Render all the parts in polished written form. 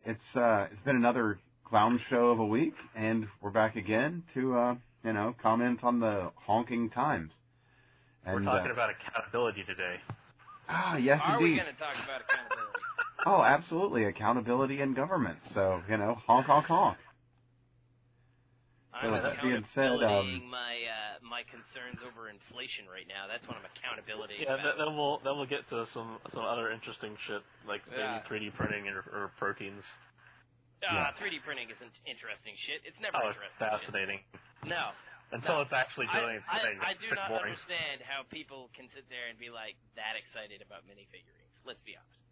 It's been another clown show of a week, and we're back again to comment on the honking times. And, we're talking about accountability today. Yes, Are indeed. we going to talk about accountability? Oh, absolutely, accountability in government. So honk, honk, honk. I'm So that being said, my concerns over inflation right now. That's what I'm accountability. Yeah, about. then we'll get to some other interesting shit like maybe 3D printing or proteins. 3D printing isn't interesting shit. It's never interesting. It's fascinating. Shit. No. Until it's actually doing its thing. I do not understand how people can sit there and be like that excited about minifigurines. Let's be honest.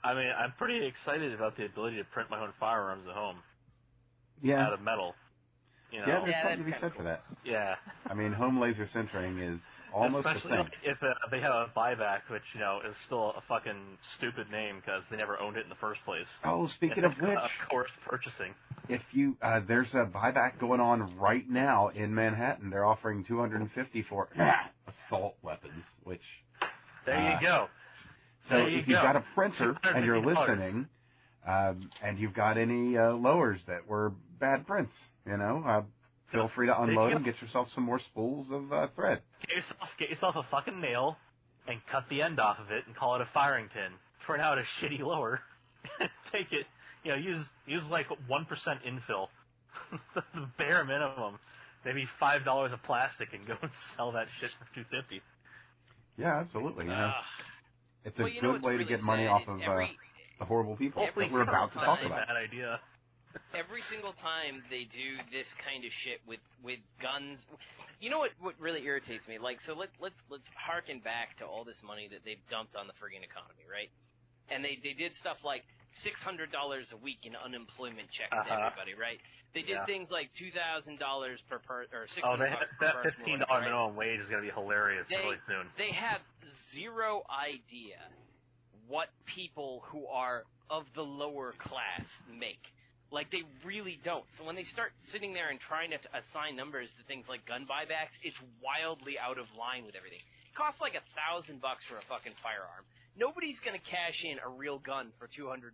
I mean, I'm pretty excited about the ability to print my own firearms at home. Yeah. Out of metal. Yeah, there's something to be said for that. Yeah. I mean, home laser sintering is almost Especially a thing. If they have a buyback, which, is still a fucking stupid name because they never owned it in the first place. Oh, speaking of which, coerced purchasing. If you there's a buyback going on right now in Manhattan. They're offering $250 for assault weapons, which there you go. So if you've got a printer and you're listening, and you've got any lowers that were bad prints, feel free to unload and get yourself some more spools of thread. Get yourself a fucking nail and cut the end off of it and call it a firing pin. Print out a shitty lower and take it. Use like 1% infill, the bare minimum. Maybe $5 of plastic and go and sell that shit for $250. Yeah, absolutely. It's a good way really to get money off of the horrible people that we're about to talk about. Bad idea. Every single time they do this kind of shit with guns, you know what really irritates me? Like, so let's harken back to all this money that they've dumped on the friggin' economy, right? And they did stuff like $600 a week in unemployment checks to everybody, right? They did things like $2,000 per person, or $600 per person. That $15 minimum wage is going to be hilarious really soon. They have zero idea what people who are of the lower class make. Like, they really don't. So when they start sitting there and trying to assign numbers to things like gun buybacks, it's wildly out of line with everything. It costs like $1,000 for a fucking firearm. Nobody's gonna cash in a real gun for $250.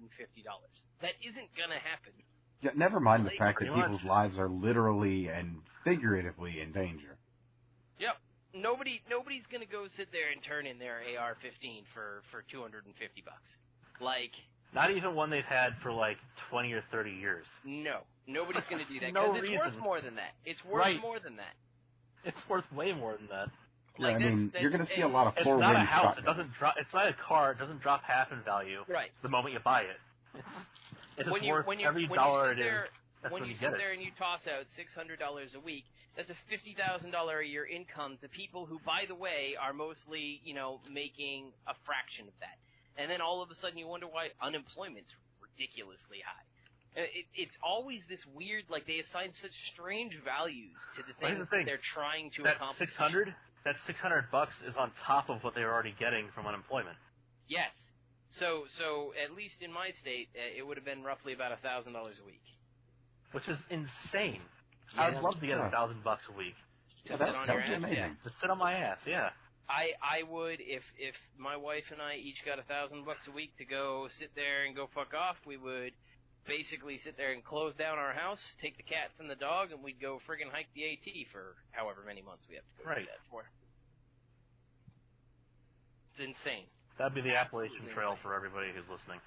That isn't gonna happen. Yeah, never mind the fact that people's lives are literally and figuratively in danger. Yep. Nobody's gonna go sit there and turn in their AR-15 for $250. Like... Not even one they've had for like 20 or 30 years. No. Nobody's going to do that because it's worth more than that. It's worth more than that. It's worth way more than that. Like, you're going to see a lot of four-wing shotguns. It's not a house. Shotguns. It doesn't drop. It's not a car. It doesn't drop half in value. Right. The moment you buy it. It's worth every dollar it is. When you sit there and you toss out $600 a week, that's a $50,000 a year income to people who, by the way, are mostly, making a fraction of that. And then all of a sudden you wonder why unemployment's ridiculously high. It's always this weird, like, they assign such strange values to the things that they're trying to accomplish. That $600 is on top of what they're already getting from unemployment. Yes. So at least in my state, it would have been roughly about $1,000 a week. Which is insane. Yeah, I would love to get $1,000 a week. To sit on your ass, amazing. To sit on my ass, yeah. I would, if my wife and I each got $1,000 a week to go sit there and go fuck off, we would basically sit there and close down our house, take the cats and the dog, and we'd go friggin' hike the AT for however many months we have to go do that for. It's insane. That'd be the Appalachian Trail for everybody who's listening.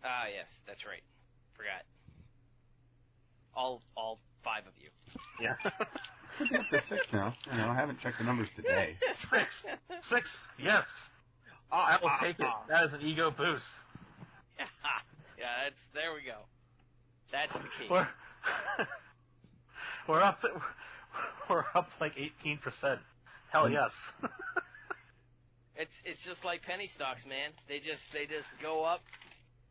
Ah, yes, that's right. Forgot. All 5 of you. Yeah. Could be up to 6 now. I haven't checked the numbers today. 6, yes. I will take it. That is an ego boost. Yeah, there we go. That's the key. We're up like 18%. Hell yes. It's just like penny stocks, man. They just go up.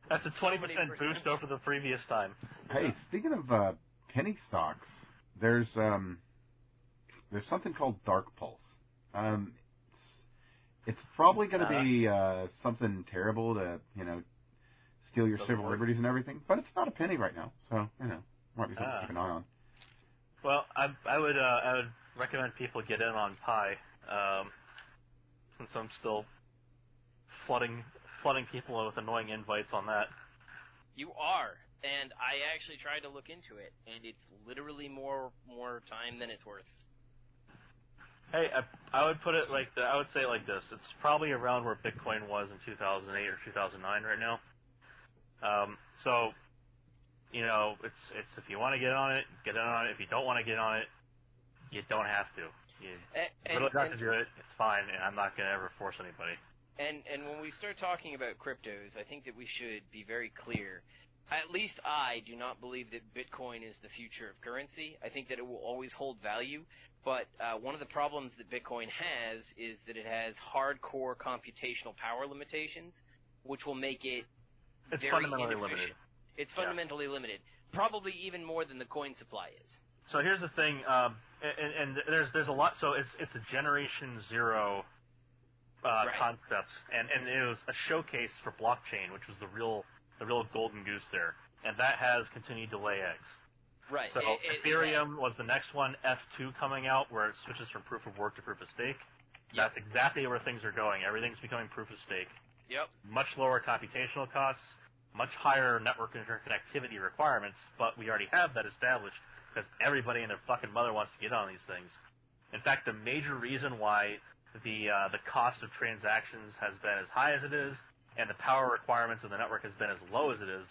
That's a 20% boost over the previous time. Hey, speaking of penny stocks, there's something called Dark Pulse. It's probably going to be something terrible to steal your civil liberties and everything, but it's about a penny right now, so might be something to keep an eye on. Well, I would recommend people get in on Pi, since I'm still flooding people with annoying invites on that. You are, and I actually tried to look into it, and it's literally more time than it's worth. Hey, I would put it I would say it like this. It's probably around where Bitcoin was in 2008 or 2009 right now. So, it's if you want to get on it, get on it. If you don't want to get on it, you don't have to. You really have to do it. It's fine, and I'm not going to ever force anybody. And when we start talking about cryptos, I think that we should be very clear. At least I do not believe that Bitcoin is the future of currency. I think that it will always hold value. But one of the problems that Bitcoin has is that it has hardcore computational power limitations, which will make it very fundamentally inefficient. limited. It's fundamentally limited, probably even more than the coin supply is. So here's the thing, and there's a lot. So it's a Generation Zero concepts, and it was a showcase for blockchain, which was the real golden goose there, and that has continued to lay eggs. Right. So Ethereum was the next one, F2 coming out, where it switches from proof of work to proof of stake. Yep. That's exactly where things are going. Everything's becoming proof of stake. Yep. Much lower computational costs, much higher network interconnectivity requirements, but we already have that established because everybody and their fucking mother wants to get on these things. In fact, the major reason why the cost of transactions has been as high as it is and the power requirements of the network has been as low as it is,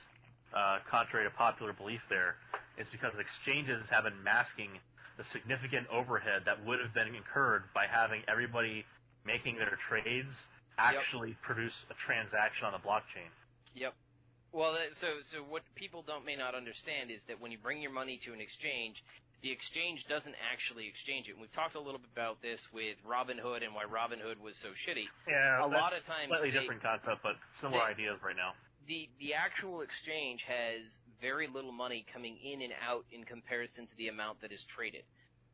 contrary to popular belief there, is because exchanges have been masking the significant overhead that would have been incurred by having everybody making their trades actually produce a transaction on the blockchain. Yep. Well, so what people may not understand is that when you bring your money to an exchange, the exchange doesn't actually exchange it. And we've talked a little bit about this with Robinhood and why Robinhood was so shitty. Yeah, a lot of times slightly different concept, but similar ideas right now. The actual exchange has very little money coming in and out in comparison to the amount that is traded.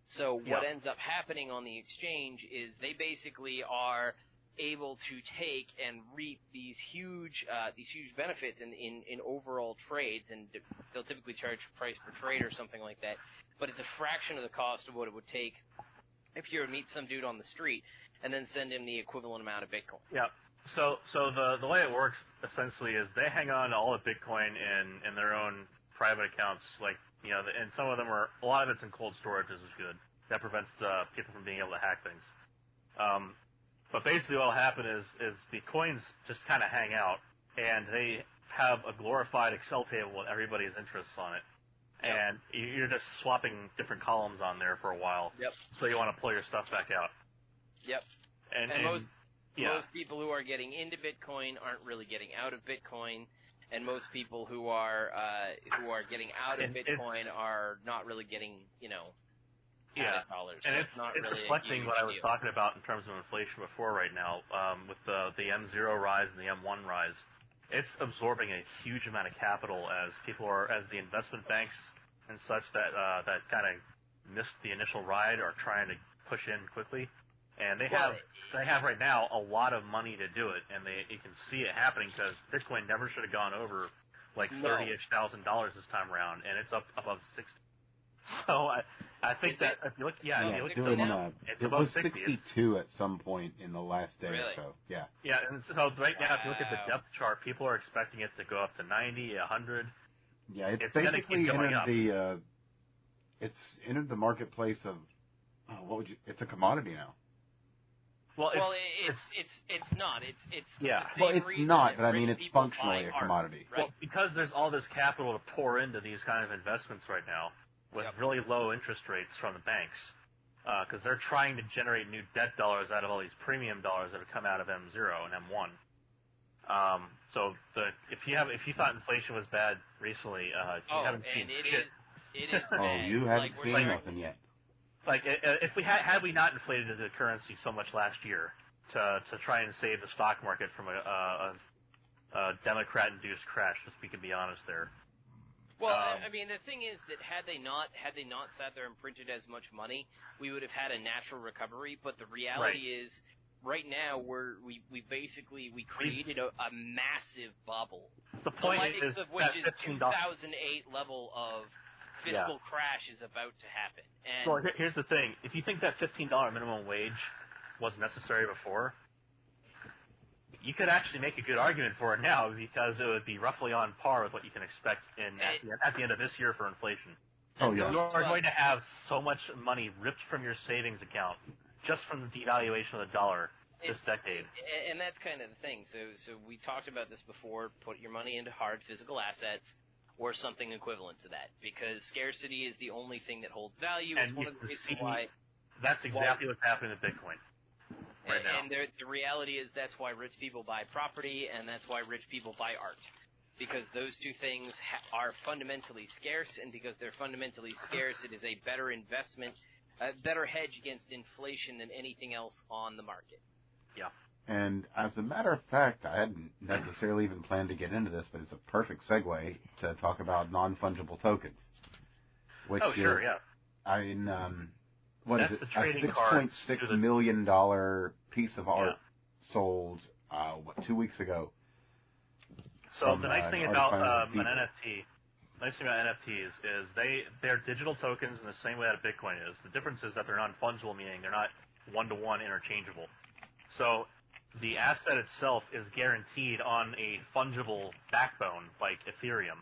So what ends up happening on the exchange is they basically are able to take and reap these huge benefits in overall trades, and they'll typically charge price per trade or something like that. But it's a fraction of the cost of what it would take if you were to meet some dude on the street and then send him the equivalent amount of Bitcoin. Yeah. So the way it works essentially is they hang on to all the Bitcoin in their own private accounts, and some of them a lot of it's in cold storage, which is good. That prevents people from being able to hack things. But basically what will happen is the coins just kind of hang out, and they have a glorified Excel table with everybody's interests on it. Yep. And you're just swapping different columns on there for a while. Yep. So you want to pull your stuff back out. Yep. And most people who are getting into Bitcoin aren't really getting out of Bitcoin, and most people who are getting out of Bitcoin are not really getting, dollars. And so it's not really a reflecting huge what I was deal. talking about in terms of inflation before right now, with the M0 rise and the M1 rise. It's absorbing a huge amount of capital as the investment banks and such that kind of missed the initial ride are trying to push in quickly. And they have right now a lot of money to do it, and you can see it happening because Bitcoin never should have gone over $30,000 this time around, and it's up above 60. So I think that if you look, it's it above was 60. 62 at some point in the last day Really? or so. Yeah. Yeah, and so right now, if you look at the depth chart, people are expecting it to go up to 90, 100. Yeah, it's basically basically going entered up. It's entered the marketplace of it's a commodity now. Well, it's not. It's yeah. the same Well, it's reason not, that but I mean rich it's people functionally buy a art, commodity. right? Well, because there's all this capital to pour into these kind of investments right now with really low interest rates from the banks, because they're trying to generate new debt dollars out of all these premium dollars that have come out of M0 and M1. So if you thought inflation was bad recently, you haven't seen shit. It is bad. Oh, you haven't seen nothing yet. If we had we not inflated the currency so much last year to try and save the stock market from a Democrat-induced crash, if we can be honest there. Well, I mean, the thing is that had they not sat there and printed as much money, we would have had a natural recovery. But the reality is, right now we created a massive bubble. The point is of which that is 2008 level of fiscal crash is about to happen. And well, here's the thing: if you think that $15 minimum wage was necessary before, You could actually make a good argument for it now because it would be roughly on par with what you can expect at the end of this year for inflation. Oh, yeah. You are going to have so much money ripped from your savings account just from the devaluation of the dollar this decade. And that's kind of the thing. So we talked about this before. Put your money into hard physical assets or something equivalent to that, because scarcity is the only thing that holds value. And it's one of the reasons why. That's exactly what's happening with Bitcoin right now. And the reality is that's why rich people buy property, and that's why rich people buy art. Because those two things are fundamentally scarce, and because they're fundamentally scarce, it is a better investment, a better hedge against inflation than anything else on the market. Yeah. And as a matter of fact, I hadn't necessarily even planned to get into this, but it's a perfect segue to talk about non-fungible tokens. Which sure, yeah. I mean, what That's is it? the trading card. $6.6 million piece of art sold, 2 weeks ago. So the nice thing about an NFT, is they're digital tokens in the same way that a Bitcoin is. The difference is that they're non-fungible, meaning they're not one-to-one interchangeable. So the asset itself is guaranteed on a fungible backbone like Ethereum.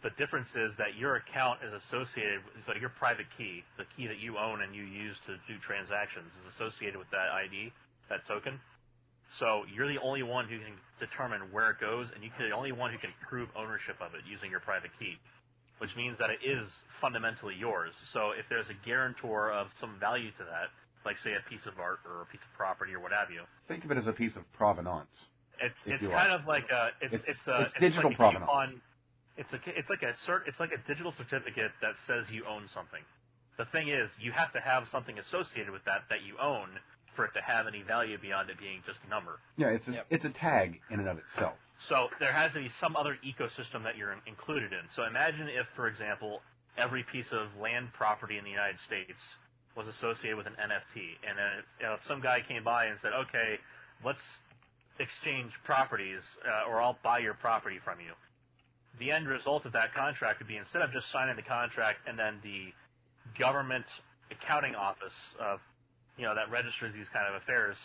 The difference is that your account is associated with, so your private key, the key that you own and you use to do transactions, is associated with that ID, that token. So you're the only one who can determine where it goes, and you're the only one who can prove ownership of it using your private key, which means that it is fundamentally yours. So if there's a guarantor of some value to that, like say a piece of art or a piece of property or what have you, think of it as a piece of provenance. It's kind of like it's digital like provenance. It's like a digital certificate that says you own something. The thing is, you have to have something associated with that you own for it to have any value beyond it being just a number. Yeah, it's a tag in and of itself. So there has to be some other ecosystem that you're included in. So imagine if, for example, every piece of land property in the United States was associated with an NFT, and then if some guy came by and said, okay, let's exchange properties, or I'll buy your property from you. The end result of that contract would be, instead of just signing the contract and then the government accounting office of that registers these kind of affairs,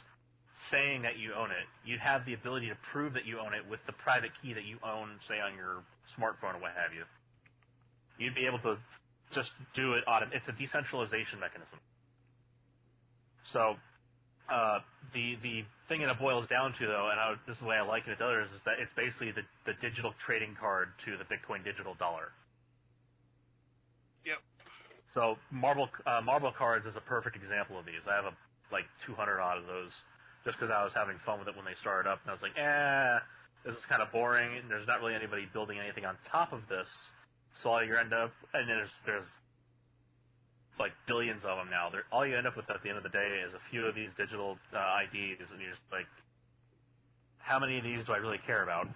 saying that you own it, you'd have the ability to prove that you own it with the private key that you own, say, on your smartphone or what have you. You'd be able to just do it it's a decentralization mechanism. So, the thing that it boils down to, though, and this is the way I liken it to others, is that it's basically the digital trading card to the Bitcoin digital dollar. Yep. So marble cards is a perfect example of these. I have 200 odd of those, just because I was having fun with it when they started up, and I was like, this is kind of boring, and there's not really anybody building anything on top of this. So all you end up, and there's billions of them now. All you end up with at the end of the day is a few of these digital IDs, and you're just like, how many of these do I really care about?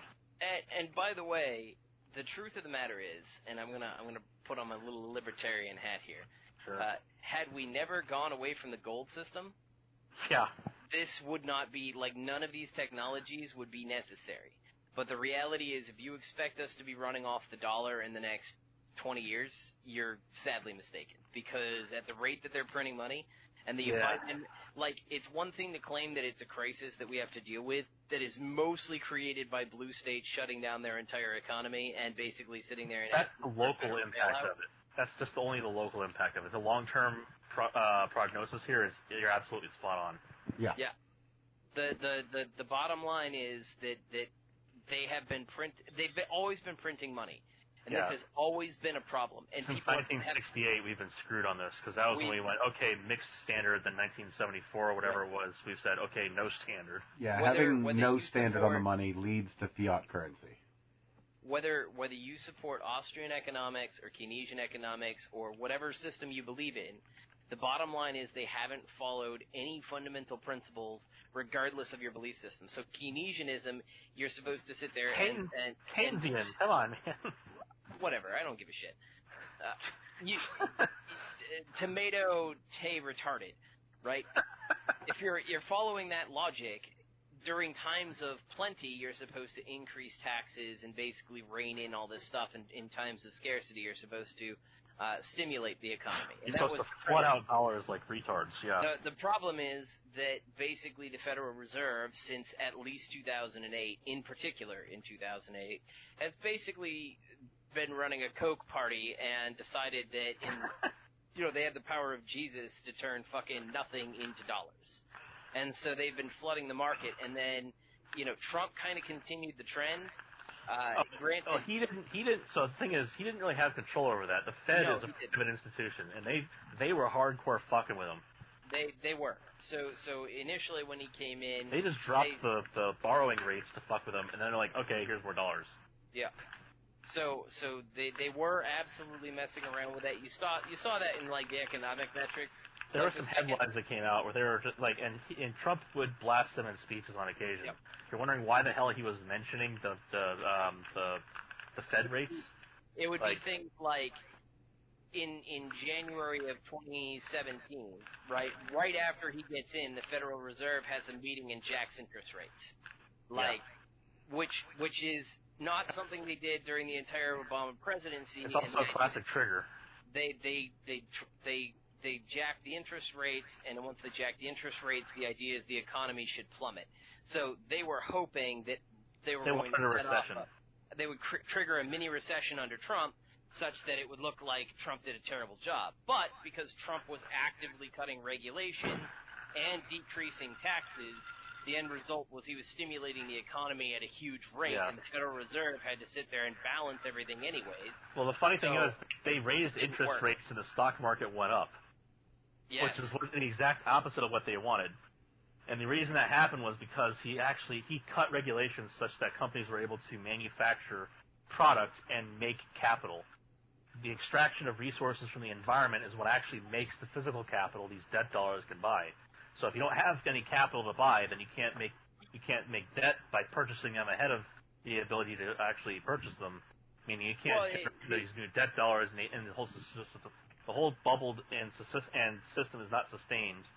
And by the way, the truth of the matter is, and I'm gonna put on my little libertarian hat here. Sure. Had we never gone away from the gold system, this would not be, none of these technologies would be necessary. But the reality is, if you expect us to be running off the dollar in the next 20 years, you're sadly mistaken. Because at the rate that they're printing money, and it's one thing to claim that it's a crisis that we have to deal with that is mostly created by blue states shutting down their entire economy and basically sitting there and... That's the local impact of it. That's just only the local impact of it. The long-term prognosis here is, you're absolutely spot on. Yeah. Yeah. The bottom line is that they've always been printing money. And this has always been a problem. And since 1968, we've been screwed on this, because that was when we went, okay, mixed standard. Then 1974 or whatever it was, we've said, okay, no standard. Yeah, having no standard on the money leads to fiat currency. Whether you support Austrian economics or Keynesian economics or whatever system you believe in, the bottom line is they haven't followed any fundamental principles regardless of your belief system. So Keynesianism, you're supposed to sit there and Keynesian, come on, man. Whatever, I don't give a shit. Tomato te retarded, right? If you're following that logic, during times of plenty, you're supposed to increase taxes and basically rein in all this stuff, and in times of scarcity, you're supposed to stimulate the economy. And You're supposed to flood out dollars like retards, yeah. The problem is that basically the Federal Reserve, since at least 2008, in particular in 2008, has basically been running a Coke party and decided that they had the power of Jesus to turn fucking nothing into dollars. And so they've been flooding the market, and then, Trump kind of continued the trend. Granted, he didn't. So the thing is, he didn't really have control over that. The Fed is a private institution, and they were hardcore fucking with him. They were. So initially when he came in, they just dropped the borrowing rates to fuck with him, and then they're like, okay, here's more dollars. Yeah. So they were absolutely messing around with that. You saw that in like the economic metrics. There were some headlines that came out where they were just like, and Trump would blast them in speeches on occasion. Yep. You're wondering why the hell he was mentioning the Fed rates? It would be things like in January of 2017, right after he gets in, the Federal Reserve has a meeting and jacks interest rates, which is not something they did during the entire Obama presidency. It's also a classic trigger. They jack the interest rates, and once they jack the interest rates, the idea is the economy should plummet. So they were hoping that they were going to a recession. They would trigger a mini recession under Trump, such that it would look like Trump did a terrible job. But because Trump was actively cutting regulations and decreasing taxes, the end result was he was stimulating the economy at a huge rate, and the Federal Reserve had to sit there and balance everything anyways. Well, the funny thing is, they raised interest rates and the stock market went up. Yes. Which is the exact opposite of what they wanted. And the reason that happened was because he cut regulations such that companies were able to manufacture product and make capital. The extraction of resources from the environment is what actually makes the physical capital these debt dollars can buy. So if you don't have any capital to buy, then you can't make debt by purchasing them ahead of the ability to actually purchase them. Meaning you can't get these new debt dollars and the whole bubble and system is not sustained.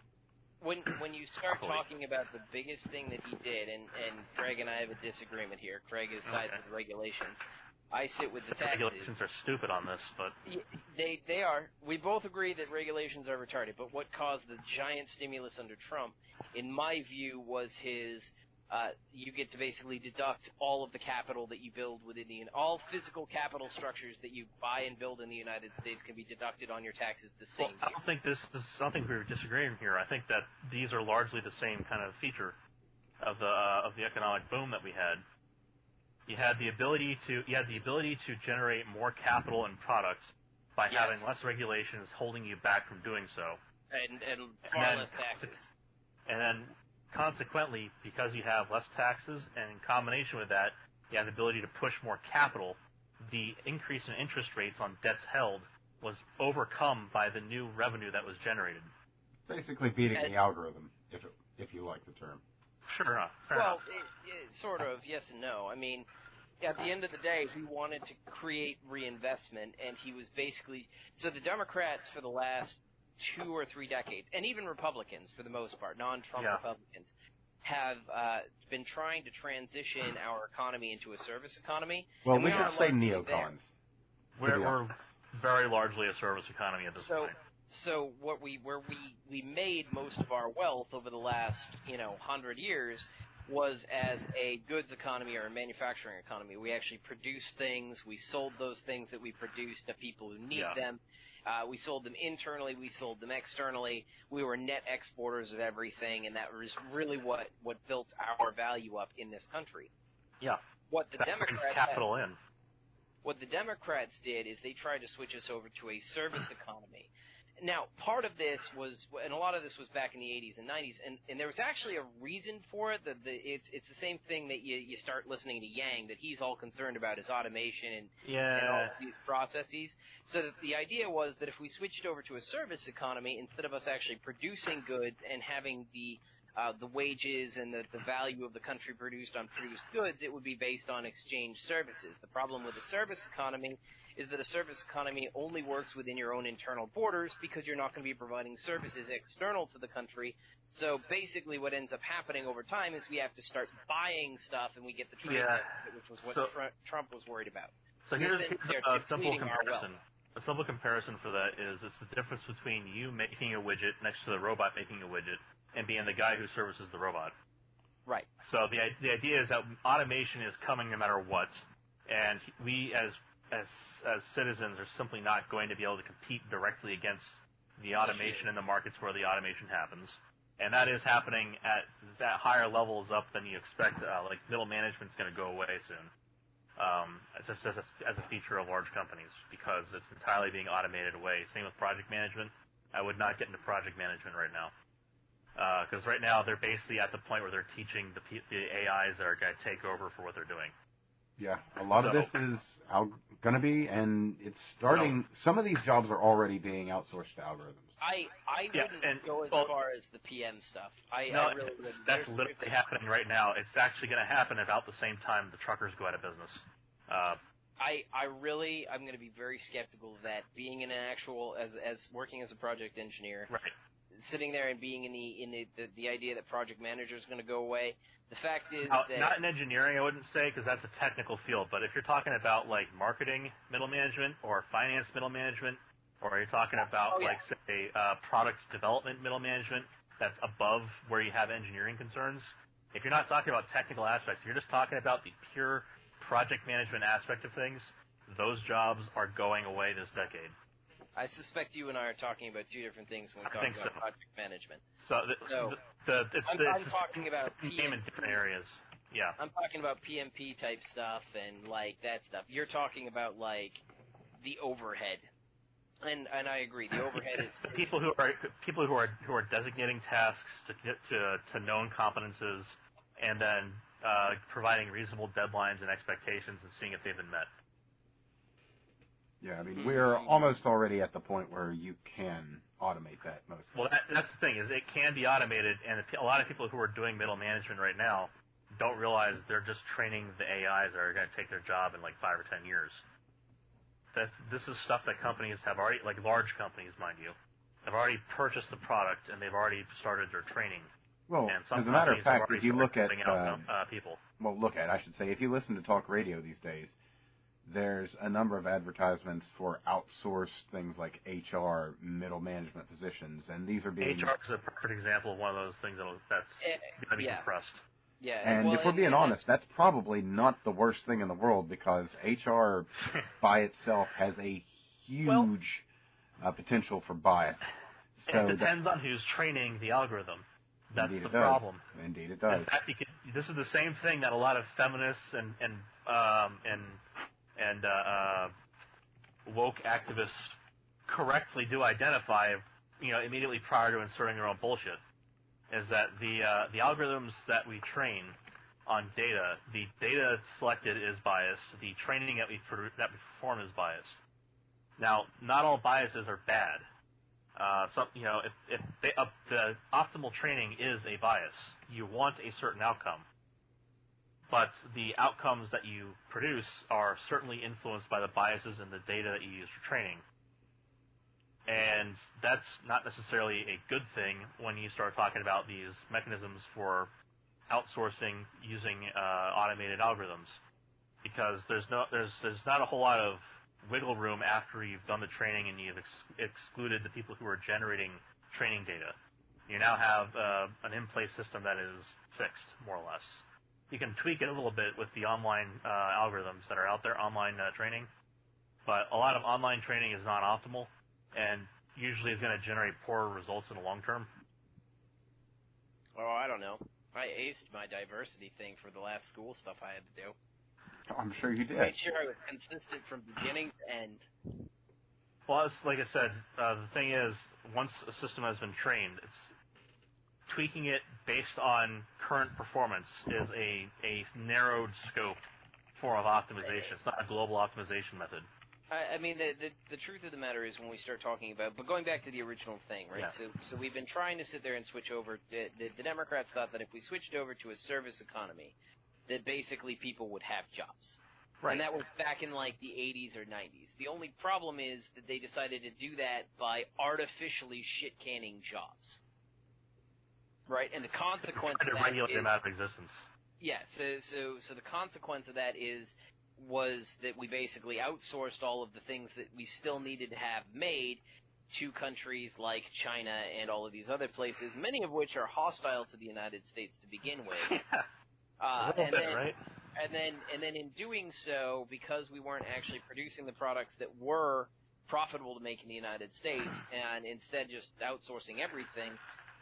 When you start talking about the biggest thing that he did, and Craig and I have a disagreement here. Craig is sides with regulations. I sit with the taxes. Regulations are stupid on this, but they are. We both agree that regulations are retarded. But what caused the giant stimulus under Trump, in my view, was his. You get to basically deduct all of the capital that you build within all physical capital structures that you buy and build in the United States can be deducted on your taxes the same year. I don't think we're disagreeing here. I think that these are largely the same kind of feature of the economic boom that we had. You had the ability to generate more capital and products by having less regulations holding you back from doing so, and far less taxes. And then, consequently, because you have less taxes, and in combination with that, you have the ability to push more capital, the increase in interest rates on debts held was overcome by the new revenue that was generated. Basically beating the algorithm, if you like the term. Sure enough. Sort of, yes and no. I mean, at the end of the day, he wanted to create reinvestment, and he was basically... So the Democrats for the last 2 or 3 decades, and even Republicans for the most part, non-Trump Republicans, have been trying to transition our economy into a service economy. Well, we should say neocons. We're very largely a service economy at this point. So where we made most of our wealth over the last 100 years was as a goods economy or a manufacturing economy. We actually produced things. We sold those things that we produced to people who need them. We sold them internally. We sold them externally. We were net exporters of everything, and that was really what built our value up in this country. Yeah. What the Democrats capital in. What the Democrats did is they tried to switch us over to a service economy. Now, part of this was, and a lot of this was back in the 80s and 90s, and there was actually a reason for it. It's the same thing that you start listening to Yang, that he's all concerned about is automation and all of these processes. So that the idea was that if we switched over to a service economy, instead of us actually producing goods and having the wages and the value of the country produced on produced goods, it would be based on exchange services. The problem with the service economy is that a service economy only works within your own internal borders because you're not going to be providing services external to the country. So basically what ends up happening over time is we have to start buying stuff and we get the trade deficit, which was what Trump was worried about. So here's a simple comparison. A simple comparison for that is it's the difference between you making a widget next to the robot making a widget and being the guy who services the robot. Right. So the idea is that automation is coming no matter what, and we as citizens are simply not going to be able to compete directly against the automation in the markets where the automation happens. And that is happening at higher levels up than you expect. Like middle management's going to go away soon. Just as a feature of large companies, because it's entirely being automated away. Same with project management. I would not get into project management right now, because right now they're basically at the point where they're teaching the AIs that are going to take over for what they're doing. Yeah, a lot of this is going to be, and it's starting. Some of these jobs are already being outsourced to algorithms. I wouldn't go as far as the PM stuff. I really wouldn't. That's literally happening right now. It's actually going to happen about the same time the truckers go out of business. I'm going to be very skeptical of that. Being in an actual, as working as a project engineer, right. Sitting there and being in the idea that project manager is going to go away. The fact is that not in engineering, I wouldn't say, because that's a technical field. But if you're talking about like marketing middle management or finance middle management, or you're talking about say product development middle management, that's above where you have engineering concerns. If you're not talking about technical aspects, if you're just talking about the pure project management aspect of things, those jobs are going away this decade. I suspect you and I are talking about two different things when we talk about project management. I'm talking about PM in different areas. Yeah. I'm talking about PMP type stuff and like that stuff. You're talking about like the overhead. And I agree, the overhead is people who are designating tasks to known competences and then providing reasonable deadlines and expectations and seeing if they've been met. Yeah, I mean, we're almost already at the point where you can automate that mostly. Well, that's the thing, is it can be automated, and a lot of people who are doing middle management right now don't realize they're just training the AIs that are going to take their job in like 5 or 10 years. This is stuff that companies have already, like large companies, mind you, have already purchased the product, and they've already started their training. Well, and some as a matter of fact, if you look at people. Well, I should say, if you listen to talk radio these days, there's a number of advertisements for outsourced things like HR, middle management positions, and these are being... HR is a perfect example of one of those things that's going to be compressed. Yeah, and if we're being honest, that's probably not the worst thing in the world, because HR by itself has a huge potential for bias. So it depends on who's training the algorithm. That's the problem. Indeed, it does. In fact, this is the same thing that a lot of feminists and woke activists correctly do identify, immediately prior to inserting their own bullshit, is that the algorithms that we train on data, the data selected is biased, the training that we perform is biased. Now, not all biases are bad. If the optimal training is a bias, you want a certain outcome. But the outcomes that you produce are certainly influenced by the biases in the data that you use for training. And that's not necessarily a good thing when you start talking about these mechanisms for outsourcing using automated algorithms, because there's not a whole lot of wiggle room after you've done the training and you've excluded the people who are generating training data. You now have an in-place system that is fixed, more or less. You can tweak it a little bit with the online algorithms that are out there, online training, but a lot of online training is not optimal and usually is going to generate poorer results in the long term. Oh, I don't know. I aced my diversity thing for the last school stuff I had to do. I'm sure you did. Made sure I was consistent from beginning to end. Well, like I said, the thing is, once a system has been trained, it's tweaking it based on current performance is a narrowed scope form of optimization. It's not a global optimization method. I mean, the truth of the matter is when we start talking about, but going back to the original thing, right? Yeah. So we've been trying to sit there and switch over. The Democrats thought that if we switched over to a service economy, that basically people would have jobs. Right. And that was back in like the 80s or 90s. The only problem is that they decided to do that by artificially shit-canning jobs. Right? And the consequence of that regulate them out of existence. Yeah, so the consequence of that is was that we basically outsourced all of the things that we still needed to have made to countries like China and all of these other places, many of which are hostile to the United States to begin with. Right? And then in doing so, because we weren't actually producing the products that were profitable to make in the United States, and instead just outsourcing everything,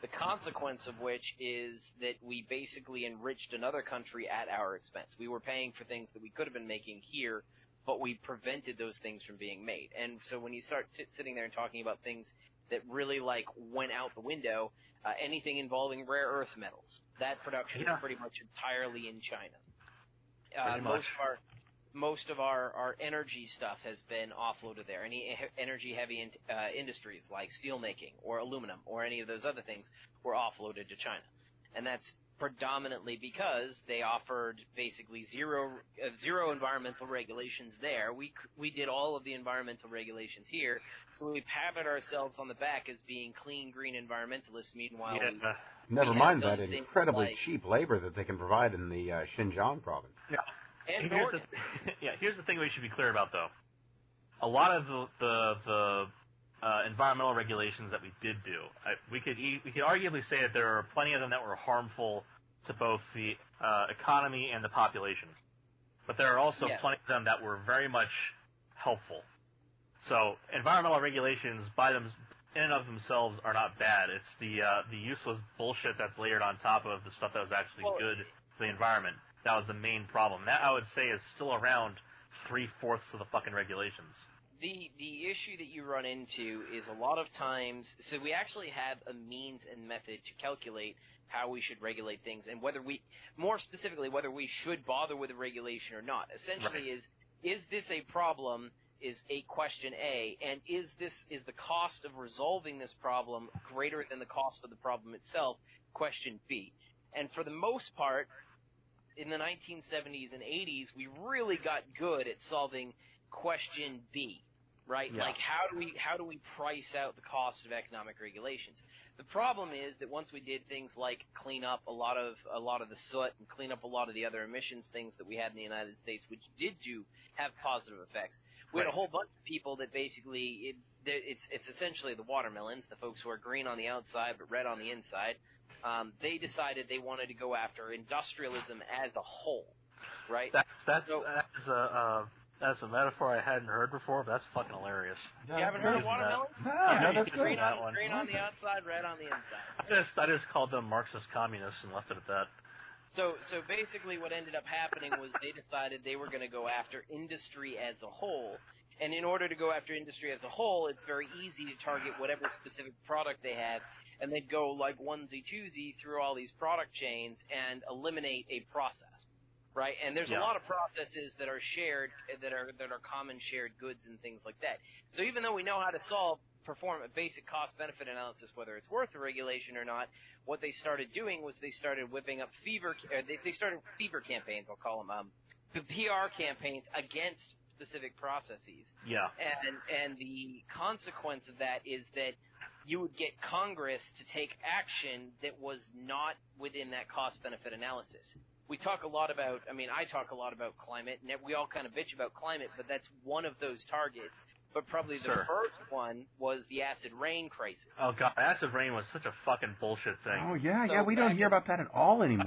the consequence of which is that we basically enriched another country at our expense. We were paying for things that we could have been making here, but we prevented those things from being made. And so when you start sitting there and talking about things that really went out the window, anything involving rare earth metals, that production is pretty much entirely in China. Most of our energy stuff has been offloaded there. Any energy heavy industries like steel making or aluminum or any of those other things were offloaded to China, and that's predominantly because they offered basically zero environmental regulations there. We did all of the environmental regulations here, so we patted ourselves on the back as being clean, green environmentalists. Meanwhile, never mind that incredibly cheap labor that they can provide in the Xinjiang province. Yeah. Here's the thing we should be clear about, though. A lot of the environmental regulations that we did do, we could arguably say that there are plenty of them that were harmful to both the economy and the population. But there are also plenty of them that were very much helpful. So environmental regulations by them in and of themselves are not bad. It's the useless bullshit that's layered on top of the stuff that was actually good for the environment. That was the main problem. That, I would say, is still around 3/4 of the fucking regulations. The issue that you run into is a lot of times, so we actually have a means and method to calculate how we should regulate things, and more specifically, whether we should bother with a regulation or not. Essentially, is this a problem? Is a question A, and is the cost of resolving this problem greater than the cost of the problem itself? Question B. And for the most part, in the 1970s and 80s, we really got good at solving question B, right? Yeah. Like how do we price out the cost of economic regulations? The problem is that once we did things like clean up a lot of the soot and clean up a lot of the other emissions things that we had in the United States, which did have positive effects, we had a whole bunch of people that basically it's essentially the watermelons, the folks who are green on the outside but red on the inside. They decided they wanted to go after industrialism as a whole, right? That's a metaphor I hadn't heard before, but that's fucking hilarious. You haven't heard of watermelons? No, that's green on the outside, red on the inside. I just called them Marxist communists and left it at that. So basically what ended up happening was they decided they were going to go after industry as a whole. And in order to go after industry as a whole, it's very easy to target whatever specific product they have, and they'd go like onesie-twosie through all these product chains and eliminate a process, right? And there's a lot of processes that are shared, that are common shared goods and things like that. So even though we know how to perform a basic cost-benefit analysis, whether it's worth a regulation or not, what they started doing was they started whipping up they started fever campaigns, I'll call them, PR campaigns against specific processes. Yeah. And the consequence of that is that you would get Congress to take action that was not within that cost-benefit analysis. I talk a lot about climate, and we all kind of bitch about climate, but that's one of those targets. But probably the first one was the acid rain crisis. Oh, God, acid rain was such a fucking bullshit thing. Oh, yeah, we don't hear about that at all anymore.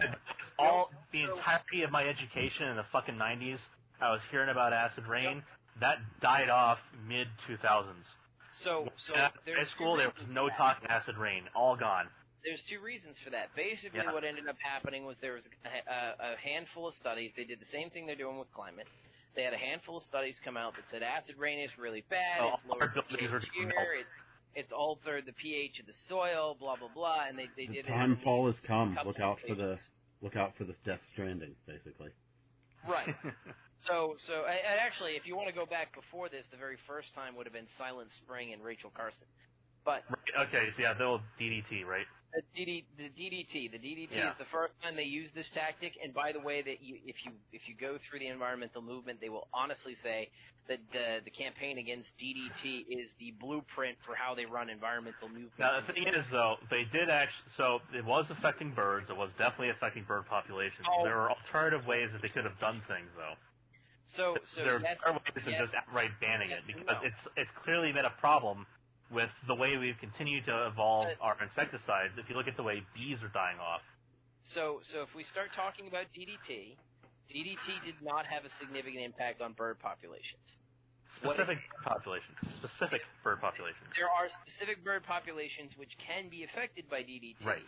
The entirety of my education in the fucking 90s, I was hearing about acid rain. That died off mid-2000s. So at high school, there was no talk of acid rain. All gone. There's two reasons for that. Basically, what ended up happening was there was a handful of studies. They did the same thing they're doing with climate. They had a handful of studies come out that said acid rain is really bad. It's lowered the pH here. It's altered the pH of the soil. Blah blah blah. And they did it. The time fall has come. Look out for the Death Stranding, basically. Right. So and actually, if you want to go back before this, the very first time would have been Silent Spring and Rachel Carson. But okay, so yeah, the old DDT, right? The DDT is the first time they used this tactic. And by the way, that if you go through the environmental movement, they will honestly say that the campaign against DDT is the blueprint for how they run environmental movements. Now the thing is, though, they did actually. So it was affecting birds. It was definitely affecting bird populations. There were alternative ways that they could have done things, though. So there are ways of just outright banning it, because it's clearly been a problem with the way we've continued to evolve our insecticides. If you look at the way bees are dying off. So if we start talking about DDT did not have a significant impact on bird populations. Specific bird populations. There are specific bird populations which can be affected by DDT. Right.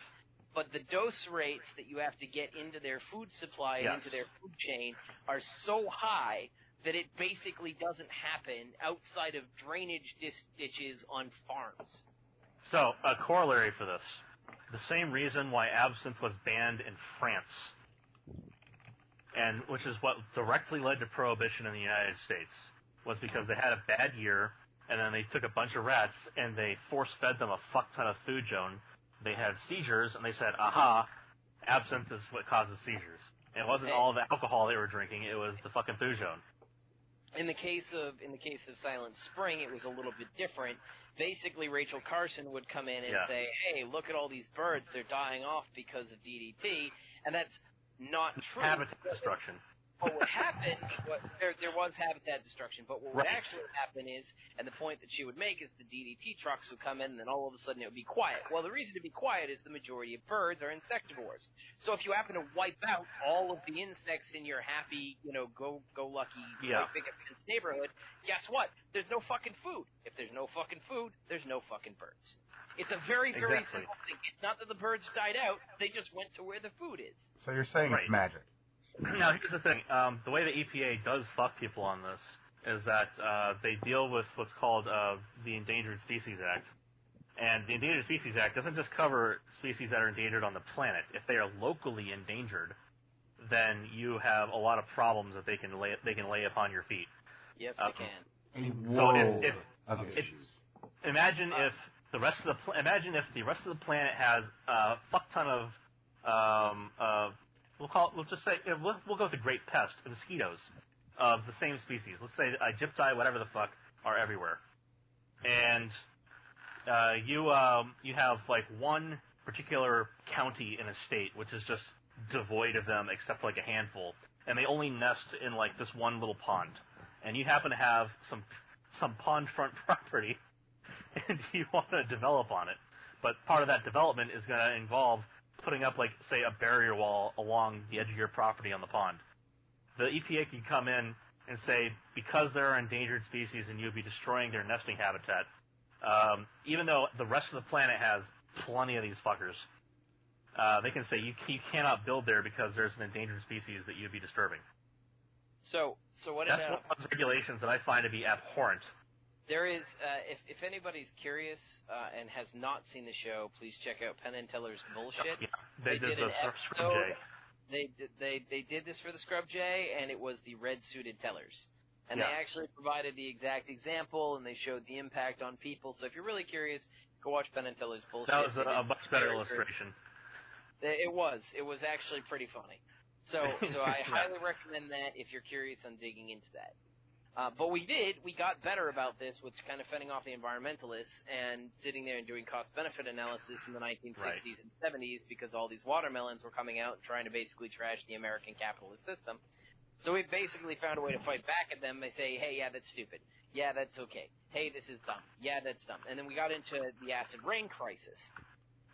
But the dose rates that you have to get into their food supply and into their food chain are so high that it basically doesn't happen outside of drainage ditches on farms. So, a corollary for this. The same reason why absinthe was banned in France, and which is what directly led to prohibition in the United States, was because they had a bad year, and then they took a bunch of rats, and they force-fed them a fuck ton of Thujone. They had seizures, and they said, aha, absinthe is what causes seizures. It wasn't all the alcohol they were drinking, it was the fucking Thujone. In the case of Silent Spring, it was a little bit different. Basically, Rachel Carson would come in and say, hey, look at all these birds, they're dying off because of DDT, and that's not true. Habitat destruction. What would happen, there was habitat destruction, but what would actually happen is, and the point that she would make is the DDT trucks would come in and then all of a sudden it would be quiet. Well, the reason to be quiet is the majority of birds are insectivores. So if you happen to wipe out all of the insects in your happy, go-lucky, big fence neighborhood, guess what? There's no fucking food. If there's no fucking food, there's no fucking birds. It's a very, very simple thing. It's not that the birds died out, they just went to where the food is. So you're saying it's magic. Now, here's the thing. The way the EPA does fuck people on this is that they deal with what's called the Endangered Species Act. And the Endangered Species Act doesn't just cover species that are endangered on the planet. If they are locally endangered, then you have a lot of problems that they can lay upon your feet. Yes, they can. So imagine if the rest of the planet has a fuck ton of we'll go with the great pest, the mosquitoes of the same species. Let's say Egypti, whatever the fuck, are everywhere. And you have like one particular county in a state which is just devoid of them except for like a handful, and they only nest in like this one little pond. And you happen to have some pond front property, and you want to develop on it. But part of that development is going to involve putting up, like, say, a barrier wall along the edge of your property on the pond. The EPA could come in and say, because there are endangered species and you'd be destroying their nesting habitat, even though the rest of the planet has plenty of these fuckers, they can say you cannot build there because there's an endangered species that you'd be disturbing. So what That's one of those regulations that I find to be abhorrent. There is, if anybody's curious and has not seen the show, please check out Penn and Teller's Bullshit. Yeah, they did the Scrub Jay. They did this for the Scrub Jay, and it was the red-suited tellers. And they actually provided the exact example, and they showed the impact on people. So if you're really curious, go watch Penn and Teller's Bullshit. That was a much better illustration. It was actually pretty funny. So I highly recommend that if you're curious on digging into that. But we got better about this with kind of fending off the environmentalists and sitting there and doing cost-benefit analysis in the 1960s and 70s because all these watermelons were coming out and trying to basically trash the American capitalist system. So we basically found a way to fight back at them. They say, hey, yeah, that's stupid. Yeah, that's okay. Hey, this is dumb. Yeah, that's dumb. And then we got into the acid rain crisis.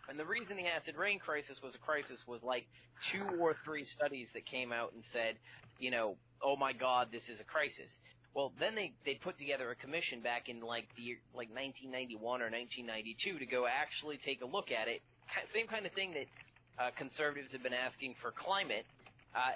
And the reason the acid rain crisis was a crisis was like 2 or 3 studies that came out and said, oh my God, this is a crisis. Well, then they put together a commission back in like 1991 or 1992 to go actually take a look at it. Same kind of thing that conservatives have been asking for climate,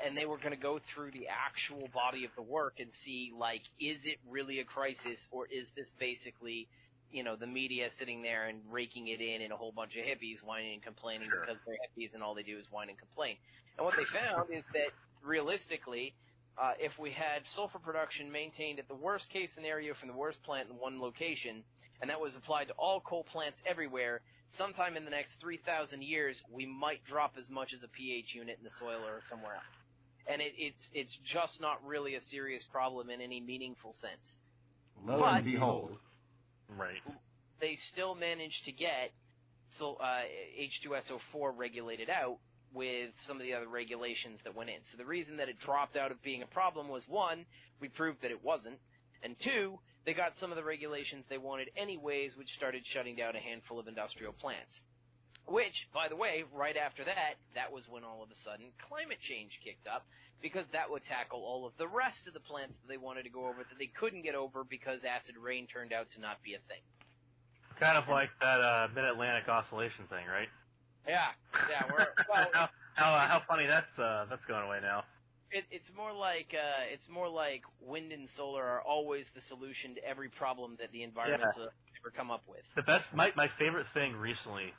and they were going to go through the actual body of the work and see, like, is it really a crisis, or is this basically, the media sitting there and raking it in a whole bunch of hippies whining and complaining because they're hippies and all they do is whine and complain. And what they found is that realistically, if we had sulfur production maintained at the worst case scenario from the worst plant in one location, and that was applied to all coal plants everywhere, sometime in the next 3,000 years, we might drop as much as a pH unit in the soil or somewhere else. And it's just not really a serious problem in any meaningful sense. Lo and behold. Right. They still managed to get H2SO4 regulated out with some of the other regulations that went in. So the reason that it dropped out of being a problem was, one, we proved that it wasn't, and two, they got some of the regulations they wanted anyways, which started shutting down a handful of industrial plants. Which, by the way, right after that was when all of a sudden climate change kicked up, because that would tackle all of the rest of the plants that they wanted to go over that they couldn't get over because acid rain turned out to not be a thing. Kind of like that Mid-Atlantic Oscillation thing, right? Yeah. How funny that's going away now. It's more like wind and solar are always the solution to every problem that the environment's ever come up with. The best, my favorite thing recently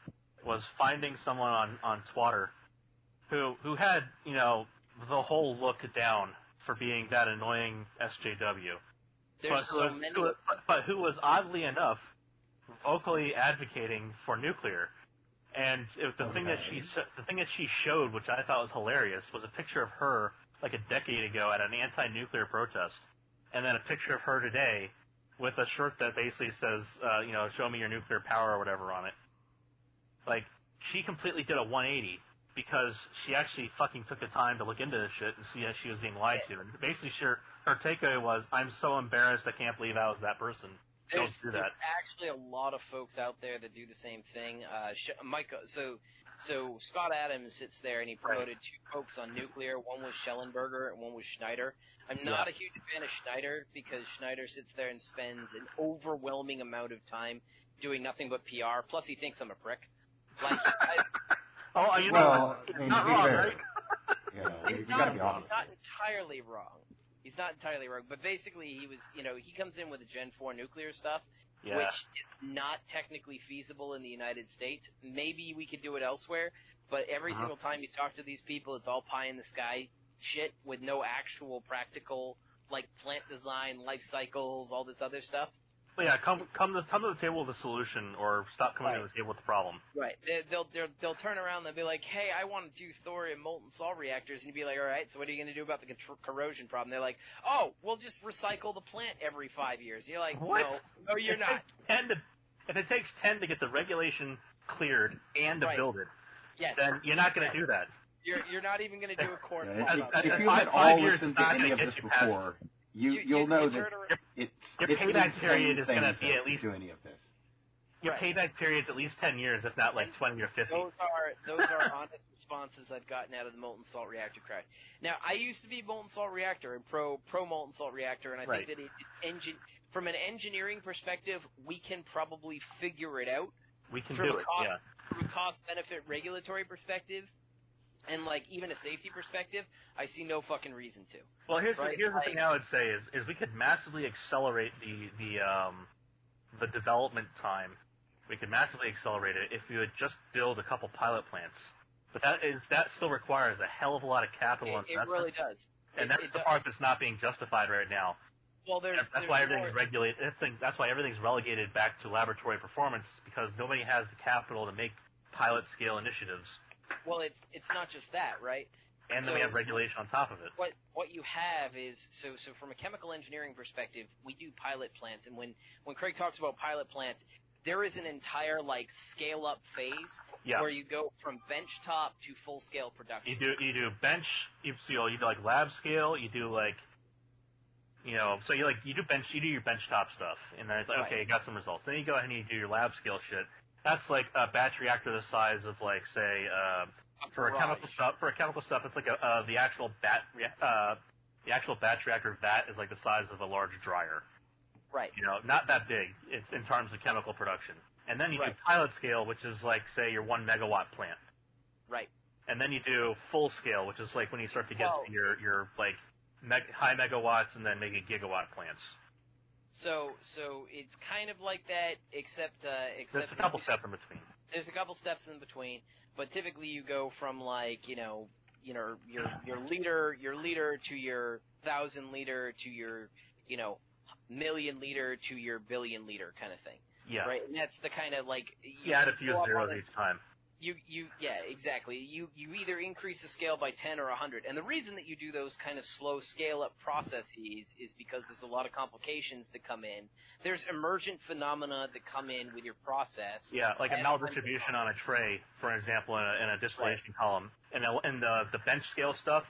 was finding someone on Twitter who had, the whole look down for being that annoying SJW. But who was oddly enough vocally advocating for nuclear. And the thing that she showed, which I thought was hilarious, was a picture of her like a decade ago at an anti-nuclear protest, and then a picture of her today with a shirt that basically says, show me your nuclear power or whatever on it. Like, she completely did a 180 because she actually fucking took the time to look into this shit and see that she was being lied to. And basically, her takeaway was, I'm so embarrassed, I can't believe I was that person. Don't do that. There's actually a lot of folks out there that do the same thing. So Scott Adams sits there and he promoted two folks on nuclear. One was Schellenberger and one was Schneider. I'm not a huge fan of Schneider because Schneider sits there and spends an overwhelming amount of time doing nothing but PR. Plus, he thinks I'm a prick. Like, it's not wrong, right? You gotta be honest. He's not entirely wrong. He's not entirely wrong, but basically he comes in with the Gen 4 nuclear stuff, which is not technically feasible in the United States. Maybe we could do it elsewhere, but every single time you talk to these people, it's all pie in the sky shit with no actual practical, like, plant design, life cycles, all this other stuff. Well, yeah, come to the table with a solution, or stop coming to the table with the problem. Right. They'll turn around and they'll be like, hey, I want to do thorium molten salt reactors, and you'd be like, all right, so what are you going to do about the corrosion problem? They're like, oh, we'll just recycle the plant every 5 years. And you're like, what? No, you're not. If it takes 10 to get the regulation cleared and to build it, then you're not going to do that. You're not even going to do a quarter. If you had all listened to any of this before, you'll know that your payback period is going to be at least do any of this. Your payback period is at least 10 years, if not like 20 or 50. Those are honest responses I've gotten out of the molten salt reactor crowd. Now, I used to be molten salt reactor and pro molten salt reactor, and I think that from an engineering perspective, we can probably figure it out. We can do it. From a cost-benefit regulatory perspective, and like even a safety perspective, I see no fucking reason to. Well, here's the thing I would say is we could massively accelerate the development time. We could massively accelerate it if we would just build a couple pilot plants. But that still requires a hell of a lot of capital investment. It really does. And that's the part that's not being justified right now. Well, that's why everything's regulated. That's why everything's relegated back to laboratory performance, because nobody has the capital to make pilot scale initiatives. Well, it's not just that, right? And then we have regulation on top of it. What you have is so from a chemical engineering perspective, we do pilot plants, and when Craig talks about pilot plants, there is an entire like scale up phase where you go from bench top to full scale production. You do bench, you do like lab scale, you do like so you do your bench top stuff, and then it's like okay, you got some results. Then you go ahead and you do your lab scale shit. That's like a batch reactor the size of like say for a chemical stuff it's like the actual batch reactor vat is like the size of a large dryer. Right. Not that big. It's in terms of chemical production. And then you do pilot scale, which is like say your 1 megawatt plant. Right. And then you do full scale, which is like when you start to get to your like high megawatts and then maybe gigawatt plants. So it's kind of like that, except there's a couple steps in between. There's a couple steps in between, but typically you go from like your liter to your 1,000 liter to your million liter to your billion liter kind of thing. Yeah. Right. And that's the kind of like add a few zeros each time. Yeah, exactly. You either increase the scale by 10 or 100. And the reason that you do those kind of slow scale-up processes is because there's a lot of complications that come in. There's emergent phenomena that come in with your process. Yeah, like a maldistribution on a tray, for example, in a distillation column. And the bench scale stuff,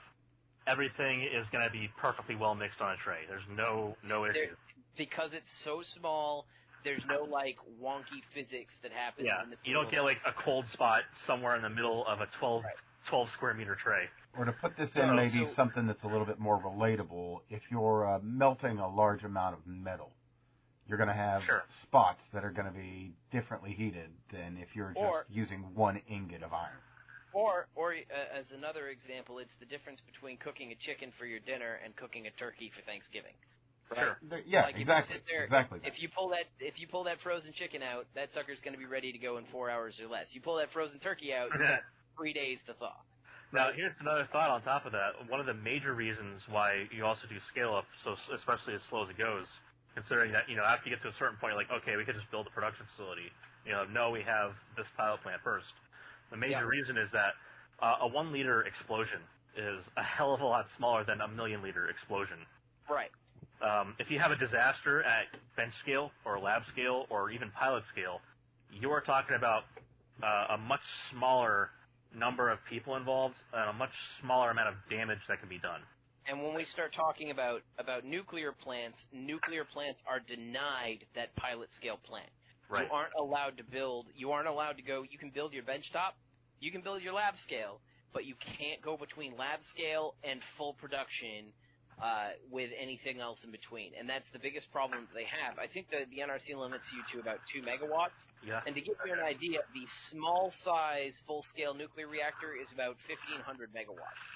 everything is going to be perfectly well mixed on a tray. There's no issue. Because it's so small, there's no, like, wonky physics that happen. Yeah, in the you don't get, like, a cold spot somewhere in the middle of a 12 square meter tray. Or to put this in maybe something that's a little bit more relatable, if you're melting a large amount of metal, you're going to have spots that are going to be differently heated than if you're just using one ingot of iron. Or as another example, it's the difference between cooking a chicken for your dinner and cooking a turkey for Thanksgiving. Right? Sure. Yeah, like exactly. Exactly. If you pull that frozen chicken out, that sucker's going to be ready to go in 4 hours or less. You pull that frozen turkey out, you got 3 days to thaw. Now, here's another thought on top of that. One of the major reasons why you also do scale up, so especially as slow as it goes, considering that after you get to a certain point, you're like, okay, we could just build a production facility. No, we have this pilot plant first. The major reason is that a 1 liter explosion is a hell of a lot smaller than a 1,000,000 liter explosion. Right. If you have a disaster at bench scale or lab scale or even pilot scale, you are talking about a much smaller number of people involved and a much smaller amount of damage that can be done. And when we start talking about nuclear plants are denied that pilot scale plant. Right. You aren't allowed to go, you can build your benchtop, you can build your lab scale, but you can't go between lab scale and full production with anything else in between. And that's the biggest problem that they have. I think the NRC limits you to about 2 megawatts. Yeah. And to give you an idea, the small size full-scale nuclear reactor is about 1,500 megawatts.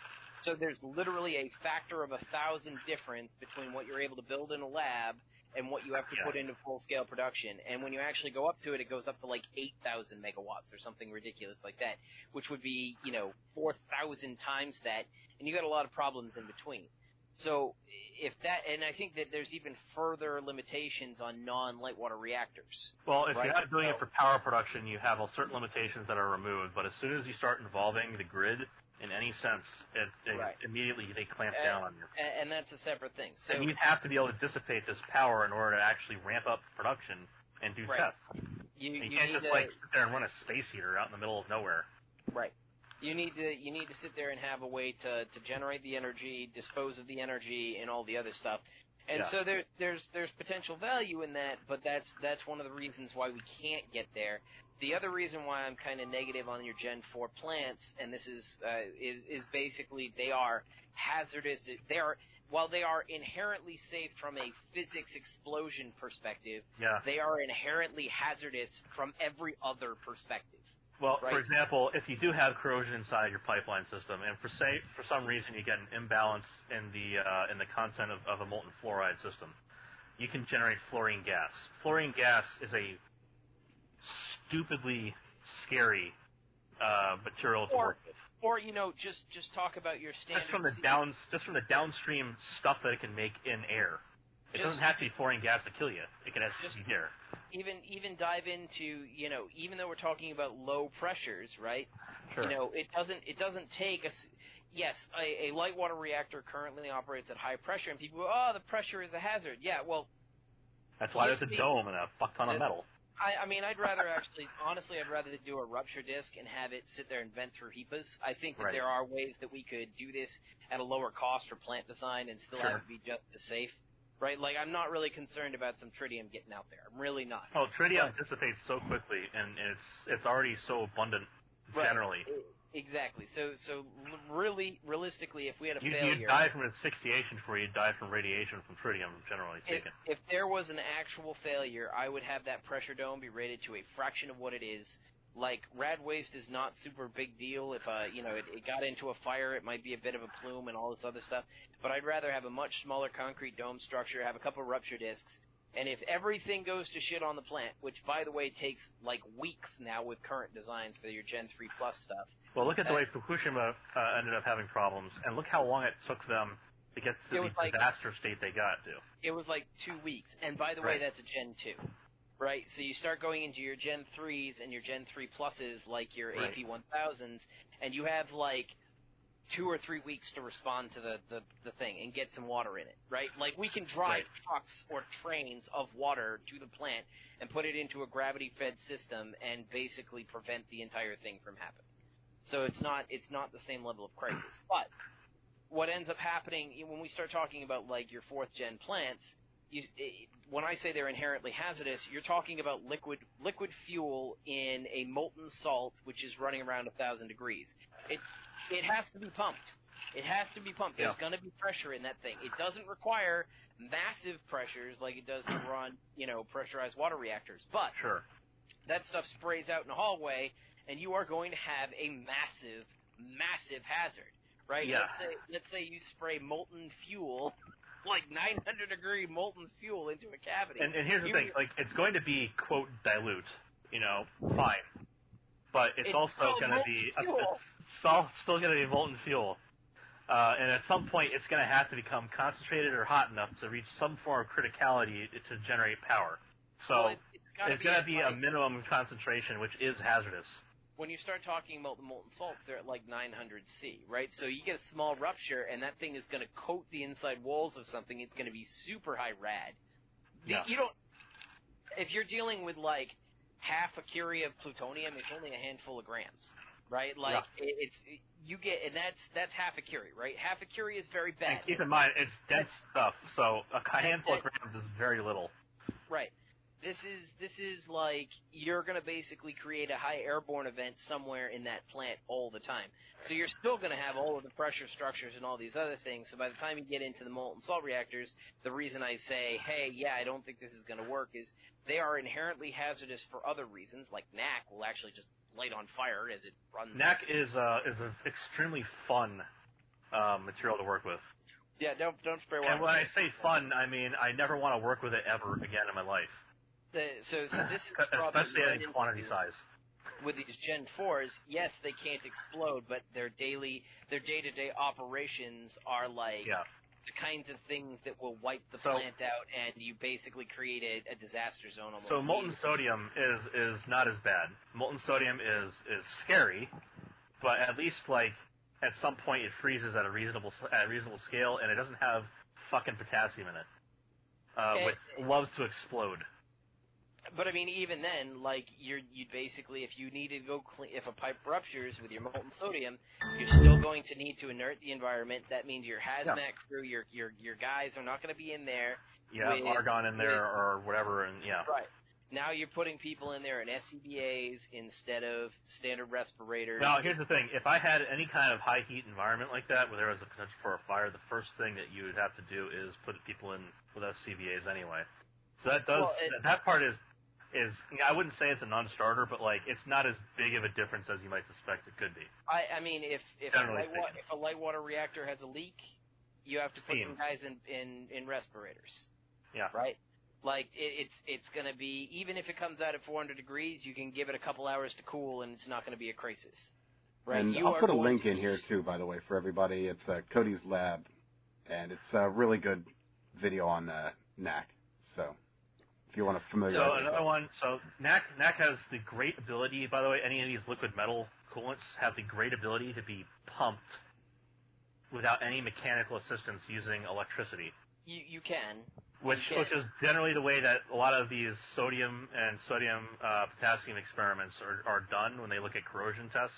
So there's literally a factor of 1,000 difference between what you're able to build in a lab and what you have to put into full-scale production. And when you actually go up to it, it goes up to like 8,000 megawatts or something ridiculous like that, which would be, 4,000 times that, and you got a lot of problems in between. So and I think that there's even further limitations on non-light water reactors. Well, if you're not doing it for power production, you have certain limitations that are removed, but as soon as you start involving the grid in any sense, immediately they clamp down on you. And that's a separate thing. So, and you have to be able to dissipate this power in order to actually ramp up production and do tests. You can't just sit there and run a space heater out in the middle of nowhere. Right. You need to sit there and have a way to generate the energy, dispose of the energy, and all the other stuff. And so there's potential value in that, but that's one of the reasons why we can't get there. The other reason why I'm kind of negative on your Gen 4 plants, and this is basically they are hazardous. While they are inherently safe from a physics explosion perspective, they are inherently hazardous from every other perspective. Well, for example, if you do have corrosion inside your pipeline system, and for some reason you get an imbalance in the content of a molten fluoride system, you can generate fluorine gas. Fluorine gas is a stupidly scary material to work with. Or just talk about your standard. Just from the downstream stuff that it can make in air. It doesn't have to be fluorine gas to kill you. It can actually be air. Even dive into, even though we're talking about low pressures, right? Sure. It doesn't take a light water reactor currently operates at high pressure, and people go, oh, the pressure is a hazard. Yeah, well, that's why there's a dome and a fuck ton of metal. I'd rather I'd rather do a rupture disk and have it sit there and vent through HEPAs. I think that there are ways that we could do this at a lower cost for plant design and still have it be just as safe. Right, like I'm not really concerned about some tritium getting out there. I'm really not. Oh, tritium dissipates so quickly, and it's already so abundant generally. Exactly. So really, realistically, if we had a failure, you'd die from asphyxiation before you'd die from radiation from tritium, generally speaking. If there was an actual failure, I would have that pressure dome be rated to a fraction of what it is. Like, rad waste is not super big deal. If, it got into a fire, it might be a bit of a plume and all this other stuff. But I'd rather have a much smaller concrete dome structure, have a couple rupture discs, and if everything goes to shit on the plant, which, by the way, takes, like, weeks now with current designs for your Gen 3 Plus stuff. Well, look at the way Fukushima ended up having problems, and look how long it took them to get to the disaster state they got to. It was like 2 weeks. And, by the way, that's a Gen 2. right? So you start going into your Gen 3s and your Gen 3 pluses, like your Right. AP1000s, and you have like 2 or 3 weeks to respond to the thing and get some water in it, right? Like we can drive trucks or trains of water to the plant and put it into a gravity-fed system and basically prevent the entire thing from happening. So it's not the same level of crisis. But what ends up happening when we start talking about like your 4th gen plants, when I say they're inherently hazardous, you're talking about liquid fuel in a molten salt which is running around 1,000 degrees. It has to be pumped. It has to be pumped. There's going to be pressure in that thing. It doesn't require massive pressures like it does to run, pressurized water reactors. But that stuff sprays out in a hallway, and you are going to have a massive, massive hazard, right? Yeah. Let's say you spray molten fuel, like 900-degree molten fuel into a cavity. And here's the thing, like, it's going to be, quote, dilute, fine. But it's also going to be still going to be molten fuel. And at some point, it's going to have to become concentrated or hot enough to reach some form of criticality to generate power. So it's going to be a minimum concentration, which is hazardous. When you start talking about the molten salts, they're at like 900 C, right? So you get a small rupture, and that thing is going to coat the inside walls of something. It's going to be super high rad. Yeah. If you're dealing with like half a curie of plutonium, it's only a handful of grams, right? Like that's half a curie, right? Half a curie is very bad. And keep in mind, it's dense stuff, so a handful of grams is very little. Right. This is like you're going to basically create a high airborne event somewhere in that plant all the time. So you're still going to have all of the pressure structures and all these other things. So by the time you get into the molten salt reactors, the reason I say, hey, yeah, I don't think this is going to work is they are inherently hazardous for other reasons. Like NAC will actually just light on fire as it runs. NAC is an extremely fun material to work with. Yeah, don't spray water. And when I say fun, I mean I never want to work with it ever again in my life. So this is the problem, especially at quantity size. With these Gen 4s, yes, they can't explode, but their day-to-day operations are like the kinds of things that will wipe the plant out, and you basically create a disaster zone almost. So molten sodium is not as bad. Molten sodium is scary, but at least like at some point it freezes at a reasonable scale, and it doesn't have fucking potassium in it, which loves to explode. But I mean, even then, like you'd basically, if you needed to go clean, if a pipe ruptures with your molten sodium, you're still going to need to inert the environment. That means your hazmat crew, your guys are not going to be in there. Yeah, argon in there or whatever, and Right. Now you're putting people in there in SCBAs instead of standard respirators. Now, here's the thing: if I had any kind of high heat environment like that, where there was a potential for a fire, the first thing that you would have to do is put people in with SCBAs anyway. So that part is I wouldn't say it's a non-starter, but like it's not as big of a difference as you might suspect it could be. I mean, if a light water reactor has a leak, you have to put some guys in respirators. Yeah. Right. Like it's going to be, even if it comes out at 400 degrees, you can give it a couple hours to cool, and it's not going to be a crisis. Right. And I'll put a link in here too, by the way, for everybody. It's Cody's Lab, and it's a really good video on NAC. So. If you want to familiarize yourself. So another one. So NAC has the great ability. By the way, any of these liquid metal coolants have the great ability to be pumped without any mechanical assistance using electricity. You can. Which is generally the way that a lot of these sodium and potassium experiments are done when they look at corrosion tests.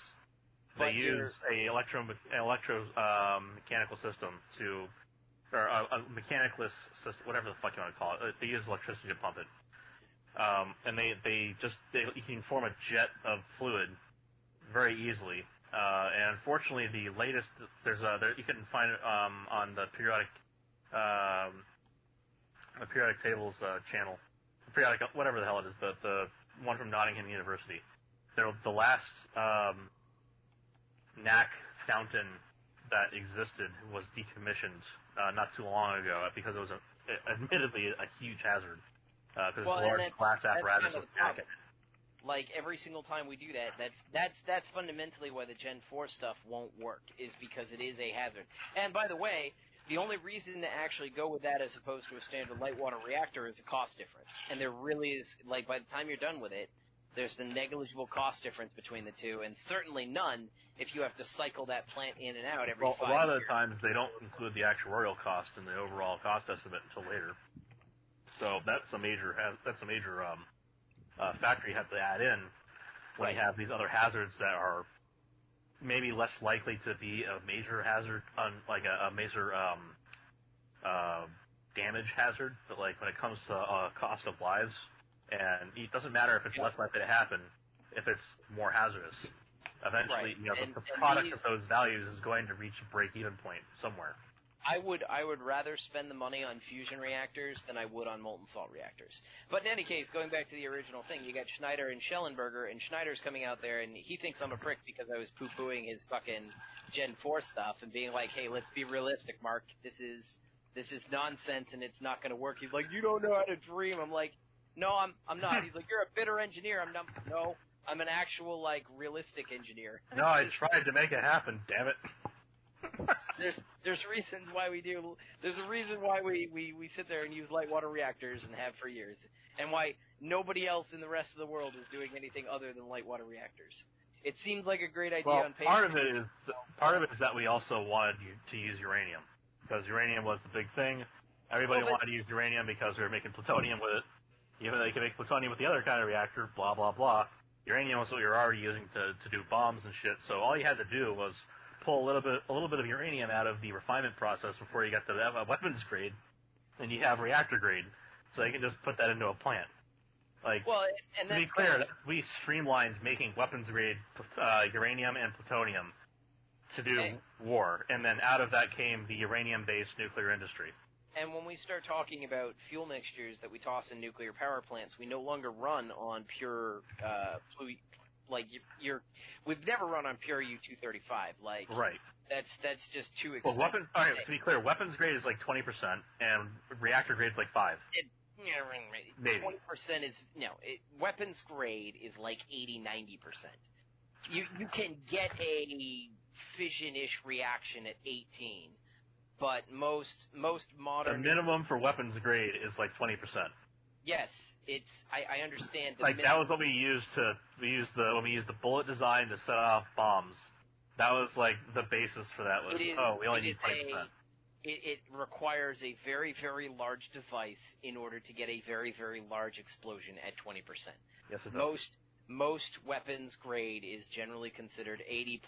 They use a mechanical system to. Or a mechanicless system, whatever the fuck you want to call it. They use electricity to pump it, and you can form a jet of fluid very easily. And unfortunately, the latest you can find it on the periodic tables channel, periodic whatever the hell it is, the one from Nottingham University. The last NAC fountain that existed was decommissioned not too long ago because it was admittedly a huge hazard because large glass apparatus was packing. Like every single time we do that's fundamentally why the Gen 4 stuff won't work, is because it is a hazard. And by the way, The only reason to actually go with that as opposed to a standard light water reactor is a cost difference. And there really is, like, by the time you're done with it, there's the negligible cost difference between the two, and certainly none if you have to cycle that plant in and out every 5 years. A lot of the times they don't include the actuarial cost in the overall cost estimate until later. So that's a major factor you have to add in when you have these other hazards that are maybe less likely to be a major hazard, like a major damage hazard, but like when it comes to cost of lives, and it doesn't matter if it's less likely to happen if it's more hazardous. Eventually, the product of those values is going to reach a break-even point somewhere. I would rather spend the money on fusion reactors than I would on molten salt reactors. But in any case, going back to the original thing, you got Schneider and Schellenberger, and Schneider's coming out there, and he thinks I'm a prick because I was poo-pooing his fucking Gen 4 stuff and being like, hey, let's be realistic, Mark. This is nonsense, and it's not going to work. He's like, you don't know how to dream. I'm like, no, I'm not. He's like, you're a bitter engineer. I'm not. No, I'm an actual, like, realistic engineer. No, I tried to make it happen, damn it. There's reasons why we do. There's a reason why we sit there and use light water reactors and have for years, and why nobody else in the rest of the world is doing anything other than light water reactors. It seems like a great idea on paper. Part of it is that we also wanted to use uranium because uranium was the big thing. Everybody wanted to use uranium because we were making plutonium with it. Even though they could make plutonium with the other kind of reactor, blah blah blah. Uranium was what we were already using to do bombs and shit. So all you had to do was pull a little bit of uranium out of the refinement process before you got to the weapons grade, and you have reactor grade. So you can just put that into a plant. Like, well, and to be clear, we streamlined making weapons grade uranium and plutonium to do war, and then out of that came the uranium-based nuclear industry. And when we start talking about fuel mixtures that we toss in nuclear power plants, we no longer run on pure, we've never run on pure U-235. Like, right. That's just too expensive. Well, to be clear, weapons grade is like 20%, and reactor grade is like 5%. Maybe. 20% is, weapons grade is like 80-90%. You can get a fission-ish reaction at 18%. But most modern... The minimum for weapons grade is like 20%. Yes, it's... I understand... That was what we used when we used the bullet design to set off bombs. That was like the basis for that was, we only need 20%. It requires a very, very large device in order to get a very, very large explosion at 20%. Yes, it does. Most weapons grade is generally considered 80+%.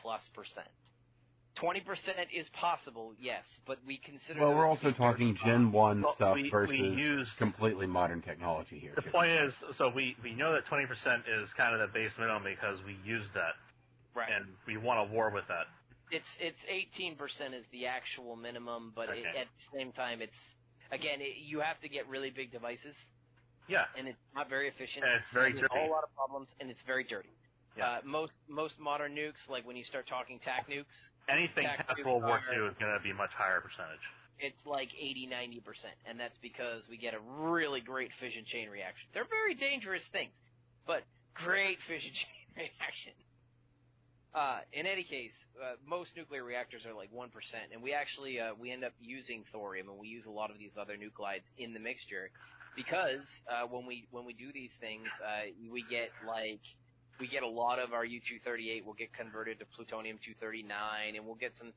20% is possible, yes, but we consider. Well, we're also talking Gen 1 stuff versus completely modern technology here. The point is, so we know that 20% is kind of the base minimum because we use that, right? And we want a war with that. It's 18% is the actual minimum, but at the same time, you have to get really big devices. Yeah, and it's not very efficient. And it's very dirty. There's a whole lot of problems, and it's very dirty. Yeah. Most modern nukes, like when you start talking TAC nukes... Anything past World War II is going to be a much higher percentage. It's like 80-90%, and that's because we get a really great fission chain reaction. They're very dangerous things, but great fission chain reaction. In any case, most nuclear reactors are like 1%, and we actually we end up using thorium, and we use a lot of these other nuclides in the mixture, because when we do these things, we get a lot of our U-238 will get converted to plutonium-239, and we'll get some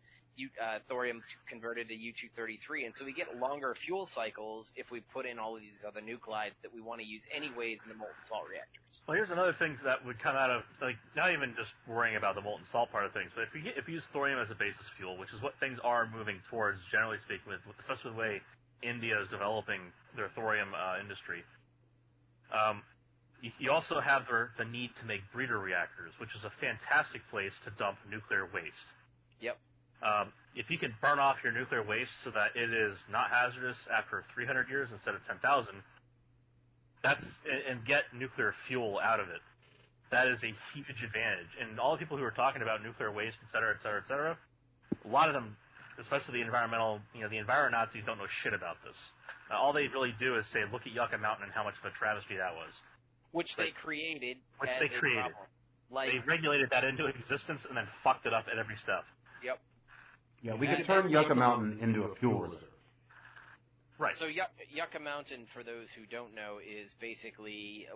thorium converted to U-233, and so we get longer fuel cycles if we put in all of these other nuclides that we want to use anyways in the molten salt reactors. Well, here's another thing that would come out of, like, not even just worrying about the molten salt part of things, but if you use thorium as a basis fuel, which is what things are moving towards, generally speaking, especially the way India is developing their thorium industry, you also have the need to make breeder reactors, which is a fantastic place to dump nuclear waste. Yep. If you can burn off your nuclear waste so that it is not hazardous after 300 years instead of 10,000, and get nuclear fuel out of it, that is a huge advantage. And all the people who are talking about nuclear waste, et cetera, et cetera, et cetera, a lot of them, especially the environmental, the enviro Nazis don't know shit about this. All they really do is say, look at Yucca Mountain and how much of a travesty that was. Which they created. They regulated that into existence and then fucked it up at every step. Yep. Yeah, we could turn Yucca Mountain into a fuel reserve. Right. So Yucca Mountain, for those who don't know, is basically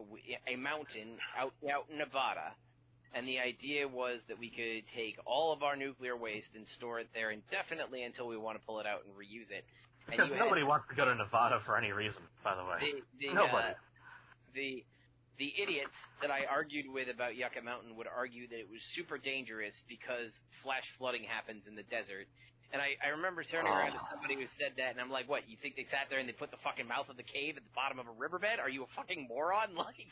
a mountain out in Nevada. And the idea was that we could take all of our nuclear waste and store it there indefinitely until we want to pull it out and reuse it. Because nobody wants to go to Nevada for any reason, by the way. Nobody. The idiots that I argued with about Yucca Mountain would argue that it was super dangerous because flash flooding happens in the desert. And I remember turning around to somebody who said that, and I'm like, what, you think they sat there and they put the fucking mouth of the cave at the bottom of a riverbed? Are you a fucking moron? Like...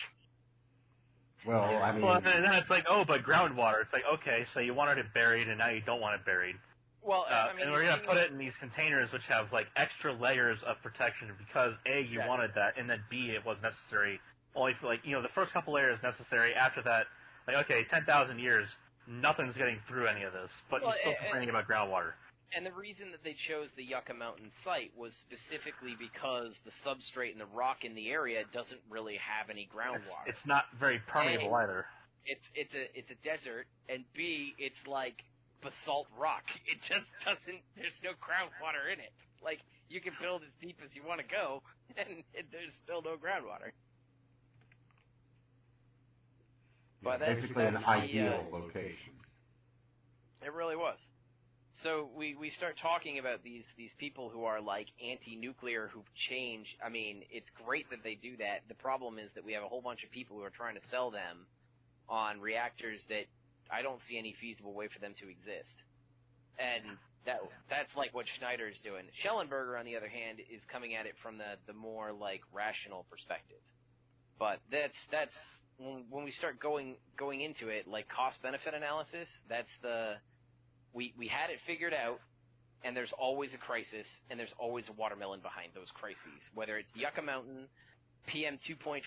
Well, I mean... Well, and then it's like, oh, but groundwater. It's like, okay, so you wanted it buried, and now you don't want it buried. Well, I mean... And we're going to put it in these containers which have, like, extra layers of protection because, A, you wanted that, and then, B, it was necessary. Only for, like, the first couple layers necessary. After that, like, okay, 10,000 years, nothing's getting through any of this. But you're still complaining about groundwater. And the reason that they chose the Yucca Mountain site was specifically because the substrate and the rock in the area doesn't really have any groundwater. It's not very permeable either. It's a desert, and B, it's like basalt rock. It just doesn't. There's no groundwater in it. Like, you can build as deep as you want to go, and there's still no groundwater. But that's basically an ideal location. It really was. So we start talking about these people who are like anti-nuclear who've changed. I mean, it's great that they do that. The problem is that we have a whole bunch of people who are trying to sell them on reactors that I don't see any feasible way for them to exist. And that's like what Schneider is doing. Schellenberger, on the other hand, is coming at it from the more like rational perspective. But that's when we start going into it, like cost-benefit analysis, that's we had it figured out, and there's always a crisis, and there's always a watermelon behind those crises. Whether it's Yucca Mountain, PM 2.5,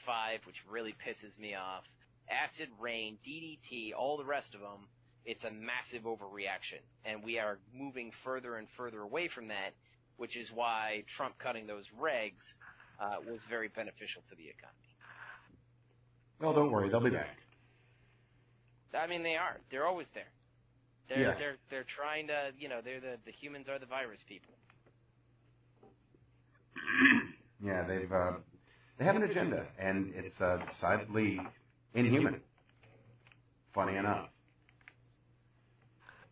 which really pisses me off, acid rain, DDT, all the rest of them, it's a massive overreaction. And we are moving further and further away from that, which is why Trump cutting those regs was very beneficial to the economy. Well, don't worry, they'll be back. I mean, they are. They're always there. They're trying to, they're the humans are the virus people. Yeah, they have an agenda, and it's decidedly inhuman. Funny enough.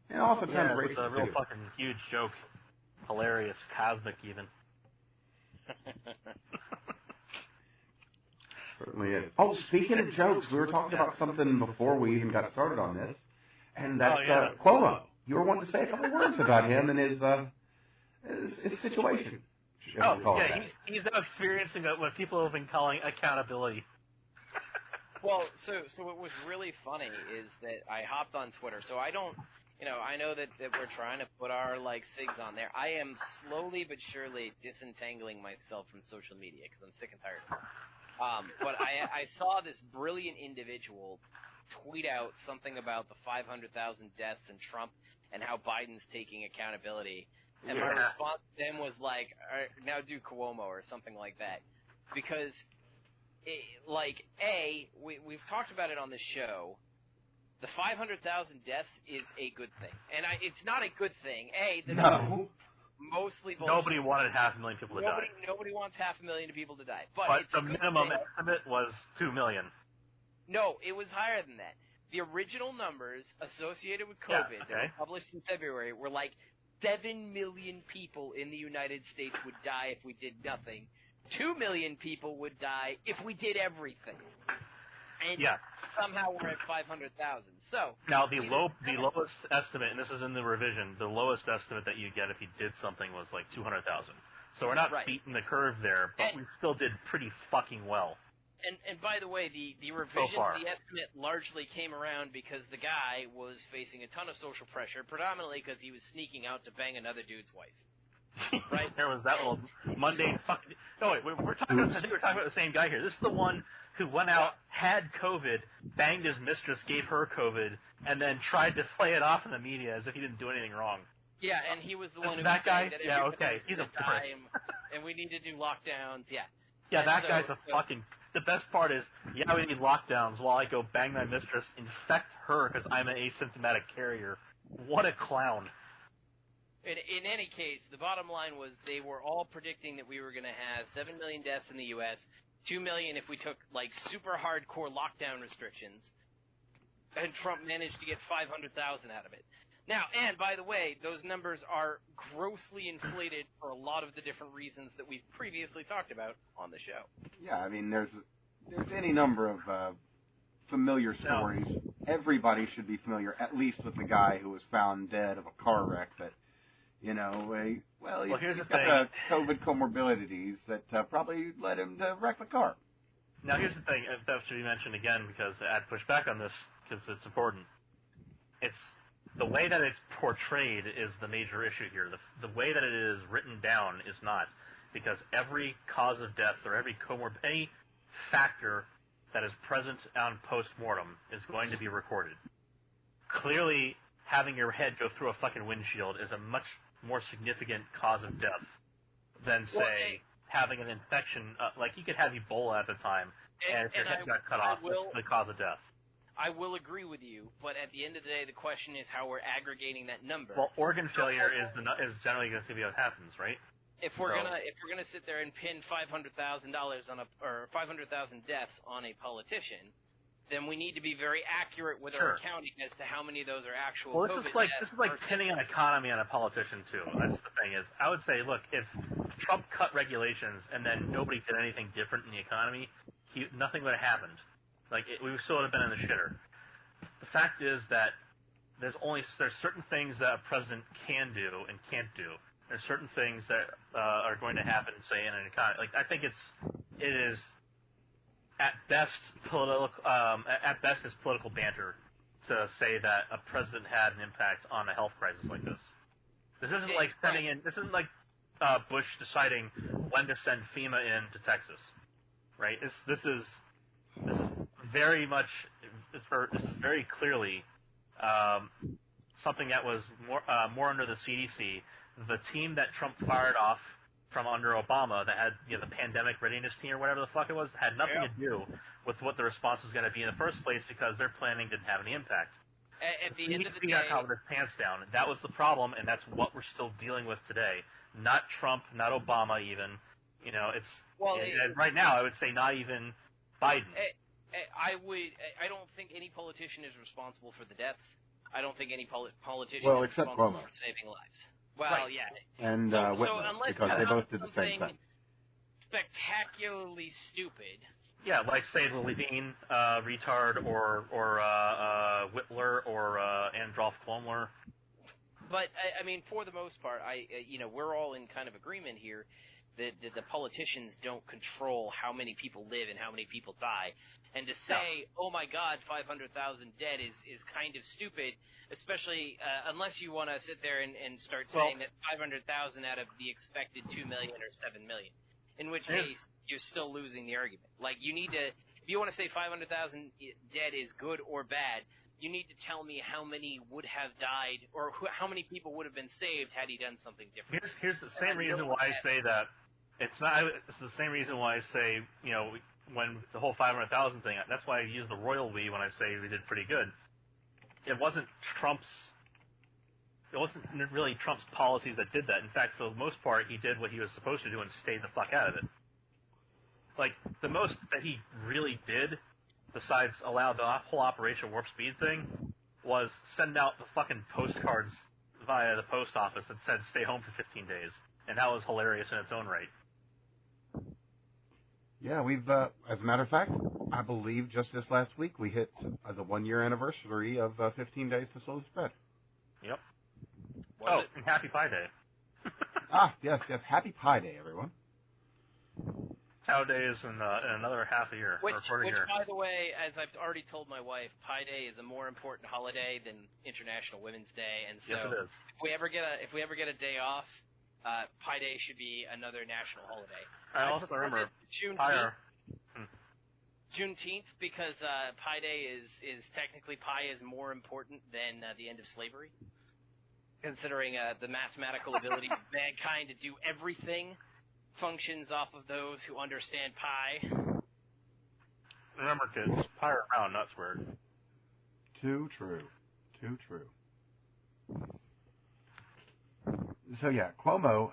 And oftentimes racist, it's a real too. fucking huge joke. Hilarious, cosmic even. Certainly is. Oh, speaking of jokes, we were talking about something before we even got started on this, and that's Cuomo. You were wanting to say a couple words about him and his situation. He's now experiencing what people have been calling accountability. Well, so what was really funny is that I hopped on Twitter. So I don't, I know that we're trying to put our like SIGs on there. I am slowly but surely disentangling myself from social media because I'm sick and tired of it. But I saw this brilliant individual tweet out something about the 500,000 deaths and Trump and how Biden's taking accountability. And my response to him was like, all right, now do Cuomo or something like that. Because, we've talked about it on this show. The 500,000 deaths is a good thing. And it's not a good thing. Mostly bullshit. Nobody wanted 500,000 people to die. Nobody wants 500,000 people to die. But it's the minimum estimate was 2 million. No, it was higher than that. The original numbers associated with COVID that were published in February were like 7 million people in the United States would die if we did nothing. 2 million people would die if we did everything. And somehow we're at 500,000. So now the lowest estimate, and this is in the revision, the lowest estimate that you get if you did something was like 200,000. So we're not beating the curve there, but we still did pretty fucking well. And by the way, the revision to the estimate largely came around because the guy was facing a ton of social pressure, predominantly because he was sneaking out to bang another dude's wife. Right? There was that little mundane fucking... No, wait, I think we're talking about the same guy here. This is the one who went out, had COVID, banged his mistress, gave her COVID, and then tried to play it off in the media as if he didn't do anything wrong. Yeah, and he was the one who was saying that he's a prick. And we need to do lockdowns, Yeah, that guy's a fucking... The best part is, we need lockdowns while I go bang my mistress, infect her because I'm an asymptomatic carrier. What a clown. In any case, the bottom line was they were all predicting that we were going to have 7 million deaths in the U.S., 2 million if we took, like, super hardcore lockdown restrictions, and Trump managed to get 500,000 out of it. Now, and by the way, those numbers are grossly inflated for a lot of the different reasons that we've previously talked about on the show. Yeah, I mean, there's any number of familiar stories. Everybody should be familiar, at least with the guy who was found dead of a car wreck that, you know, he's got COVID comorbidities that probably led him to wreck the car. Now, here's the thing that should be mentioned again, because I'd push back on this because it's important. It's the way that it's portrayed is the major issue here. The way that it is written down is not, because every cause of death or any factor that is present on post-mortem is going to be recorded. Clearly, having your head go through a fucking windshield is a much more significant cause of death than, say, having an infection. Like, you could have Ebola at the time, and if your head got cut off, that's the cause of death. I will agree with you, but at the end of the day, the question is how we're aggregating that number. Well, organ failure is generally going to be what happens, right? If we're gonna sit there and pin $500,000 or 500,000 deaths on a politician, then we need to be very accurate with our accounting as to how many of those are actual. Well, this is like pinning an economy on a politician too. That's the thing is, I would say, look, if Trump cut regulations and then nobody did anything different in the economy, nothing would have happened. Like, we still would have been in the shitter. The fact is that there's certain things that a president can do and can't do. There's certain things that are going to happen, say, in an economy. Like, I think it is at best is political banter to say that a president had an impact on a health crisis like this. This isn't like This isn't like Bush deciding when to send FEMA in to Texas, right? This is very much. This is very clearly something that was more under the CDC. The team that Trump fired off from under Obama, that had the pandemic readiness team or whatever the fuck it was, had nothing to do with what the response was going to be in the first place, because their planning didn't have any impact. At the end of the day, got their pants down. That was the problem, and that's what we're still dealing with today. Not Trump, not Obama, even. Right now, I would say not even Biden. I don't think any politician is responsible for the deaths. I don't think any politician is except responsible Cuomo. for saving lives. Well, yeah. And Whitmer, because they both did the same thing. Spectacularly stupid. Yeah, like, say, the Levine retard, or Whitler, or Androlf Klomler. But, I mean, for the most part, we're all in kind of agreement here that the politicians don't control how many people live and how many people die. And to say, oh my God, 500,000 dead is kind of stupid, especially unless you want to sit there and start saying that 500,000 out of the expected 2 million or 7 million, in which case you're still losing the argument. Like, you need to, if you want to say 500,000 dead is good or bad, you need to tell me how many would have died, or how many people would have been saved had he done something different. Here's the same reason why I say that it's not. It's the same reason why I say, when the whole 500,000 thing. That's why I use the royal we when I say we did pretty good. It wasn't really Trump's policies that did that. In fact, for the most part, he did what he was supposed to do and stayed the fuck out of it. Like, the most that he really did, besides allow the whole Operation Warp Speed thing, was send out the fucking postcards via the post office that said stay home for 15 days. And that was hilarious in its own right. Yeah, we've, as a matter of fact, I believe just this last week we hit the 1-year anniversary of 15 days to slow the spread. Yep. And Happy Pie Day. Yes, Happy Pie Day, everyone. Cow Day is in another half a year. Which, by the way, as I've already told my wife, Pie Day is a more important holiday than International Women's Day, and so yes, it is. If we ever get a day off, Pie Day should be another national holiday. I also remember Juneteenth, because Pie Day is technically pie is more important than the end of slavery, considering the mathematical ability of mankind to do everything functions off of those who understand pie. Remember, kids, pie are round, not squared. Too true. So yeah, Cuomo.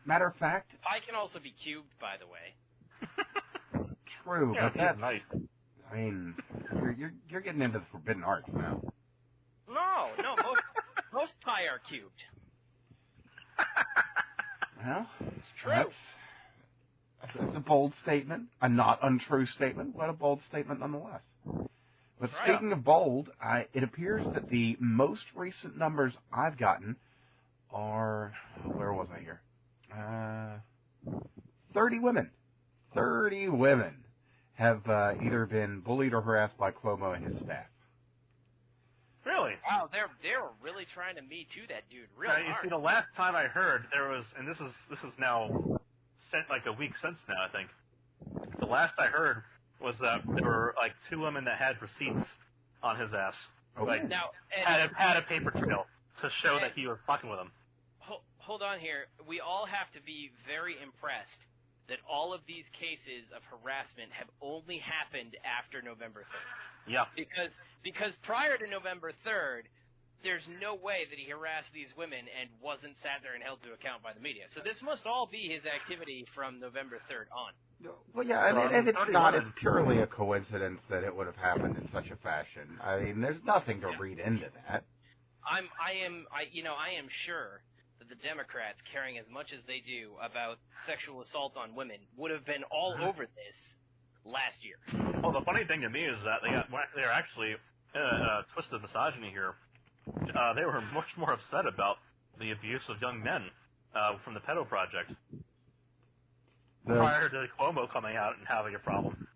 Matter of fact, Pi can also be cubed, by the way. true, Yeah, but that's nice. I mean, you're getting into the forbidden arts now. No, most pi are cubed. Well, It's true. That's a bold statement, a not untrue statement, but a bold statement nonetheless. But speaking of bold, it appears that the most recent numbers I've gotten are, where was I here? 30 women. 30 women have either been bullied or harassed by Cuomo and his staff. Really? Wow, they were really trying to Me Too that dude real You hard. see, the last time I heard, there was, and this is now like a week since now, I think. The last I heard was that there were like 2 women that had receipts on his ass. Oh. Like, Now, had a paper trail to show that he was fucking with them. Hold on here. We all have to be very impressed that all of these cases of harassment have only happened after November 3rd. Yeah. Because prior to November 3rd, there's no way that he harassed these women and wasn't sat there and held to account by the media. So this must all be his activity from November 3rd on. Well, yeah, I mean, if it's not, it's purely a coincidence that it would have happened in such a fashion. I mean, there's nothing to read into that. I am sure that the Democrats, caring as much as they do about sexual assault on women, would have been all over this last year. Well, the funny thing to me is that they're actually twisted misogyny here. They were much more upset about the abuse of young men from the pedo project prior to Cuomo coming out and having a problem.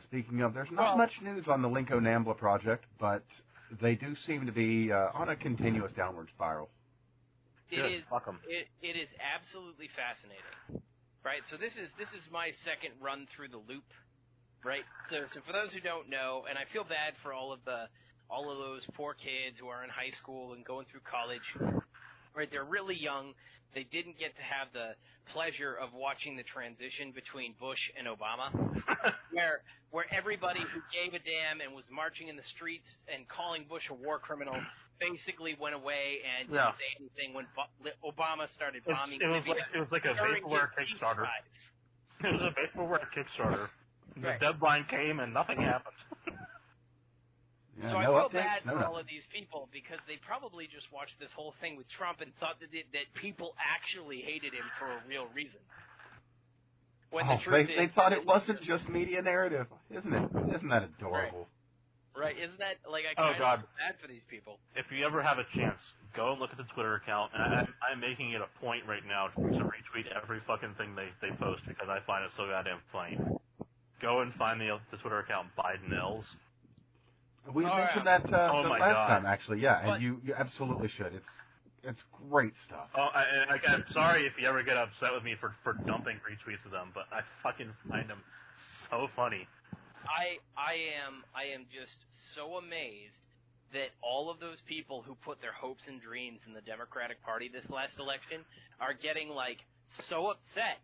Speaking of, there's not much news on the Lincoln NAMBLA project, but they do seem to be on a continuous downward spiral. It is absolutely fascinating, right? So this is my second run through the loop, right? So for those who don't know, and I feel bad for all of those poor kids who are in high school and going through college, right? They're really young. They didn't get to have the pleasure of watching the transition between Bush and Obama, where everybody who gave a damn and was marching in the streets and calling Bush a war criminal basically went away and didn't say anything when Obama started bombing. It was like a vaporware Kickstarter. It was a vaporware Kickstarter. The deadline came and nothing happened. So I feel bad for all of these people because they probably just watched this whole thing with Trump and thought that people actually hated him for a real reason. When the truth they thought it wasn't just media narrative, isn't it? Isn't that adorable? Right, isn't that, like, I kind of feel bad for these people. If you ever have a chance, go and look at the Twitter account, and I'm making it a point right now to retweet every fucking thing they post because I find it so goddamn funny. Go and find the Twitter account Biden L's. We mentioned that the last time, actually, and you absolutely should. It's great stuff. I'm sorry if you ever get upset with me for dumping retweets of them, but I fucking find them so funny. I am just so amazed that all of those people who put their hopes and dreams in the Democratic Party this last election are getting, like, so upset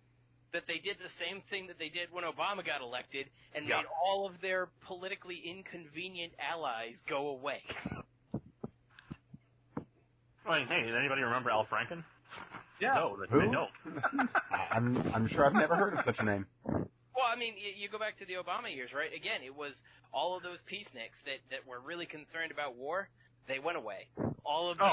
that they did the same thing that they did when Obama got elected and made all of their politically inconvenient allies go away. I mean, hey, does anybody remember Al Franken? Yeah. No, they don't. I'm sure I've never heard of such a name. Well, I mean, you go back to the Obama years, right? Again, it was all of those peaceniks that were really concerned about war. They went away. All of the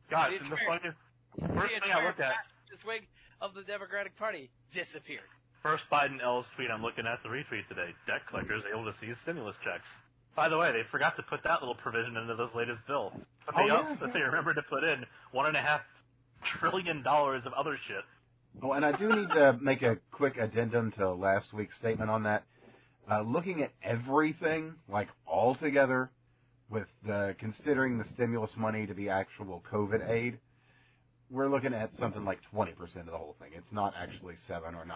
first thing I looked at, this wing of the Democratic Party disappeared. First Biden L's tweet I'm looking at the retweet today. Debt collectors able to see stimulus checks. By the way, they forgot to put that little provision into this latest bill. But they remembered to put in $1.5 trillion of other shit. Oh, and I do need to make a quick addendum to last week's statement on that. Looking at everything, like all together, with considering the stimulus money to be actual COVID aid, we're looking at something like 20% of the whole thing. It's not actually 7 or 9%.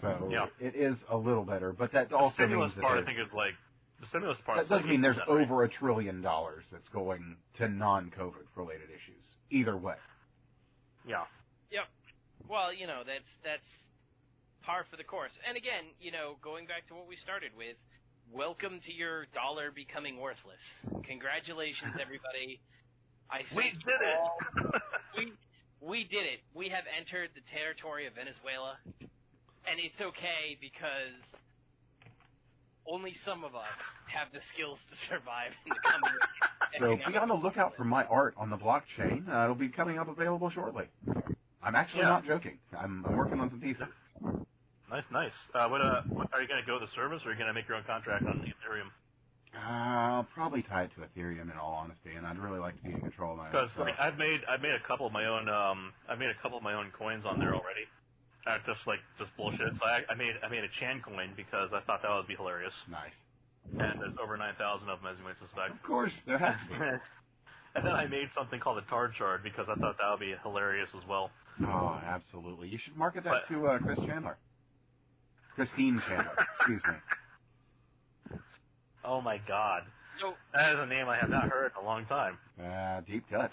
So it is a little better, but that also means that I think is like the stimulus part. That does mean there's over $1 trillion that's going to non-COVID related issues. Either way. Yeah. Yep. Well, that's par for the course. And again, going back to what we started with, welcome to your dollar becoming worthless. Congratulations, everybody. I think we did it. We did it. We have entered the territory of Venezuela, and it's okay because only some of us have the skills to survive in the coming So be on the lookout for my art on the blockchain. It'll be coming up available shortly. I'm actually not joking. I'm working on some pieces. Nice. What are you going to go to the service, or are you going to make your own contract on Ethereum? I'll probably tie it to Ethereum, in all honesty, and I'd really like to be in control of my own Because stuff. I've made a couple of my own coins on there already. Just bullshit. So I made a Chan coin because I thought that would be hilarious. Nice. And there's over 9,000 of them, as you might suspect. Of course, there has to be. And then I made something called a Tard Shard because I thought that would be hilarious as well. Oh, absolutely. You should market that to Christine Chandler. Excuse me. Oh my God. So that is a name I have not heard in a long time. Deep cuts.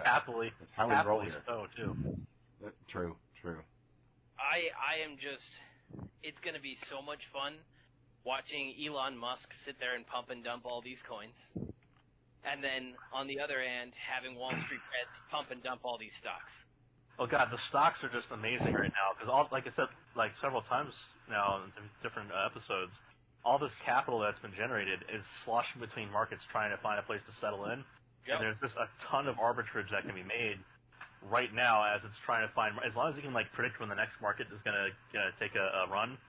Happily. That's how we roll here. So, too. True. I am just, it's going to be so much fun watching Elon Musk sit there and pump and dump all these coins. And then, on the other hand, having Wall Street Reds pump and dump all these stocks. Oh God, the stocks are just amazing right now because like I said, several times now in different episodes, all this capital that's been generated is sloshing between markets trying to find a place to settle in. Yep. And there's just a ton of arbitrage that can be made right now as it's trying to find. As long as you can predict when the next market is going to take a run,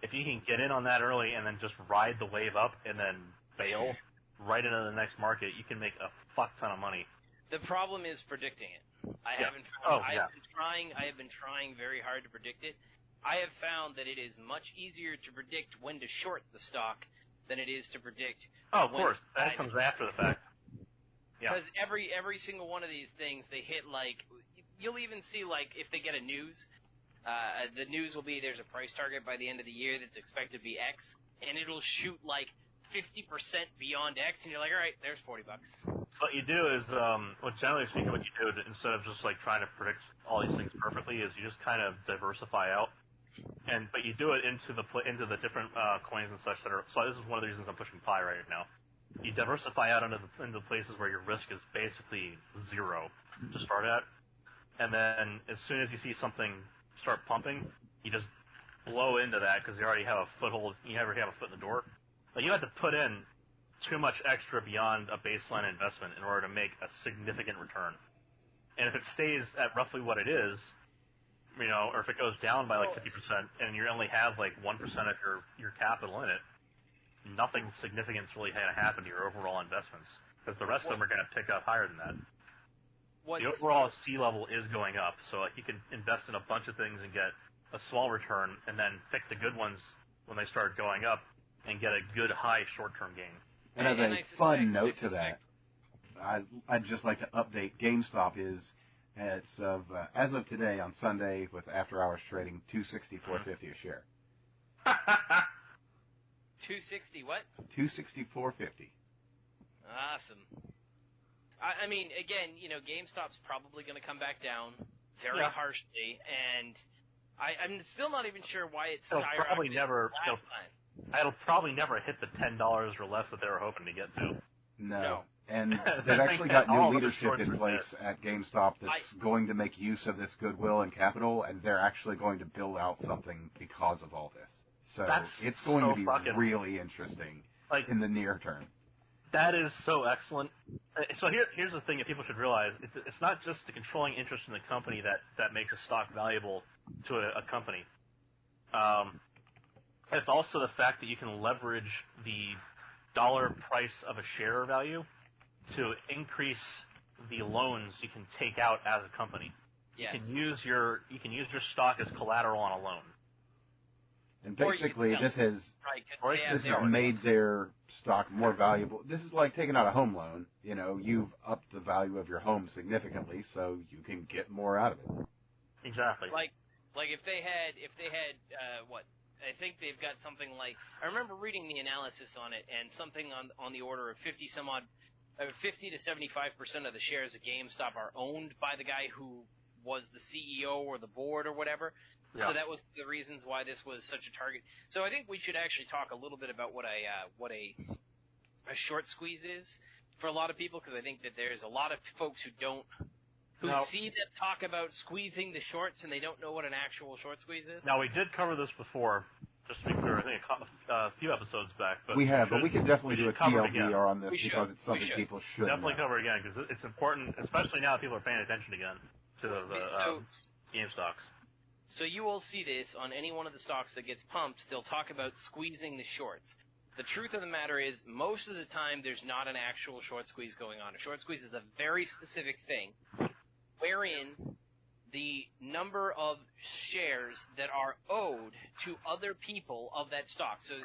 if you can get in on that early and then just ride the wave up and then bail right into the next market, you can make a fuck ton of money. The problem is predicting it. I have been trying very hard to predict it. I have found that it is much easier to predict when to short the stock than it is to predict. Oh, of course, that comes after the fact. Because every single one of these things, they hit you'll even see if they get a news, the news will be there's a price target by the end of the year that's expected to be X, and it'll shoot 50% beyond X, and you're like, all right, there's $40. What you do is, generally speaking, what you do instead of just trying to predict all these things perfectly, is you just kind of diversify out, but you do it into the different coins and such that are. So this is one of the reasons I'm pushing Pi right now. You diversify out into places where your risk is basically zero to start at, and then as soon as you see something start pumping, you just blow into that because you already have a foothold. You already have a foot in the door. But you have to put in too much extra beyond a baseline investment in order to make a significant return. And if it stays at roughly what it is, or if it goes down by 50% and you only have 1% of your capital in it, nothing significant is really going to happen to your overall investments because the rest of them are going to pick up higher than that. The overall sea level is going up, so you can invest in a bunch of things and get a small return and then pick the good ones when they start going up and get a good high short-term gain. And as a fun note to that, I'd just like to update GameStop as of today on Sunday with after-hours trading $264.50 a share. 260 what? $264.50. Awesome. I mean, again, GameStop's probably going to come back down very harshly, and I'm still not even sure why it's skyrocketed last time. It'll probably never hit the $10 or less that they were hoping to get to. No. And they've actually got new leadership in place at GameStop that's going to make use of this goodwill and capital, and they're actually going to build out something because of all this. So it's going to be really interesting in the near term. That is so excellent. So here's the thing that people should realize. It's not just the controlling interest in the company that makes a stock valuable to a company. It's also the fact that you can leverage the dollar price of a share value to increase the loans you can take out as a company. Yes. You can use your stock as collateral on a loan. And basically, this has made their stock more valuable. This is like taking out a home loan. You've upped the value of your home significantly, so you can get more out of it. Exactly. Like if they had what? I think they've got something I remember reading the analysis on it, and something on the order of 50 to 75% of the shares of GameStop are owned by the guy who was the CEO or the board or whatever. Yeah. So that was the reasons why this was such a target. So I think we should actually talk a little bit about what a short squeeze is for a lot of people, because I think that there's a lot of folks who don't who see them talk about squeezing the shorts and they don't know what an actual short squeeze is? Now, we did cover this before, just to be clear, I think a few episodes back. But we have, but we could definitely do a TLDR on this because it's something people should definitely know. cover it again, because it's important, especially now that people are paying attention again to the game stocks. So you will see this on any one of the stocks that gets pumped. They'll talk about squeezing the shorts. The truth of the matter is, most of the time, there's not an actual short squeeze going on. A short squeeze is a very specific thing, wherein the number of shares that are owed to other people of that stock. So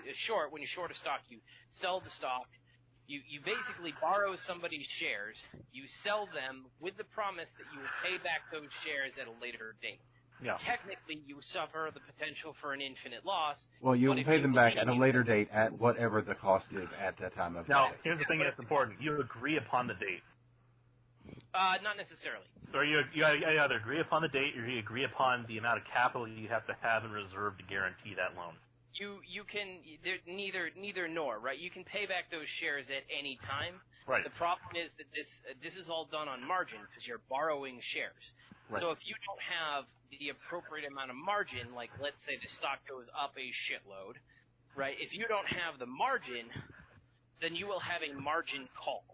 when you short a stock, you sell the stock. You basically borrow somebody's shares. You sell them with the promise that you will pay back those shares at a later date. Yeah. Technically, you suffer the potential for an infinite loss. Well, you'll pay them back at a later date at whatever the cost is at that time of Now, day. here's the thing that's important. You agree upon the date. Not necessarily. So you either agree upon the date or you agree upon the amount of capital you have to have in reserve to guarantee that loan. You can neither nor, right? You can pay back those shares at any time. Right. The problem is that this is all done on margin because you're borrowing shares. Right. So if you don't have the appropriate amount of margin, like let's say the stock goes up a shitload, right? If you don't have the margin, then you will have a margin call.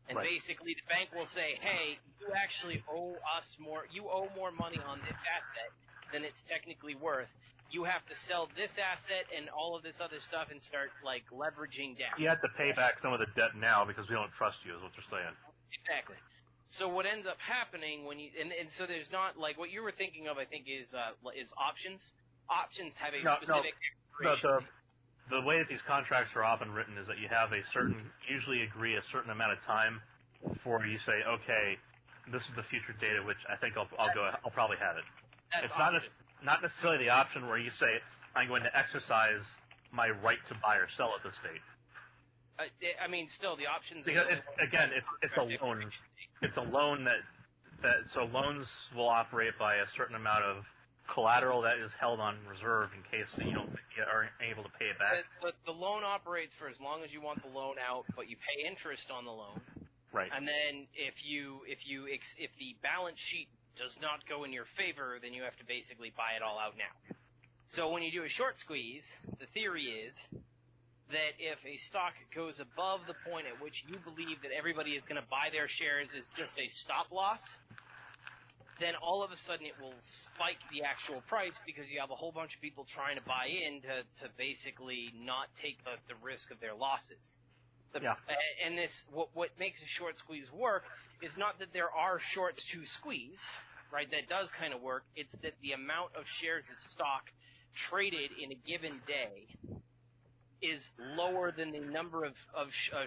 And basically the bank will say, hey, you actually owe us more, you owe more money on this asset than it's technically worth. You have to sell this asset and all of this other stuff and start, like, leveraging down. You have to pay back some of the debt now because we don't trust you, is what they're saying. Exactly. So what ends up happening when you and so there's not like what you were thinking of. I think is options. Options have a specific expiration. The way that these contracts are often written is that you have usually agree a certain amount of time before you say, okay, this is the future date at which I think I'll probably have it. That's it's not necessarily the option where you say I'm going to exercise my right to buy or sell at this date. I mean, still the options. Because it's a loan. It's a loan so loans will operate by a certain amount of collateral that is held on reserve in case you aren't able to pay it back. The loan operates for as long as you want the loan out, but you pay interest on the loan. Right. And then if the balance sheet does not go in your favor, then you have to basically buy it all out now. So when you do a short squeeze, the theory is that if a stock goes above the point at which you believe that everybody is going to buy their shares as just a stop loss, then all of a sudden it will spike the actual price because you have a whole bunch of people trying to buy in to basically not take the risk of their losses. And what makes a short squeeze work is not that there are shorts to squeeze, right? That does kind of work. It's that the amount of shares of stock traded in a given day is lower than the number of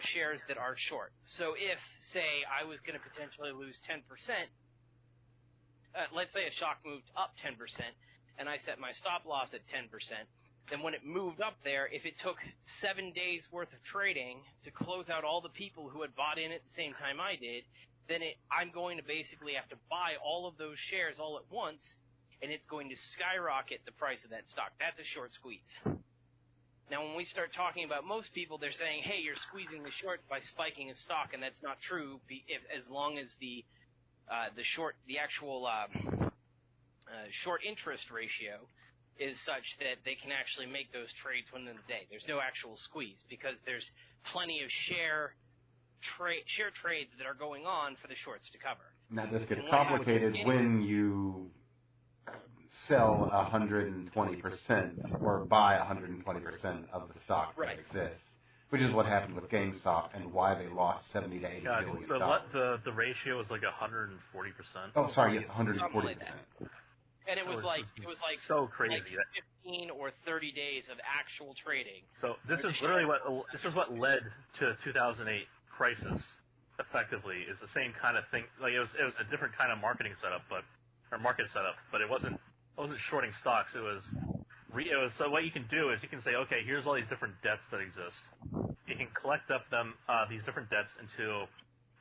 shares that are short. So if, say, I was going to potentially lose 10%, let's say a stock moved up 10%, and I set my stop loss at 10%, then when it moved up there, if it took 7 days worth of trading to close out all the people who had bought in at the same time I did, then I'm going to basically have to buy all of those shares all at once, and it's going to skyrocket the price of that stock. That's a short squeeze. Now, when we start talking about most people, they're saying, hey, you're squeezing the short by spiking a stock, and that's not true as long as the actual short interest ratio is such that they can actually make those trades within the day. There's no actual squeeze because there's plenty of share trades that are going on for the shorts to cover. Now, this gets complicated when you sell 120% or buy 120% of the stock that exists, which is what happened with GameStop and why they lost $70 to $80 billion. The ratio was like 140%. Oh, sorry, yes, 140%. And it was like so crazy. Like 15 or 30 days of actual trading. So this is what led to 2008 crisis. Effectively, is the same kind of thing. Like it was a different kind of market setup, but it wasn't shorting stocks. It was so what you can do is you can say, okay, here's all these different debts that exist. You can collect up these different debts into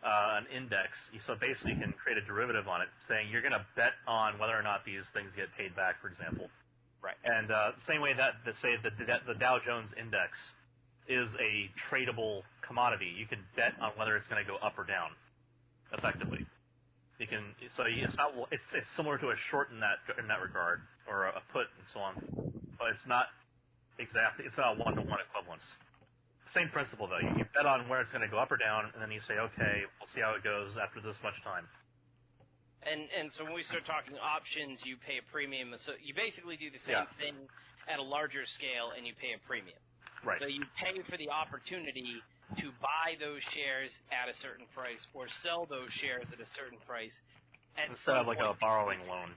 an index. So basically you can create a derivative on it, saying you're going to bet on whether or not these things get paid back, for example. Right. And same way that the Dow Jones index is a tradable commodity. You can bet on whether it's going to go up or down, effectively. It's not. It's similar to a short in that regard, or a put and so on, but it's not exactly. It's not a one-to-one equivalence. Same principle though. You bet on where it's going to go up or down, and then you say, okay, we'll see how it goes after this much time. And so when we start talking options, you pay a premium. So you basically do the same thing at a larger scale, and you pay a premium. Right. So you pay for the opportunity to buy those shares at a certain price, or sell those shares at a certain price. Instead of like a borrowing loan.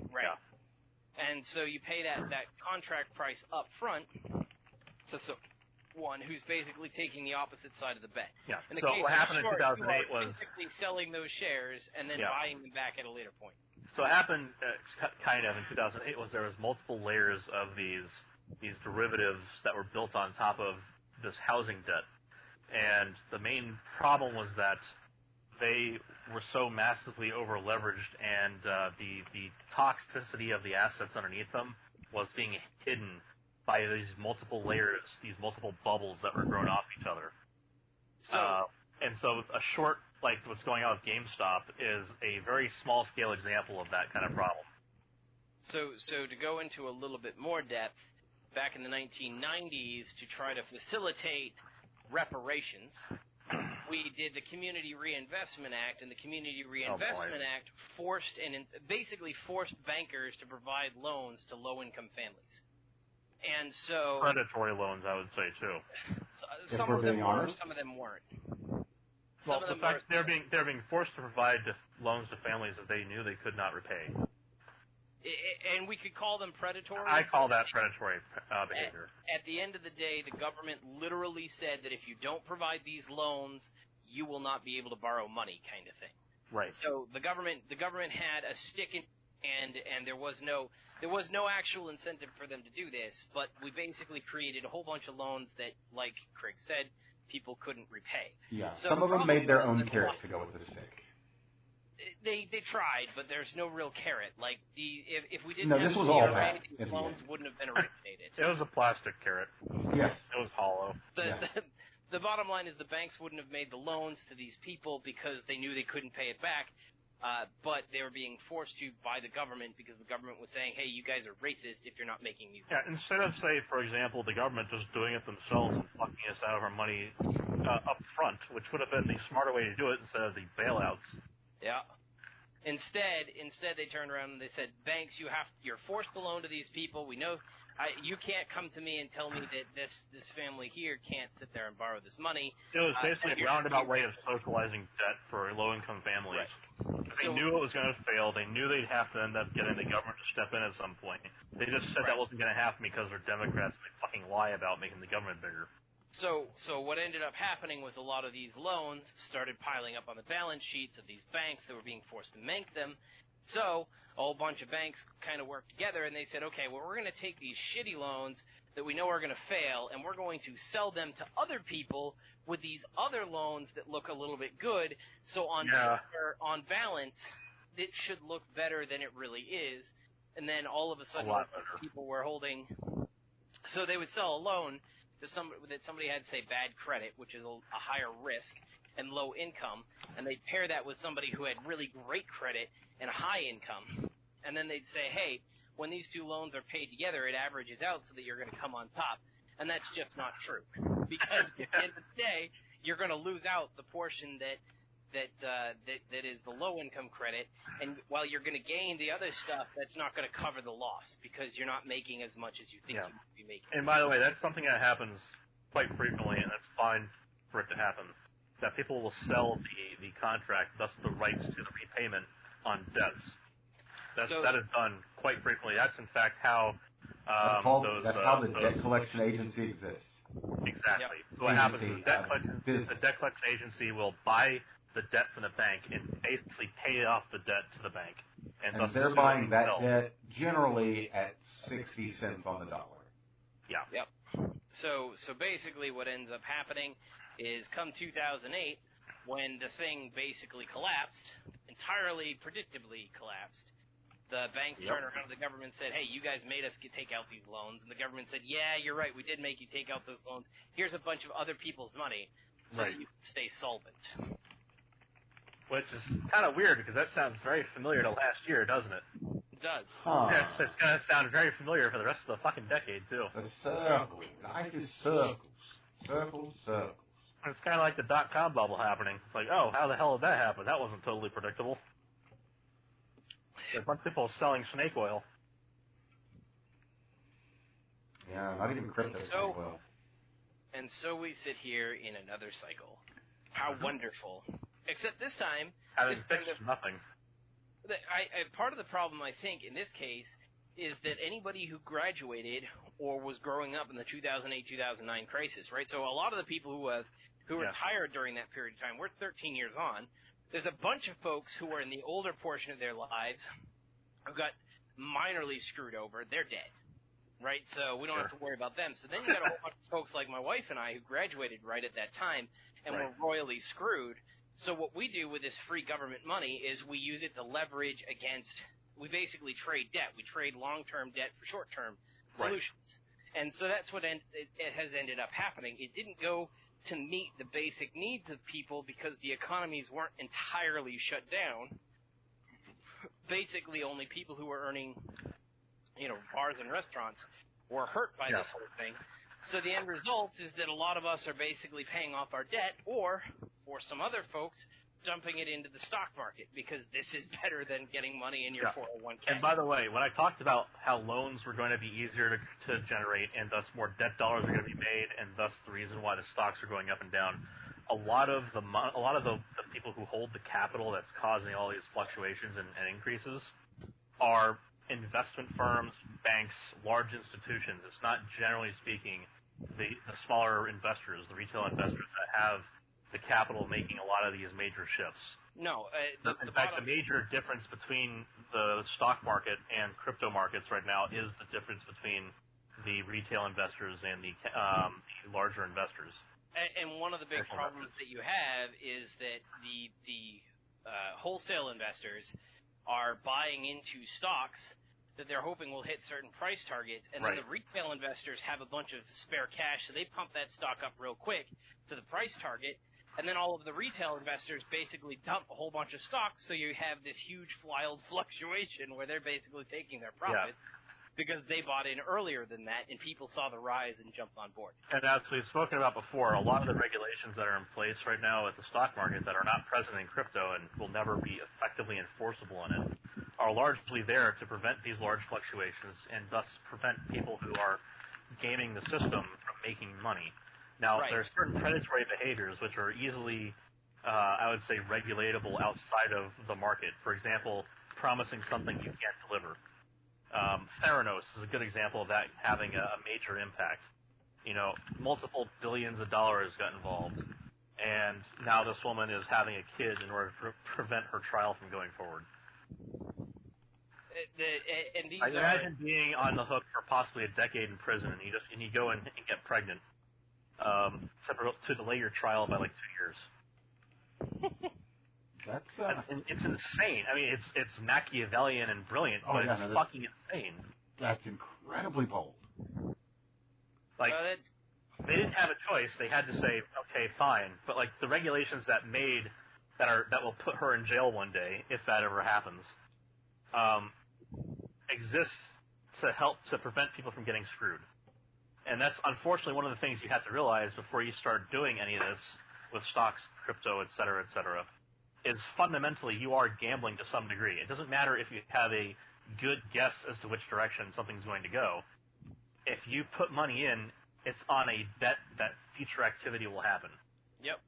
Right. Yeah. And so you pay that contract price up front to one who's basically taking the opposite side of the bet. Yeah. In the so case what happened short, in 2008 was basically selling those shares and then buying them back at a later point. So what happened kind of in 2008 was there was multiple layers of these derivatives that were built on top of this housing debt. And the main problem was that they were so massively over-leveraged, and the toxicity of the assets underneath them was being hidden by these multiple layers, these multiple bubbles that were grown off each other. And so a short, like what's going on with GameStop, is a very small-scale example of that kind of problem. So to go into a little bit more depth, back in the 1990s, to try to facilitate reparations, we did the Community Reinvestment Act, and the Community Reinvestment Act basically forced bankers to provide loans to low-income families. And so predatory loans, I would say too. Some of them were, some of them weren't. Well, the fact they're being forced to provide loans to families that they knew they could not repay. And we could call them predatory. I call that predatory behavior. At the end of the day, the government literally said that if you don't provide these loans, you will not be able to borrow money, kind of thing. Right. So the government had a stick in, and there was no actual incentive for them to do this. But we basically created a whole bunch of loans that, like Craig said, people couldn't repay. Yeah. So some of them made their own carrot to go with the stick. They tried, but there's no real carrot. Like if we didn't no, have this was CRA, all bad. these loans wouldn't have been originated. It was a plastic carrot. Yes. It was hollow. The bottom line is the banks wouldn't have made the loans to these people because they knew they couldn't pay it back, but they were being forced to by the government because the government was saying, hey, you guys are racist if you're not making these loans. Yeah, instead of, say, for example, the government just doing it themselves and fucking us out of our money up front, which would have been the smarter way to do it instead of the bailouts. Yeah. Instead, they turned around and they said, banks, you're forced to loan to these people. We know you can't come to me and tell me that this family here can't sit there and borrow this money. It was basically a roundabout way of socializing debt for low-income families. Right. They knew it was going to fail. They knew they'd have to end up getting the government to step in at some point. They just said that wasn't going to happen because they're Democrats and they fucking lie about making the government bigger. So what ended up happening was a lot of these loans started piling up on the balance sheets of these banks that were being forced to make them. So a whole bunch of banks kind of worked together, and they said, okay, well, we're going to take these shitty loans that we know are going to fail, and we're going to sell them to other people with these other loans that look a little bit good. So on balance, it should look better than it really is. And then all of a sudden, people were holding. So they would sell a loan that somebody had, say, bad credit, which is a higher risk and low income, and they'd pair that with somebody who had really great credit and high income, and then they'd say, hey, when these two loans are paid together, it averages out so that you're going to come on top, and that's just not true, because at the end of the day, you're going to lose out the portion that is the low income credit, and while you're going to gain the other stuff, that's not going to cover the loss because you're not making as much as you think you would be making. And by the way, that's something that happens quite frequently, and that's fine for it to happen. That people will sell the contract, thus the rights to the repayment on debts. That is done quite frequently. That's in fact how that's how the debt collection agency exists. Exactly. Yep. So what happens is the debt collection agency will buy the debt from the bank and basically pay off the debt to the bank. And they're buying that debt generally at 60 cents on the dollar. Yeah. Yep. So basically what ends up happening is come 2008, when the thing basically collapsed, entirely predictably collapsed, the banks turned around to the government and said, hey, you guys made us take out these loans. And the government said, yeah, you're right, we did make you take out those loans. Here's a bunch of other people's money so that you can stay solvent. Which is kind of weird because that sounds very familiar to last year, doesn't it? It does. Huh. It's going to sound very familiar for the rest of the fucking decade, too. The circle. Life is circles. Circles, circles. It's kind of like the dot-com bubble happening. It's like, oh, how the hell did that happen? That wasn't totally predictable. There's a bunch of people selling snake oil. Yeah, not even crypto. And so we sit here in another cycle. How wonderful. Except this time... Having fixed nothing. Part of the problem, I think, in this case, is that anybody who graduated or was growing up in the 2008-2009 crisis, right? So a lot of the people who retired during that period of time, we're 13 years on. There's a bunch of folks who are in the older portion of their lives who got minorly screwed over. They're dead, right? So we don't have to worry about them. So then you got a whole bunch of folks like my wife and I who graduated right at that time and were royally screwed. So what we do with this free government money is we use it to leverage against – we basically trade debt. We trade long-term debt for short-term solutions. And so that's what it has ended up happening. It didn't go to meet the basic needs of people because the economies weren't entirely shut down. Basically, only people who were earning, bars and restaurants were hurt by this whole thing. So the end result is that a lot of us are basically paying off our debt, or for some other folks, dumping it into the stock market because this is better than getting money in your 401k. And by the way, when I talked about how loans were going to be easier to generate and thus more debt dollars are going to be made and thus the reason why the stocks are going up and down, a lot of the people who hold the capital that's causing all these fluctuations and increases are investment firms, banks, large institutions. It's not, generally speaking, the smaller investors, the retail investors that have the capital making a lot of these major shifts. No. In fact, the major difference between the stock market and crypto markets right now is the difference between the retail investors and the larger investors. And one of the big problems that you have is that the wholesale investors are buying into stocks that they're hoping will hit certain price targets, and then the retail investors have a bunch of spare cash, so they pump that stock up real quick to the price target, and then all of the retail investors basically dump a whole bunch of stocks, so you have this huge wild fluctuation where they're basically taking their profits because they bought in earlier than that, and people saw the rise and jumped on board. And as we've spoken about before, a lot of the regulations that are in place right now at the stock market that are not present in crypto and will never be effectively enforceable in it are largely there to prevent these large fluctuations and thus prevent people who are gaming the system from making money. Now, there are certain predatory behaviors which are easily, I would say, regulatable outside of the market. For example, promising something you can't deliver. Theranos is a good example of that having a major impact. Multiple billions of dollars got involved, and now this woman is having a kid in order to prevent her trial from going forward. I imagine being on the hook for possibly a decade in prison, and you go and get pregnant to delay your trial by like 2 years. It's insane. I mean, it's Machiavellian and brilliant, but it's fucking insane. That's incredibly bold. Like, they didn't have a choice. They had to say, okay, fine. But like the regulations that will put her in jail one day, if that ever happens, exist to prevent people from getting screwed. And that's unfortunately one of the things you have to realize before you start doing any of this with stocks, crypto, et cetera, is fundamentally you are gambling to some degree. It doesn't matter if you have a good guess as to which direction something's going to go. If you put money in, it's on a bet that future activity will happen. Yep.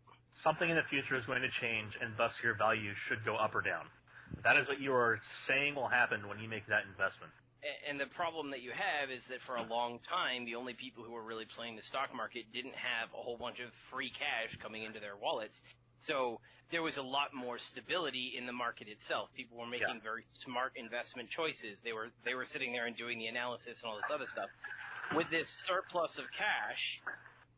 Something in the future is going to change, and thus your value should go up or down. That is what you are saying will happen when you make that investment. And the problem that you have is that for a long time, the only people who were really playing the stock market didn't have a whole bunch of free cash coming into their wallets. So there was a lot more stability in the market itself. People were making very smart investment choices. They were sitting there and doing the analysis and all this other stuff. With this surplus of cash,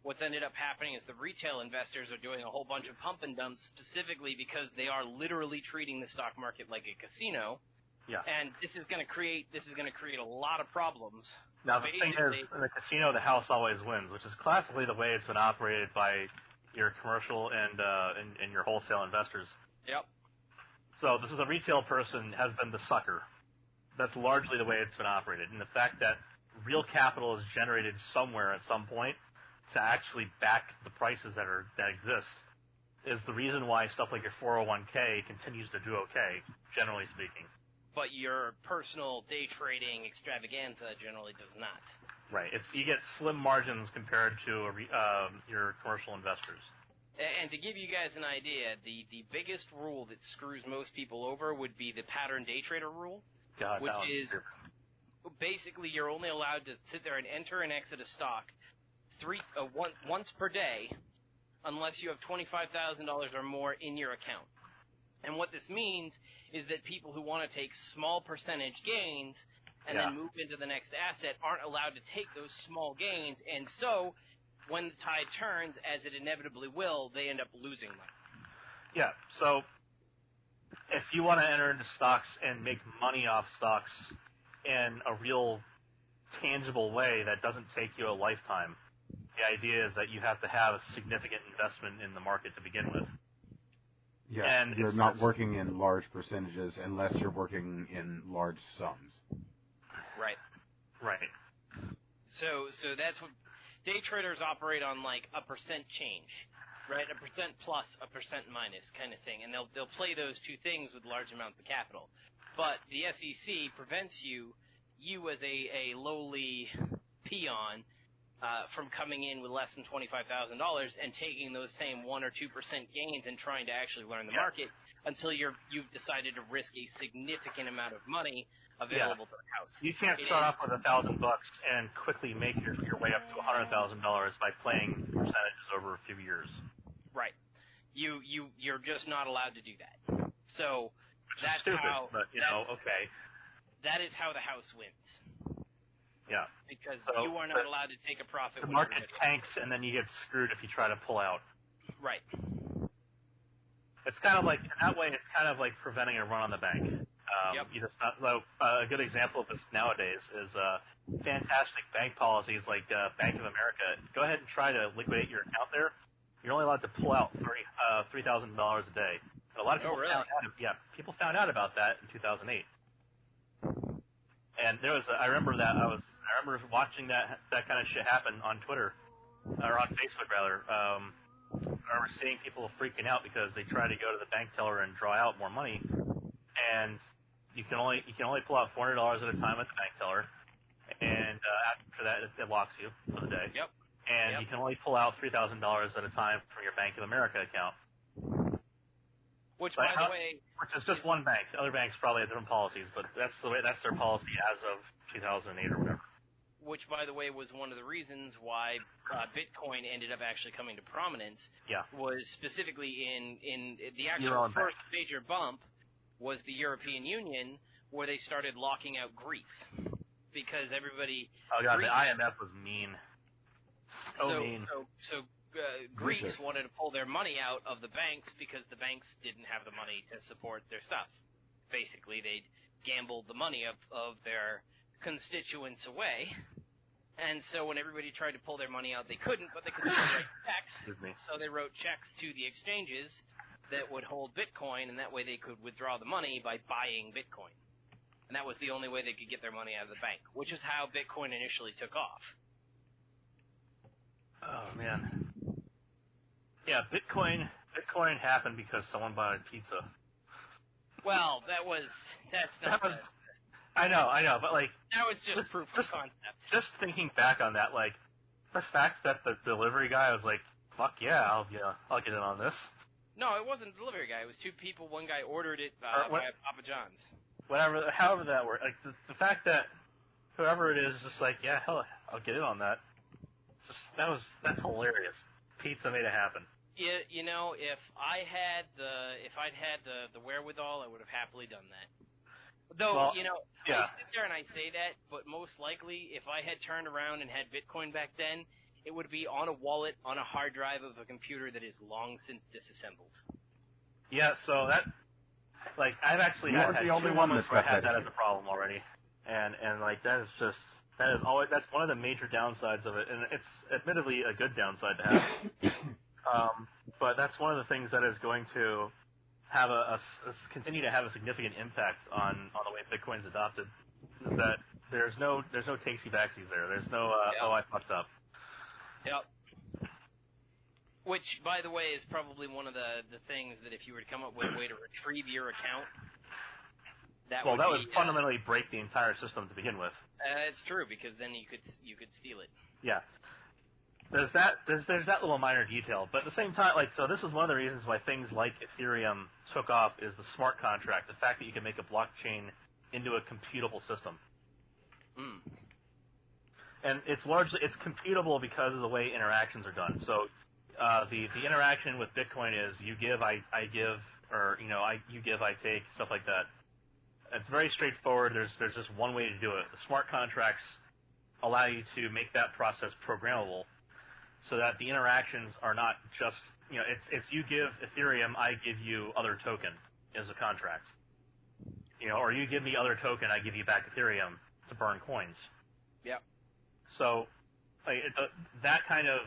what's ended up happening is the retail investors are doing a whole bunch of pump and dumps specifically because they are literally treating the stock market like a casino. Yeah. And this is going to create a lot of problems. Now the thing is, in the casino, the house always wins, which is classically the way it's been operated by your commercial and your wholesale investors. Yep. So this is a retail person has been the sucker. That's largely the way it's been operated. And the fact that real capital is generated somewhere at some point to actually back the prices that exist is the reason why stuff like your 401k continues to do okay, generally speaking. But your personal day trading extravaganza generally does not. Right. You get slim margins compared to your commercial investors. And to give you guys an idea, the biggest rule that screws most people over would be the pattern day trader rule, God, which is basically you're only allowed to sit there and enter and exit a stock once per day unless you have $25,000 or more in your account. And what this means is that people who want to take small percentage gains and then move into the next asset aren't allowed to take those small gains, and so when the tide turns, as it inevitably will, they end up losing money. Yeah, so if you want to enter into stocks and make money off stocks in a real tangible way that doesn't take you a lifetime, the idea is that you have to have a significant investment in the market to begin with. Yeah, and you're not working in large percentages unless you're working in large sums. Right. Right. So that's what day traders operate on, like a percent change, right? A percent plus, a percent minus kind of thing, and they'll play those two things with large amounts of capital. But the SEC prevents you as a lowly peon from coming in with less than $25,000 and taking those same 1 or 2% gains and trying to actually learn the market until you've decided to risk a significant amount of money available to the house. You can't start off with $1,000 and quickly make your way up to $100,000 by playing percentages over a few years. Right. You're just not allowed to do that. So that's stupid, how. But okay. That is how the house wins. Yeah. Because you are not allowed to take a profit. The market tanks, and then you get screwed if you try to pull out. Right. It's kind of like, in that way, it's kind of like preventing a run on the bank. A good example of this nowadays is fantastic bank policies like Bank of America. Go ahead and try to liquidate your account there. You're only allowed to pull out $3,000 a day. And a lot of people people found out about that in 2008. And I remember watching that kind of shit happen on Twitter, or on Facebook rather. I remember seeing people freaking out because they tried to go to the bank teller and draw out more money, and you can only pull out $400 at a time at the bank teller, and after that it locks you for the day. Yep. And you can only pull out $3,000 at a time from your Bank of America account. Which is just one bank. Other banks probably have different policies, but that's their policy as of 2008 or whatever. Which, by the way, was one of the reasons why Bitcoin ended up actually coming to prominence. Yeah. Was specifically in the actual first major bump was the European Union, where they started locking out Greece because everybody. Oh god, the IMF was mean. Mean. So Greece wanted to pull their money out of the banks because the banks didn't have the money to support their stuff. Basically, they'd gambled the money of their constituents away, and so when everybody tried to pull their money out, they couldn't, but they could still write checks. So they wrote checks to the exchanges that would hold Bitcoin, and that way they could withdraw the money by buying Bitcoin. And that was the only way they could get their money out of the bank, which is how Bitcoin initially took off. Oh, man. Yeah, Bitcoin happened because someone bought a pizza. Well, that's not good. I know, but like... Now it's just proof of concept. Just thinking back on that, like, the fact that the delivery guy was like, fuck yeah, I'll get in on this. No, it wasn't a delivery guy. It was two people. One guy ordered it by Papa John's. However that worked. Like, the fact that whoever it is just like, yeah, hell, I'll get in on that. That's hilarious. Pizza made it happen. Yeah, if I'd had the wherewithal, I would have happily done that. Though, I sit there and I say that, but most likely, if I had turned around and had Bitcoin back then, it would be on a wallet on a hard drive of a computer that is long since disassembled. Yeah, so that, like, I've actually had the only one where I had that as a problem already, and like that's one of the major downsides of it, and it's admittedly a good downside to have. But that's one of the things that is going to continue to have a significant impact on the way Bitcoin's adopted is that there's no takesy backsies there. There's no oh, I fucked up. Yep. Which, by the way, is probably one of the things that if you were to come up with a way to retrieve your account, that would fundamentally break the entire system to begin with. It's true, because then you could steal it. Yeah. There's that little minor detail, but at the same time, so this is one of the reasons why things like Ethereum took off is the smart contract, the fact that you can make a blockchain into a computable system. Mm. And it's computable because of the way interactions are done. So the interaction with Bitcoin is you give, I give, or you give, I take, stuff like that. It's very straightforward. There's just one way to do it. The smart contracts allow you to make that process programmable, so that the interactions are not just it's you give Ethereum, I give you other token as a contract. Or you give me other token, I give you back Ethereum to burn coins. Yep. So that kind of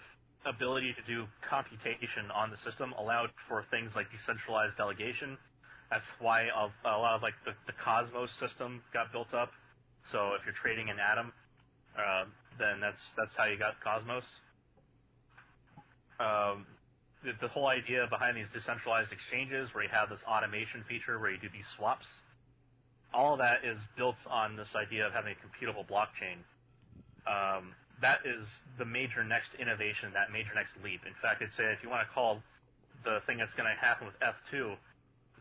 ability to do computation on the system allowed for things like decentralized delegation. That's why a lot of the Cosmos system got built up. So if you're trading an atom, then that's how you got Cosmos. The whole idea behind these decentralized exchanges, where you have this automation feature where you do these swaps, all of that is built on this idea of having a computable blockchain. That is the major next innovation, that major next leap. In fact, I'd say if you want to call the thing that's going to happen with F2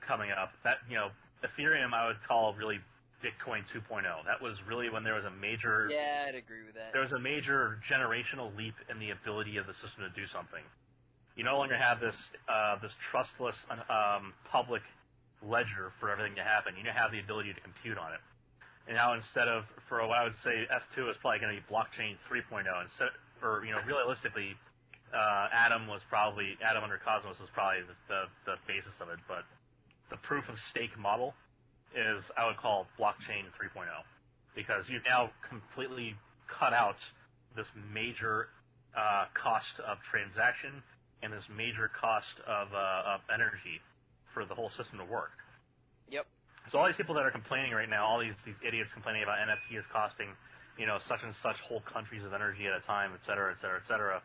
coming up, that Ethereum I would call really Bitcoin 2.0. That was really when there was a major... Yeah, I'd agree with that. There was a major generational leap in the ability of the system to do something. You no longer have this trustless public ledger for everything to happen. You now have the ability to compute on it. And now instead of, for I would say F2 is probably going to be blockchain 3.0. Realistically, Atom under Cosmos was probably the basis of it, but the proof of stake model is, I would call, blockchain 3.0, because you've now completely cut out this major cost of transaction and this major cost of energy for the whole system to work. Yep. So all these people that are complaining right now, all these idiots complaining about NFT is costing, such and such whole countries of energy at a time, et cetera, et cetera, et cetera.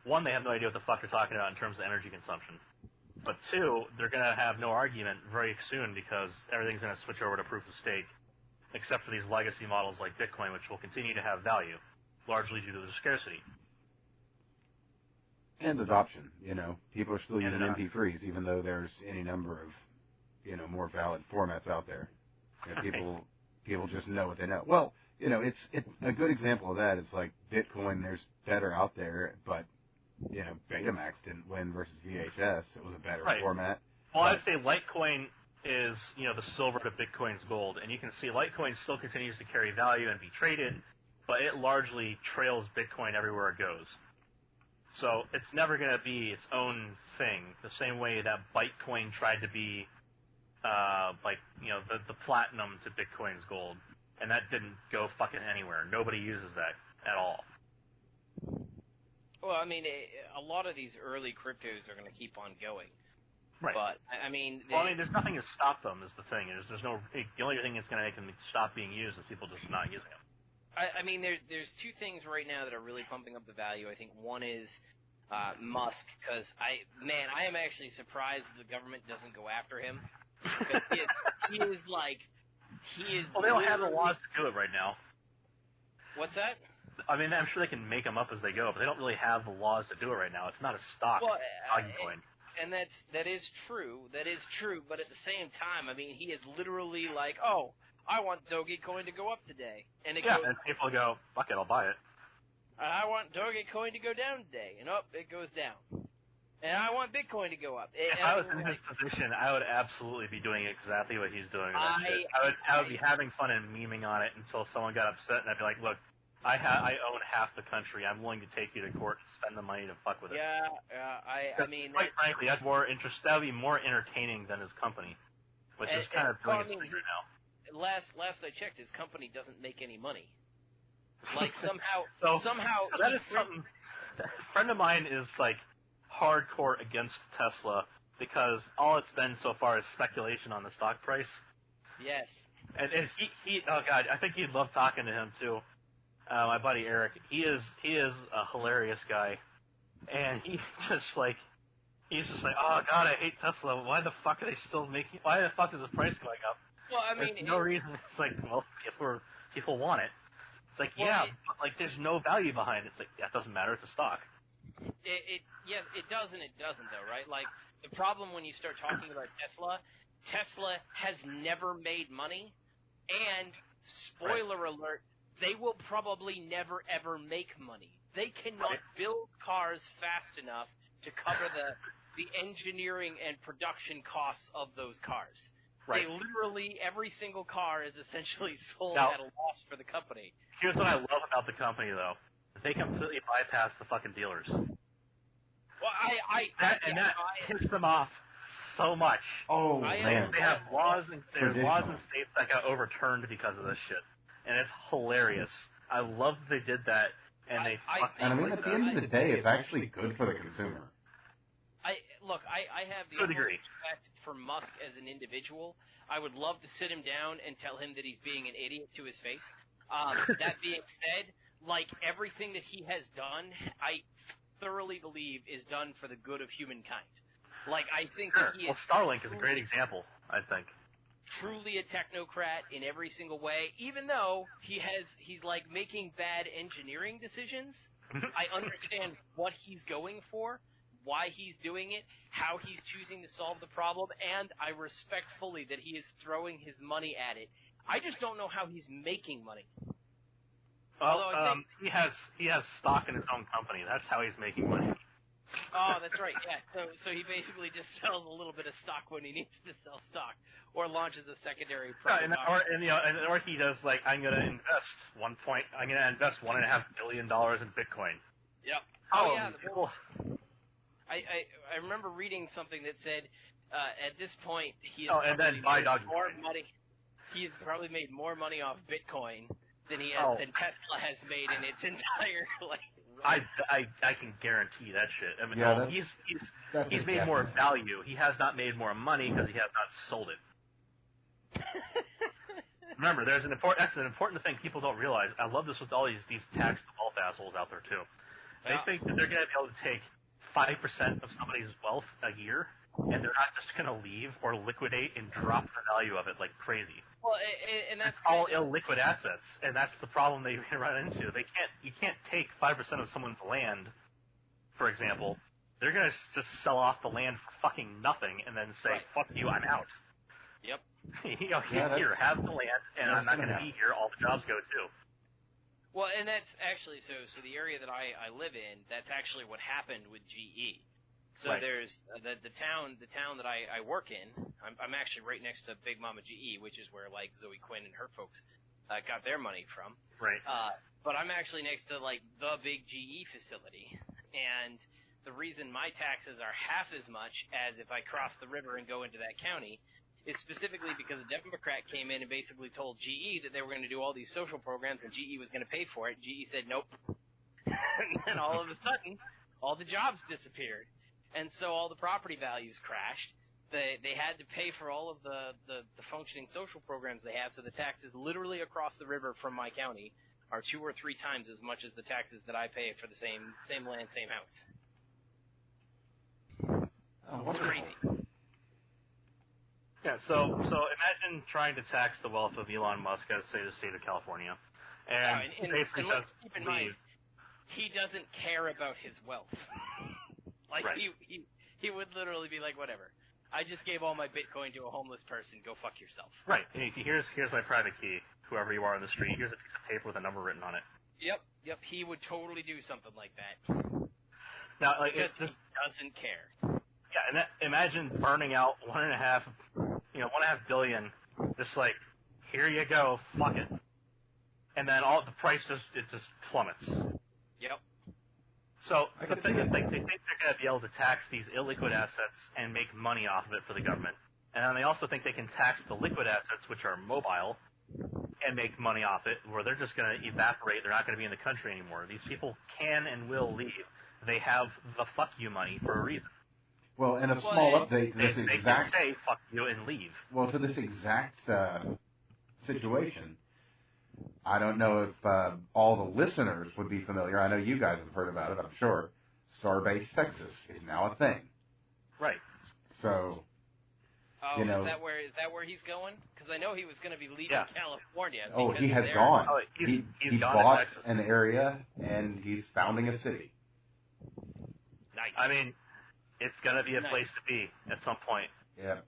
One, they have no idea what the fuck they're talking about in terms of energy consumption. But two, they're going to have no argument very soon because everything's going to switch over to proof of stake, except for these legacy models like Bitcoin, which will continue to have value, largely due to the scarcity. And adoption, People are still using MP3s, even though there's any number of, more valid formats out there. People just know what they know. Well, it's a good example of that is like Bitcoin. There's better out there, but Betamax didn't win versus VHS. It was a better format. Well, I'd say Litecoin is the silver to Bitcoin's gold, and you can see Litecoin still continues to carry value and be traded, but it largely trails Bitcoin everywhere it goes. So it's never going to be its own thing, the same way that Bytecoin tried to be the platinum to Bitcoin's gold, and that didn't go fucking anywhere. Nobody uses that at all. Well, a lot of these early cryptos are going to keep on going. Right. But, there's nothing to stop them is the thing. The only thing that's going to make them stop being used is people just not using them. There's two things right now that are really pumping up the value. I think one is Musk, because I am actually surprised that the government doesn't go after him. He is. Well, they don't have the laws to do it right now. What's that? I'm sure they can make them up as they go, but they don't really have the laws to do it right now. It's not a stock coin. And that is true. That is true. But at the same time, he is literally like, oh, I want Dogecoin to go up today, and and people go, fuck it, I'll buy it. I want Dogecoin to go down today, and it goes down. And I want Bitcoin to go up. If I was in his position, I would absolutely be doing exactly what he's doing. I would be having fun and memeing on it until someone got upset, and I'd be like, look, I own half the country. I'm willing to take you to court and spend the money to fuck with it. Quite frankly, that's more that would be more entertaining than his company, which is kind of doing its thing right now. Last I checked, his company doesn't make any money. Somehow. That is something. A friend of mine is hardcore against Tesla because all it's been so far is speculation on the stock price. Yes. And he oh god, I think you'd love talking to him too. My buddy Eric, he is a hilarious guy, and he's just like, oh god, I hate Tesla. Why the fuck are they still making? Why the fuck is the price going up? Well, I mean, there's no reason. It's like, well, people want it. It's like, but like there's no value behind it. It's like, that doesn't matter. It's a stock. It does and it doesn't though, right? Like the problem when you start talking about Tesla has never made money, and spoiler alert, they will probably never ever make money. They cannot build cars fast enough to cover the engineering and production costs of those cars. Right. They literally, every single car is essentially sold at a loss for the company. Here's what I love about the company, though. They completely bypass the fucking dealers. Well, that pisses them off so much. Oh, man. They have laws in states that got overturned because of this shit. And it's hilarious. I love that they did that, and they and I mean, at the end of the day, it's actually good for the consumer. I have the utmost respect for Musk as an individual. I would love to sit him down and tell him that he's being an idiot to his face. That being said, like everything that he has done, I thoroughly believe is done for the good of humankind. Like I think that he is Starlink is a great example, I think. Truly a technocrat in every single way, even though he's like making bad engineering decisions. I understand what he's going for, why he's doing it, how he's choosing to solve the problem, and I respect fully that he is throwing his money at it. I just don't know how he's making money. Well, he has stock in his own company. That's how he's making money. Oh, that's right. Yeah. So he basically just sells a little bit of stock when he needs to sell stock, or launches a secondary product. Or he does like, I'm going to invest $1.5 billion in Bitcoin. Yep. I remember reading something that said at this point he has He's probably made more money off Bitcoin than than Tesla has made in its entire life. I can guarantee that shit. I mean, he's made more value. He has not made more money because he has not sold it. Remember, that's an important thing people don't realize. I love this with all these tax wealth assholes out there too. They think that they're going to be able to take 5% of somebody's wealth a year, and they're not just going to leave or liquidate and drop the value of it like crazy. Well, and that's all illiquid assets, and that's the problem they run into. You can't take 5% of someone's land, for example. They're going to just sell off the land for fucking nothing, and then say, "Fuck you, I'm out." Yep. Here, have the land, and I'm not going to be here. All the jobs go too. Well, and that's actually so the area that I live in, that's actually what happened with GE. So there's the town that I work in. I'm actually right next to Big Mama GE, which is where like Zoe Quinn and her folks got their money from. Right. But I'm actually next to like the big GE facility, and the reason my taxes are half as much as if I cross the river and go into that county is specifically because a Democrat came in and basically told GE that they were going to do all these social programs and GE was going to pay for it. GE said nope. And then all of a sudden, all the jobs disappeared. And so all the property values crashed. They had to pay for all of the functioning social programs they have, so the taxes literally across the river from my county are 2 or 3 times as much as the taxes that I pay for the same land, same house. It's crazy. Yeah, so imagine trying to tax the wealth of Elon Musk as, say, the state of California. And basically let's keep in mind, he doesn't care about his wealth. Like, he would literally be like, whatever. I just gave all my Bitcoin to a homeless person. Go fuck yourself. Right. And here's my private key. Whoever you are on the street, here's a piece of paper with a number written on it. Yep. He would totally do something like that. Now, because he doesn't care. Yeah, and imagine burning out $1.5 billion. Just like, here you go, fuck it. And then the price just plummets. Yep. So the thing is, they think they're going to be able to tax these illiquid assets and make money off of it for the government. And then they also think they can tax the liquid assets, which are mobile, and make money off it, where they're just going to evaporate. They're not going to be in the country anymore. These people can and will leave. They have the fuck you money for a reason. Well, in a small update to this they exact... can say, fuck you, and leave. Well, to this exact situation, I don't know if all the listeners would be familiar. I know you guys have heard about it, I'm sure. Starbase Texas is now a thing. Right. So, Oh, you know... is that where he's going? Because I know he was going to be leaving California. Oh, he has gone. Oh, he gone bought to Texas. an area, and he's founding a city. Nice. I mean, it's going to be a place to be at some point.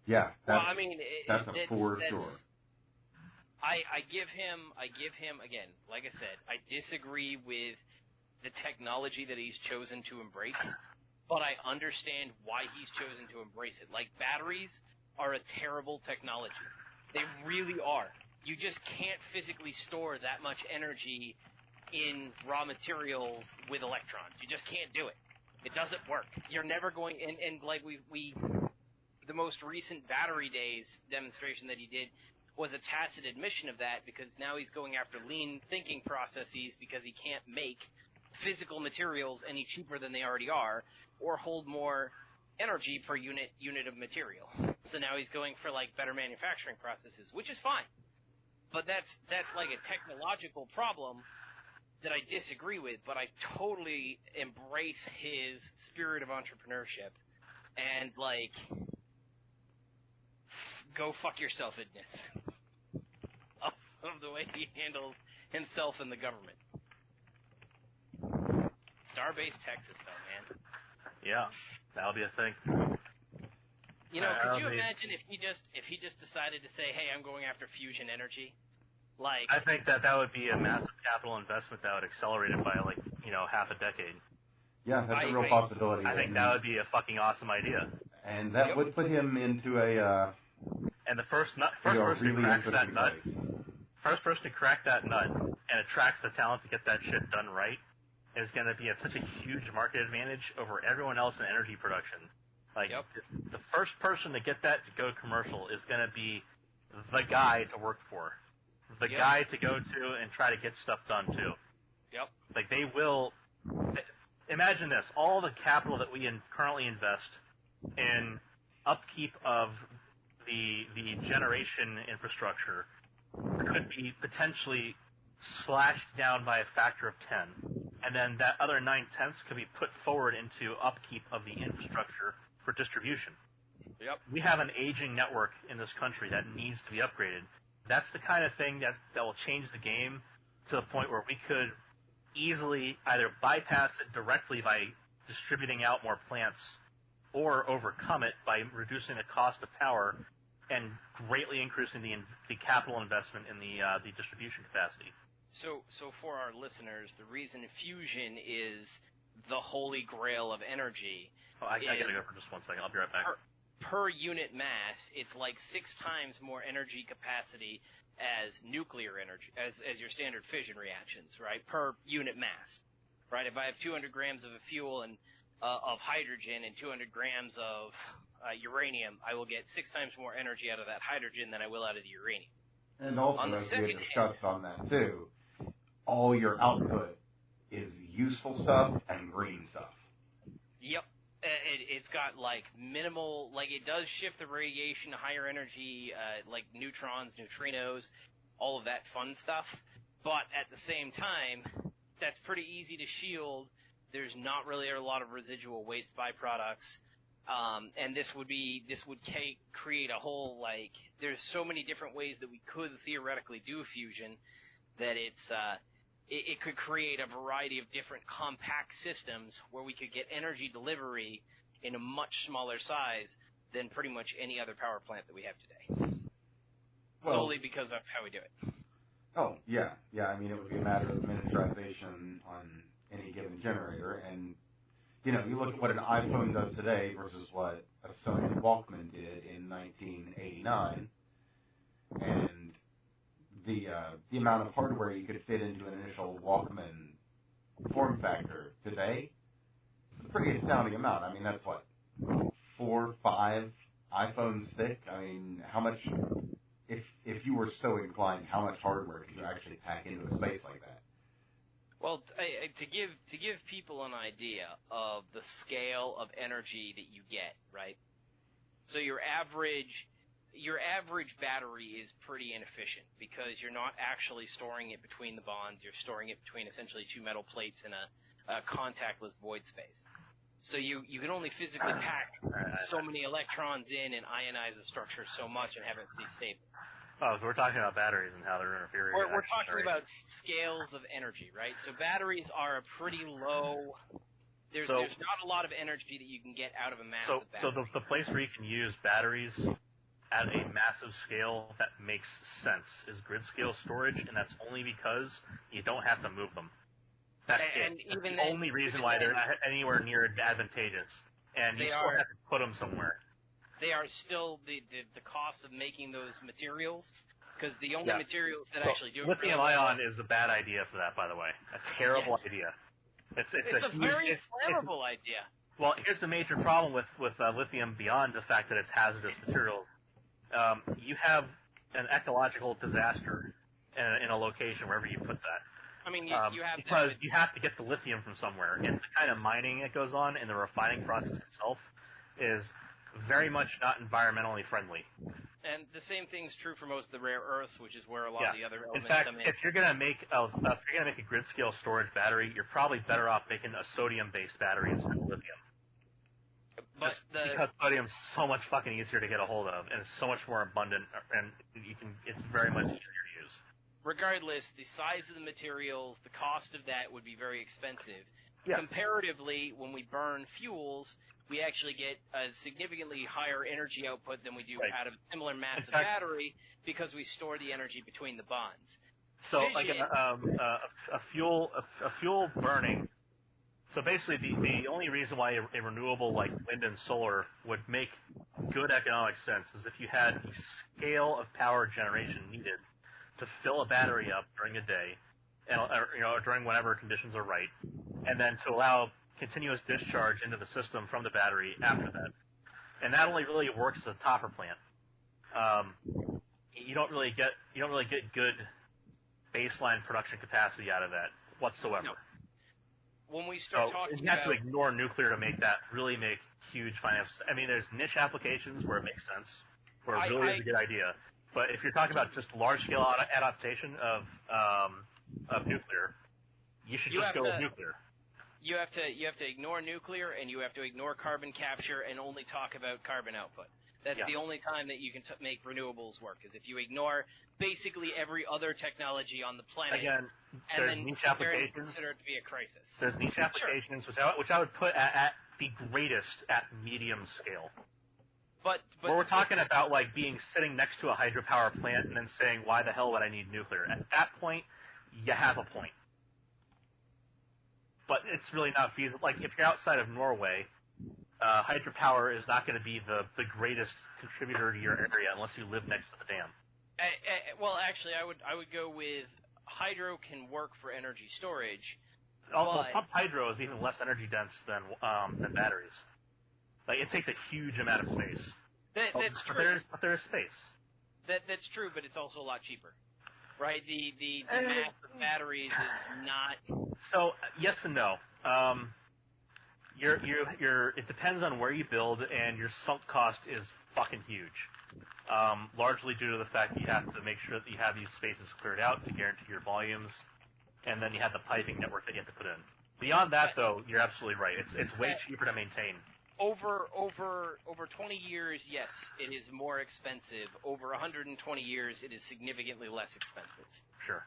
Yeah. Well, I mean, that's for sure. I give him again. Like I said, I disagree with the technology that he's chosen to embrace, but I understand why he's chosen to embrace it. Like, batteries are a terrible technology. They really are. You just can't physically store that much energy in raw materials with electrons. You just can't do it. It doesn't work. You're never going, and like the most recent Battery Days demonstration that he did was a tacit admission of that, because now he's going after lean thinking processes because he can't make physical materials any cheaper than they already are, or hold more energy per unit of material. So now he's going for like better manufacturing processes, which is fine. But that's like a technological problem that I disagree with, but I totally embrace his spirit of entrepreneurship and, like, go fuck yourself in this. Of the way he handles himself and the government. Starbase Texas, though, man. Yeah, that'll be a thing. You know, could you imagine if he just decided to say, hey, I'm going after fusion energy? Like, I think that would be a massive capital investment that would accelerate it by, like, half a decade. Yeah, that's a real possibility. I think that would be a fucking awesome idea. And that would put him into a... and the first person really to crack that nut, place. first person to crack that nut and attracts the talent to get that shit done right is going to be at such a huge market advantage over everyone else in energy production. Like, the first person to get that to go commercial is going to be the guy to work for. The guy to go to and try to get stuff done, too. Yep. Like, they will... Imagine this. All the capital that we currently invest in upkeep of the generation infrastructure could be potentially slashed down by a factor of 10. And then that other 9/10 could be put forward into upkeep of the infrastructure for distribution. Yep. We have an aging network in this country that needs to be upgraded. That's the kind of thing that will change the game to the point where we could easily either bypass it directly by distributing out more plants or overcome it by reducing the cost of power and greatly increasing the capital investment in the distribution capacity. So for our listeners, the reason fusion is the holy grail of energy... I gotta go for just 1 second. I'll be right back. Per unit mass, it's like 6 times more energy capacity as nuclear energy, as your standard fission reactions, right? Per unit mass, right? If I have 200 grams of a fuel and of hydrogen and 200 grams of uranium, I will get 6 times more energy out of that hydrogen than I will out of the uranium. And also, as we had discussed on that too, all your output is useful stuff and green stuff. Yep. It's got, like, minimal, like, it does shift the radiation to higher energy, like neutrons, neutrinos, all of that fun stuff. But at the same time, that's pretty easy to shield. There's not really a lot of residual waste byproducts. And this would create a whole, like, there's so many different ways that we could theoretically do fusion that it could create a variety of different compact systems where we could get energy delivery in a much smaller size than pretty much any other power plant that we have today. Solely because of how we do it. Oh, yeah. Yeah, I mean, it would be a matter of miniaturization on any given generator. And, you look at what an iPhone does today versus what a Sony Walkman did in 1989. And the amount of hardware you could fit into an initial Walkman form factor today, it's a pretty astounding amount. I mean, that's what, 4, 5 iPhones thick? I mean, how much, if you were so inclined, how much hardware could you actually pack into a space like that? Well, to give people an idea of the scale of energy that you get, right? So your average battery is pretty inefficient because you're not actually storing it between the bonds. You're storing it between essentially two metal plates in a contactless void space. So you can only physically pack so many electrons in and ionize the structure so much and have it be stable. Oh, so we're talking about batteries and how they're interfering. We're talking about scales of energy, right? So batteries are a pretty low. There's not a lot of energy that you can get out of a massive battery. So the place where you can use batteries at a massive scale that makes sense is grid scale storage, and that's only because you don't have to move them. That's the only reason why they're not anywhere near advantageous, and you still have to put them somewhere. They are still the cost of making those materials, because the only materials that actually do it. Lithium-ion is a bad idea for that, by the way. A terrible idea. It's a very flammable idea. Well, here's the major problem with lithium beyond the fact that it's hazardous materials. You have an ecological disaster in a location wherever you put that. I mean, you have because you have to get the lithium from somewhere, and the kind of mining that goes on and the refining process itself is very much not environmentally friendly. And the same thing's true for most of the rare earths, which is where a lot of the other elements come in. In fact, if you're gonna make a grid scale storage battery, you're probably better off making a sodium-based battery instead of lithium. But because sodium's so much fucking easier to get a hold of, and it's so much more abundant, and it's very much easier to use. Regardless, the size of the materials, the cost of that would be very expensive. Yeah. Comparatively, when we burn fuels, we actually get a significantly higher energy output than we do out of a similar massive battery because we store the energy between the bonds. So, like a fuel burning. So basically, the only reason why a renewable like wind and solar would make good economic sense is if you had the scale of power generation needed to fill a battery up during a day, and during whatever conditions are right, and then to allow continuous discharge into the system from the battery after that. And that only really works as a topper plant. You don't really get good baseline production capacity out of that whatsoever. No. When we start talking you have to ignore nuclear to make that really make huge financial. I mean, there's niche applications where it makes sense, where it really is a good idea. But if you're talking about just large-scale adaptation of nuclear, you should just go with nuclear. You have to ignore nuclear, and you have to ignore carbon capture, and only talk about carbon output. That's the only time that you can make renewables work, is if you ignore basically every other technology on the planet. Again, and then niche applications. Consider it to be a crisis. There's niche applications, which I would put at the greatest at medium scale. But where we're talking about like sitting next to a hydropower plant and then saying, why the hell would I need nuclear? At that point, you have a point. But it's really not feasible. Like, if you're outside of Norway, hydropower is not going to be the greatest contributor to your area unless you live next to the dam. Well, actually, I would go with hydro can work for energy storage. Pumped hydro is even less energy dense than batteries. Like, it takes a huge amount of space. That's true. But there is space. That's true, but it's also a lot cheaper. Right? The mass of batteries is not. So yes and no. It depends on where you build, and your sunk cost is fucking huge. Largely due to the fact that you have to make sure that you have these spaces cleared out to guarantee your volumes, and then you have the piping network that you have to put in. Beyond that, though, you're absolutely right. It's way cheaper to maintain. Over 20 years, yes, it is more expensive. Over 120 years, it is significantly less expensive. Sure.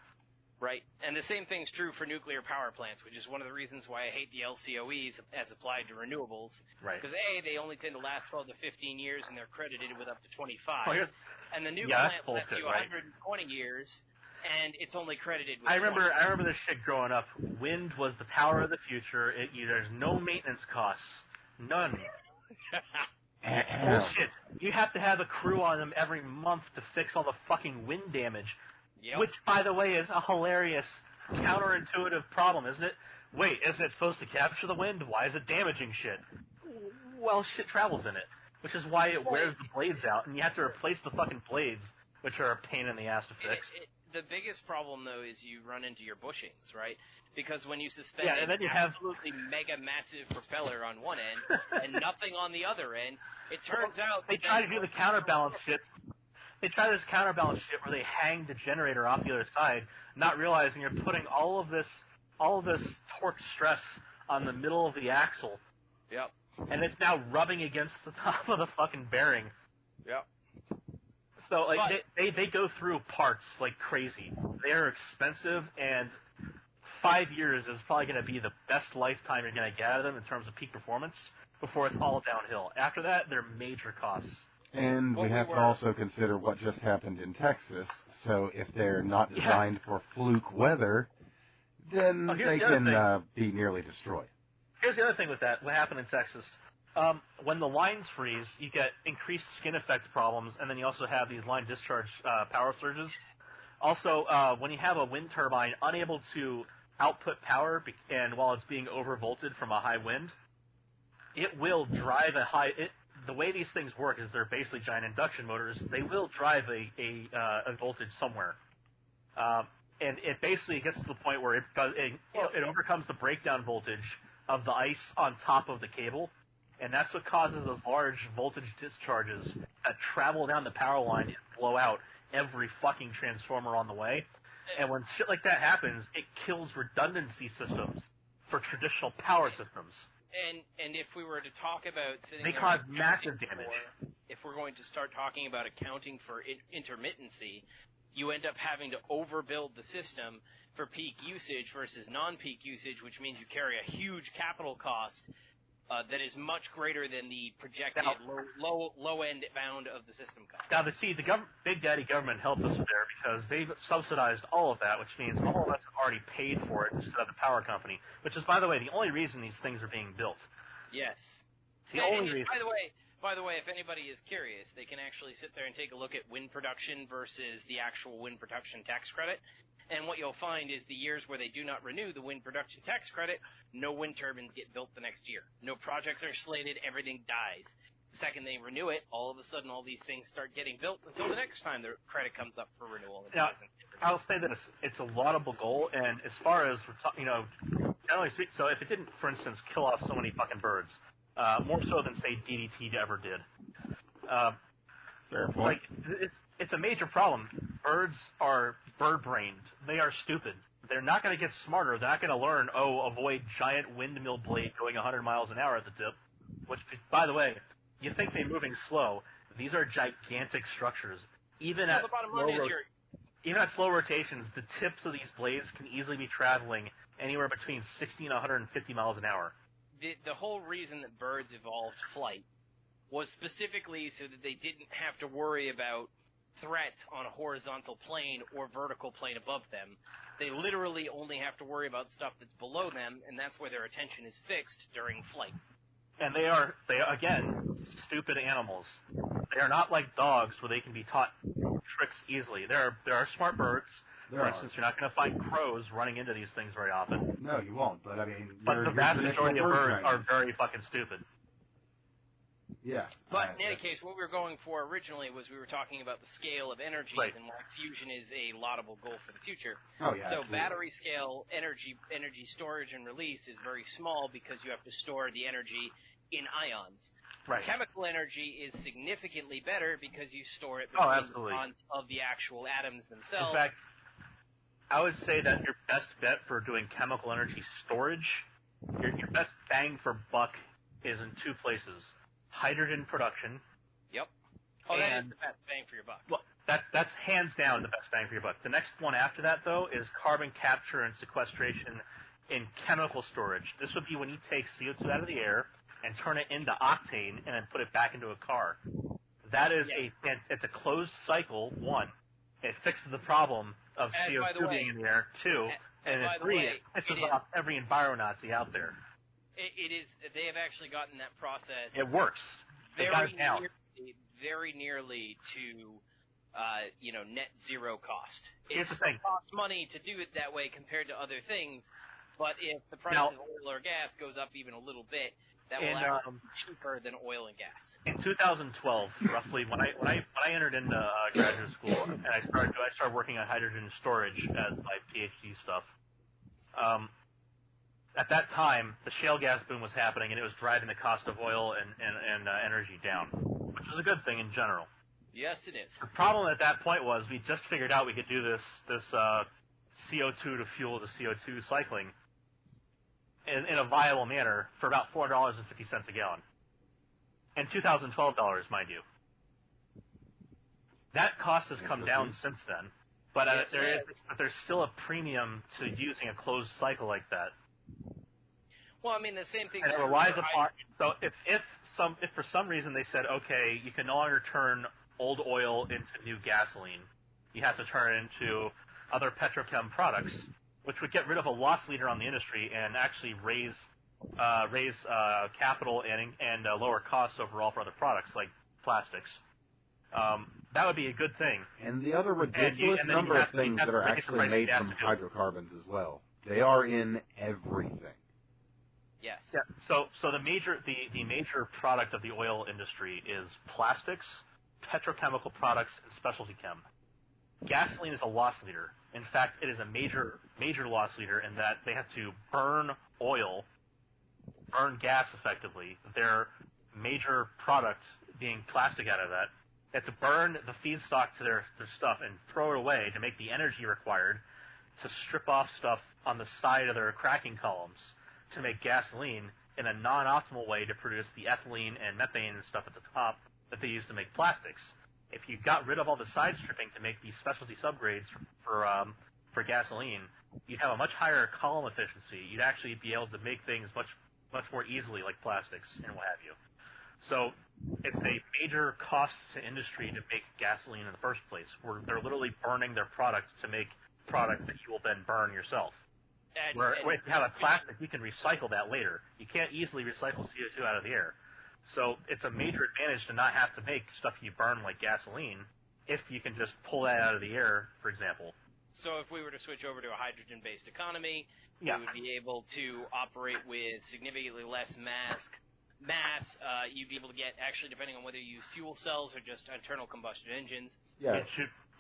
Right? And the same thing's true for nuclear power plants, which is one of the reasons why I hate the LCOEs as applied to renewables. Right. Because they only tend to last 12 to 15 years, and they're credited with up to 25. Oh, and the nuclear plant lasts you 120 years, and it's only credited with I remember this shit growing up. Wind was the power of the future. There's no maintenance costs. None. Bullshit. You have to have a crew on them every month to fix all the fucking wind damage. Yep. Which, by the way, is a hilarious, counterintuitive problem, isn't it? Wait, isn't it supposed to capture the wind? Why is it damaging shit? Well, shit travels in it, which is why it wears the blades out, and you have to replace the fucking blades, which are a pain in the ass to fix. the biggest problem, though, is you run into your bushings, right? Because when you suspend and then you absolutely mega massive propeller on one end and nothing on the other end, it turns out they try to do the counterbalance shit. They try this counterbalance shit where they hang the generator off the other side, not realizing you're putting all of this torque stress on the middle of the axle. Yep. And it's now rubbing against the top of the fucking bearing. Yep. So they go through parts like crazy. They are expensive, and 5 years is probably going to be the best lifetime you're going to get out of them in terms of peak performance before it's all downhill. After that, they're major costs. And we have to also consider what just happened in Texas. So if they're not designed for fluke weather, then they can be nearly destroyed. Here's the other thing with that. What happened in Texas? When the lines freeze, you get increased skin effect problems, and then you also have these line discharge power surges. Also, when you have a wind turbine unable to output power, and while it's being overvolted from a high wind, it will drive the way these things work is they're basically giant induction motors. They will drive a voltage somewhere. And it basically gets to the point where it overcomes the breakdown voltage of the ice on top of the cable, and that's what causes those large voltage discharges that travel down the power line and blow out every fucking transformer on the way. And when shit like that happens, it kills redundancy systems for traditional power systems. And if we were to talk about they cause massive damage. If we're going to start talking about accounting for intermittency, you end up having to overbuild the system for peak usage versus non-peak usage, which means you carry a huge capital cost that is much greater than the projected low-end bound of the system cost. Now, the Big Daddy government helped us there because they've subsidized all of that, which means all of us have already paid for it instead of the power company, which is, by the way, the only reason these things are being built. Yes. The only reason. By the way, if anybody is curious, they can actually sit there and take a look at wind production versus the actual wind production tax credit. And what you'll find is the years where they do not renew the wind production tax credit, no wind turbines get built the next year. No projects are slated, everything dies. The second they renew it, all of a sudden all these things start getting built until the next time the credit comes up for renewal. Now, I'll say that it's a laudable goal, and as far as, generally speaking, so if it didn't, for instance, kill off so many fucking birds, more so than, say, DDT ever did. Fair point. It's a major problem. Birds are bird-brained. They are stupid. They're not going to get smarter. They're not going to learn, avoid giant windmill blade going 100 miles an hour at the tip. Which, by the way, you think they're moving slow. These are gigantic structures. Even at slow rotations, the tips of these blades can easily be traveling anywhere between 60 and 150 miles an hour. The whole reason that birds evolved flight was specifically so that they didn't have to worry about threat on a horizontal plane or vertical plane above them. They literally only have to worry about stuff that's below them, and that's where their attention is fixed during flight. And they are again, stupid animals. They are not like dogs where they can be taught tricks easily. There are smart birds. For instance, you're not going to find crows running into these things very often. No, you won't. But the vast majority of birds are very fucking stupid. Yeah. But in any case, what we were going for originally was we were talking about the scale of energies and why fusion is a laudable goal for the future. Oh, yeah. So absolutely. battery scale energy storage and release is very small because you have to store the energy in ions. Right. Chemical energy is significantly better because you store it between the bonds of the actual atoms themselves. In fact, I would say that your best bet for doing chemical energy storage, your best bang for buck is in two places. Hydrogen production. Yep. Oh, that is the best bang for your buck. Well, that's hands down the best bang for your buck. The next one after that, though, is carbon capture and sequestration in chemical storage. This would be when you take CO2 out of the air and turn it into octane and then put it back into a car. That is it's a closed cycle, one. It fixes the problem of CO2 being in the air, two. And then three, it pisses off every enviro-Nazi out there. It is. They have actually gotten that process. It works. They got it down. Very nearly to, net zero cost. Here's the thing. It costs money to do it that way compared to other things, but if the price of oil or gas goes up even a little bit, that will actually be cheaper than oil and gas. In 2012, roughly, when I entered into graduate school and I started working on hydrogen storage as my PhD stuff. At that time, the shale gas boom was happening, and it was driving the cost of oil and energy down, which is a good thing in general. Yes, it is. The problem at that point was we just figured out we could do this CO2 to fuel the CO2 cycling in a viable manner for about $4.50 a gallon. And 2012 dollars, mind you. That cost has come down since then, but there's still a premium to using a closed cycle like that. Well, I mean, the same thing. And it relies upon. So if for some reason they said, okay, you can no longer turn old oil into new gasoline, you have to turn it into other petrochem products, which would get rid of a loss leader on the industry and actually raise capital and lower costs overall for other products like plastics. That would be a good thing. And the other ridiculous number of things that are actually made from hydrocarbons as well. They are in everything. Yes. Yeah. So the major product of the oil industry is plastics, petrochemical products, and specialty chem. Gasoline is a loss leader. In fact, it is a major loss leader in that they have to burn gas effectively. Their major product being plastic out of that. They have to burn the feedstock to their stuff and throw it away to make the energy required to strip off stuff on the side of their cracking columns to make gasoline in a non-optimal way to produce the ethylene and methane and stuff at the top that they use to make plastics. If you got rid of all the side stripping to make these specialty subgrades for gasoline, you'd have a much higher column efficiency. You'd actually be able to make things much more easily, like plastics and what have you. So it's a major cost to industry to make gasoline in the first place, where they're literally burning their product to make product that you will then burn yourself. Where if you have a plastic, you can recycle that later. You can't easily recycle CO2 out of the air. So it's a major advantage to not have to make stuff you burn like gasoline if you can just pull that out of the air, for example. So if we were to switch over to a hydrogen-based economy, we would be able to operate with significantly less mass. You'd be able to get, actually, depending on whether you use fuel cells or just internal combustion engines. Yeah.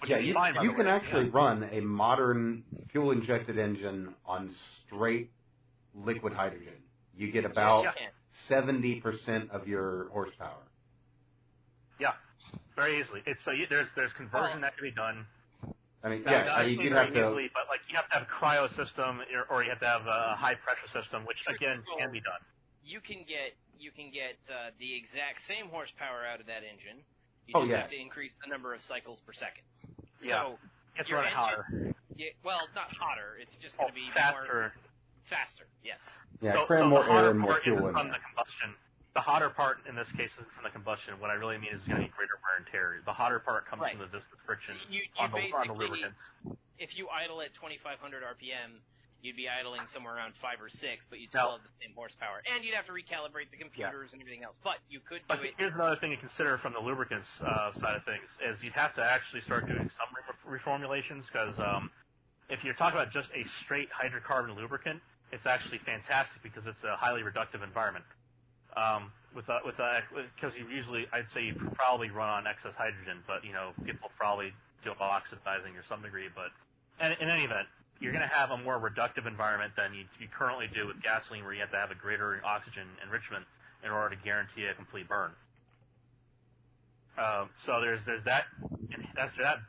You can actually run a modern fuel-injected engine on straight liquid hydrogen. You get about 70% of your horsepower. Yeah, very easily. It's there's conversion that can be done. I mean, you'd have to, easily, but like you have to have a cryo system or you have to have a high pressure system, which again can be done. You can get the exact same horsepower out of that engine. You just have to increase the number of cycles per second. Yeah. So it's running hotter. Well, not hotter. It's just going to be faster. Faster, yes. Yeah, cram more air and more fuel in from the combustion. The hotter part in this case isn't from the combustion. What I really mean is going to be greater wear and tear. The hotter part comes from the distance friction on the lubricants. If you idle at 2,500 RPM, you'd be idling somewhere around 5 or 6, but you'd still have the same horsepower. And you'd have to recalibrate the computers and everything else. But you could do it. Here's another thing to consider from the lubricants side of things, is you'd have to actually start doing some reformulations, because if you're talking about just a straight hydrocarbon lubricant, it's actually fantastic because it's a highly reductive environment. Because I'd say you probably run on excess hydrogen, but people probably do oxidizing to some degree. But in any event, you're going to have a more reductive environment than you currently do with gasoline, where you have to have a greater oxygen enrichment in order to guarantee a complete burn. So there's that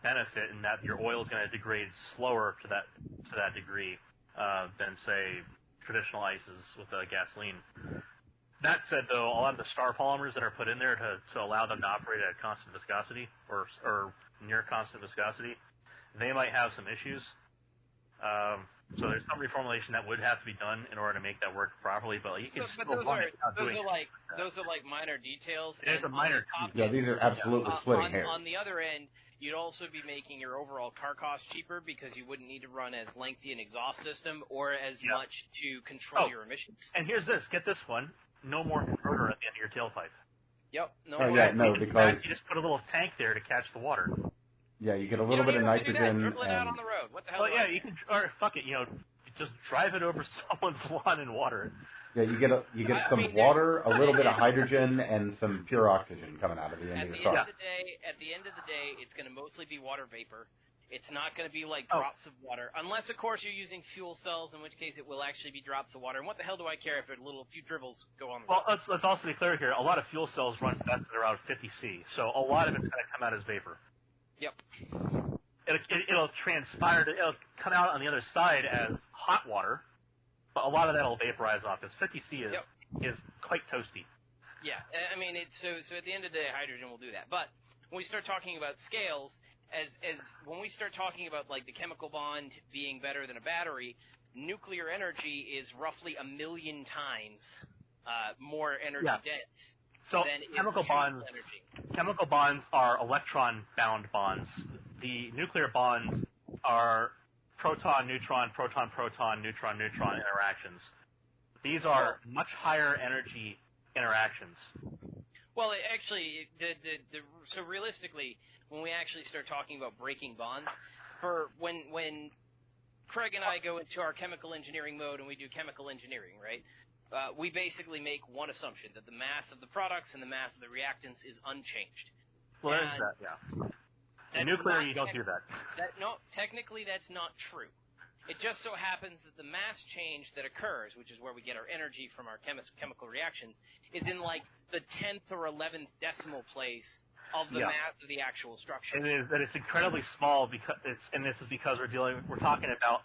benefit in that your oil is going to degrade slower to that degree than say traditional ices with gasoline. That said, though, a lot of the star polymers that are put in there to allow them to operate at constant viscosity or near constant viscosity, they might have some issues. So there's some reformulation that would have to be done in order to make that work properly, but you can still run it without doing it. Those are like minor details. It is a minor detail. Yeah, these are absolutely splitting hairs. On the other end, you'd also be making your overall car cost cheaper because you wouldn't need to run as lengthy an exhaust system or as much to control your emissions. And here's this. Get this one. No more converter at the end of your tailpipe. Yep. Because you just put a little tank there to catch the water. Yeah, you get a little bit of nitrogen. Dribble it out on the road. What the hell? Well, you can, or fuck it, just drive it over someone's lawn and water it. Yeah, you get some water, a little bit of hydrogen, and some pure oxygen coming out of the end of your car. At the end of the day, it's going to mostly be water vapor. It's not going to be like drops of water, unless, of course, you're using fuel cells, in which case it will actually be drops of water. And what the hell do I care if a few dribbles go on the Well, let's also be clear here. A lot of fuel cells run best at around 50 C, so a lot of it's going to come out as vapor. Yep. It'll transpire. It'll come out on the other side as hot water, but a lot of that will vaporize off. Because 50 C is quite toasty. Yeah, I mean, so at the end of the day, hydrogen will do that. But when we start talking about scales, as when we start talking about like the chemical bond being better than a battery, nuclear energy is roughly 1 million times more energy dense. So than chemical bonds are electron-bound bonds. The nuclear bonds are proton-neutron, proton-proton, neutron-neutron interactions. These are much higher energy interactions. Well, actually, so realistically, when we actually start talking about breaking bonds, for when Craig and I go into our chemical engineering mode and we do chemical engineering, right? We basically make one assumption, that the mass of the products and the mass of the reactants is unchanged. Well, there's that, yeah. In nuclear, you don't do that. No, technically that's not true. It just so happens that the mass change that occurs, which is where we get our energy from our chemical reactions, is in like the 10th or 11th decimal place of the mass of the actual structure. It is that it's incredibly small because and this is because we're talking about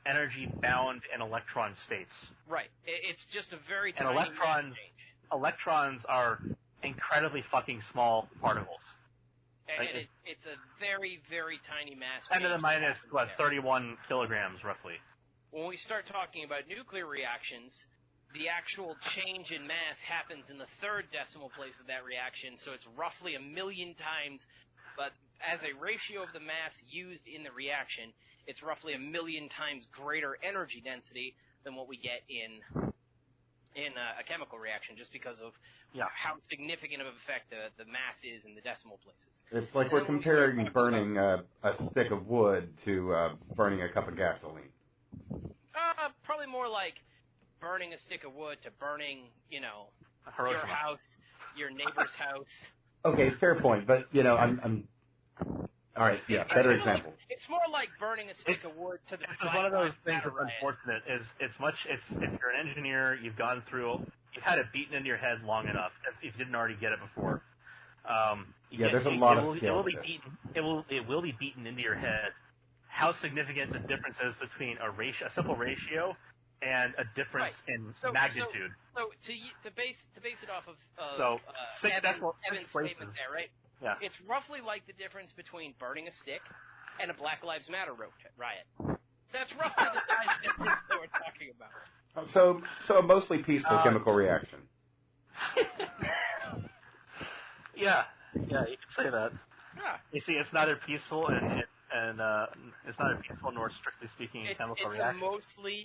energy bound in electron states. Right. It's just a very tiny mass change. Electrons are incredibly fucking small particles. And it's a very, very tiny mass. 10 to the minus, 31 kilograms, roughly. When we start talking about nuclear reactions, the actual change in mass happens in the 3rd decimal place of that reaction, so it's roughly 1 million times, but as a ratio of the mass used in the reaction, it's roughly 1 million times greater energy density than what we get in a chemical reaction, just because of how significant of an effect the mass is in the decimal places. It's like we're comparing burning a stick of wood to burning a cup of gasoline. Probably more like burning a stick of wood to burning, your house, your neighbor's house. Okay, fair point, but, I'm all right, better example. It's more like burning a stick of wood to the. This is one of those things that's unfortunate. If you're an engineer, you've had it beaten into your head long enough. If you didn't already get it before. There's a lot of skill. It will be beaten into your head how significant the difference is between a simple ratio and a difference in magnitude. So to base it off of Evan's statement there, right? Yeah. It's roughly like the difference between burning a stick and a Black Lives Matter riot. That's roughly the size difference that we're talking about. So a mostly peaceful chemical reaction. Yeah, you can say that. Yeah. You see, it's neither peaceful and it's neither peaceful nor strictly speaking a chemical reaction.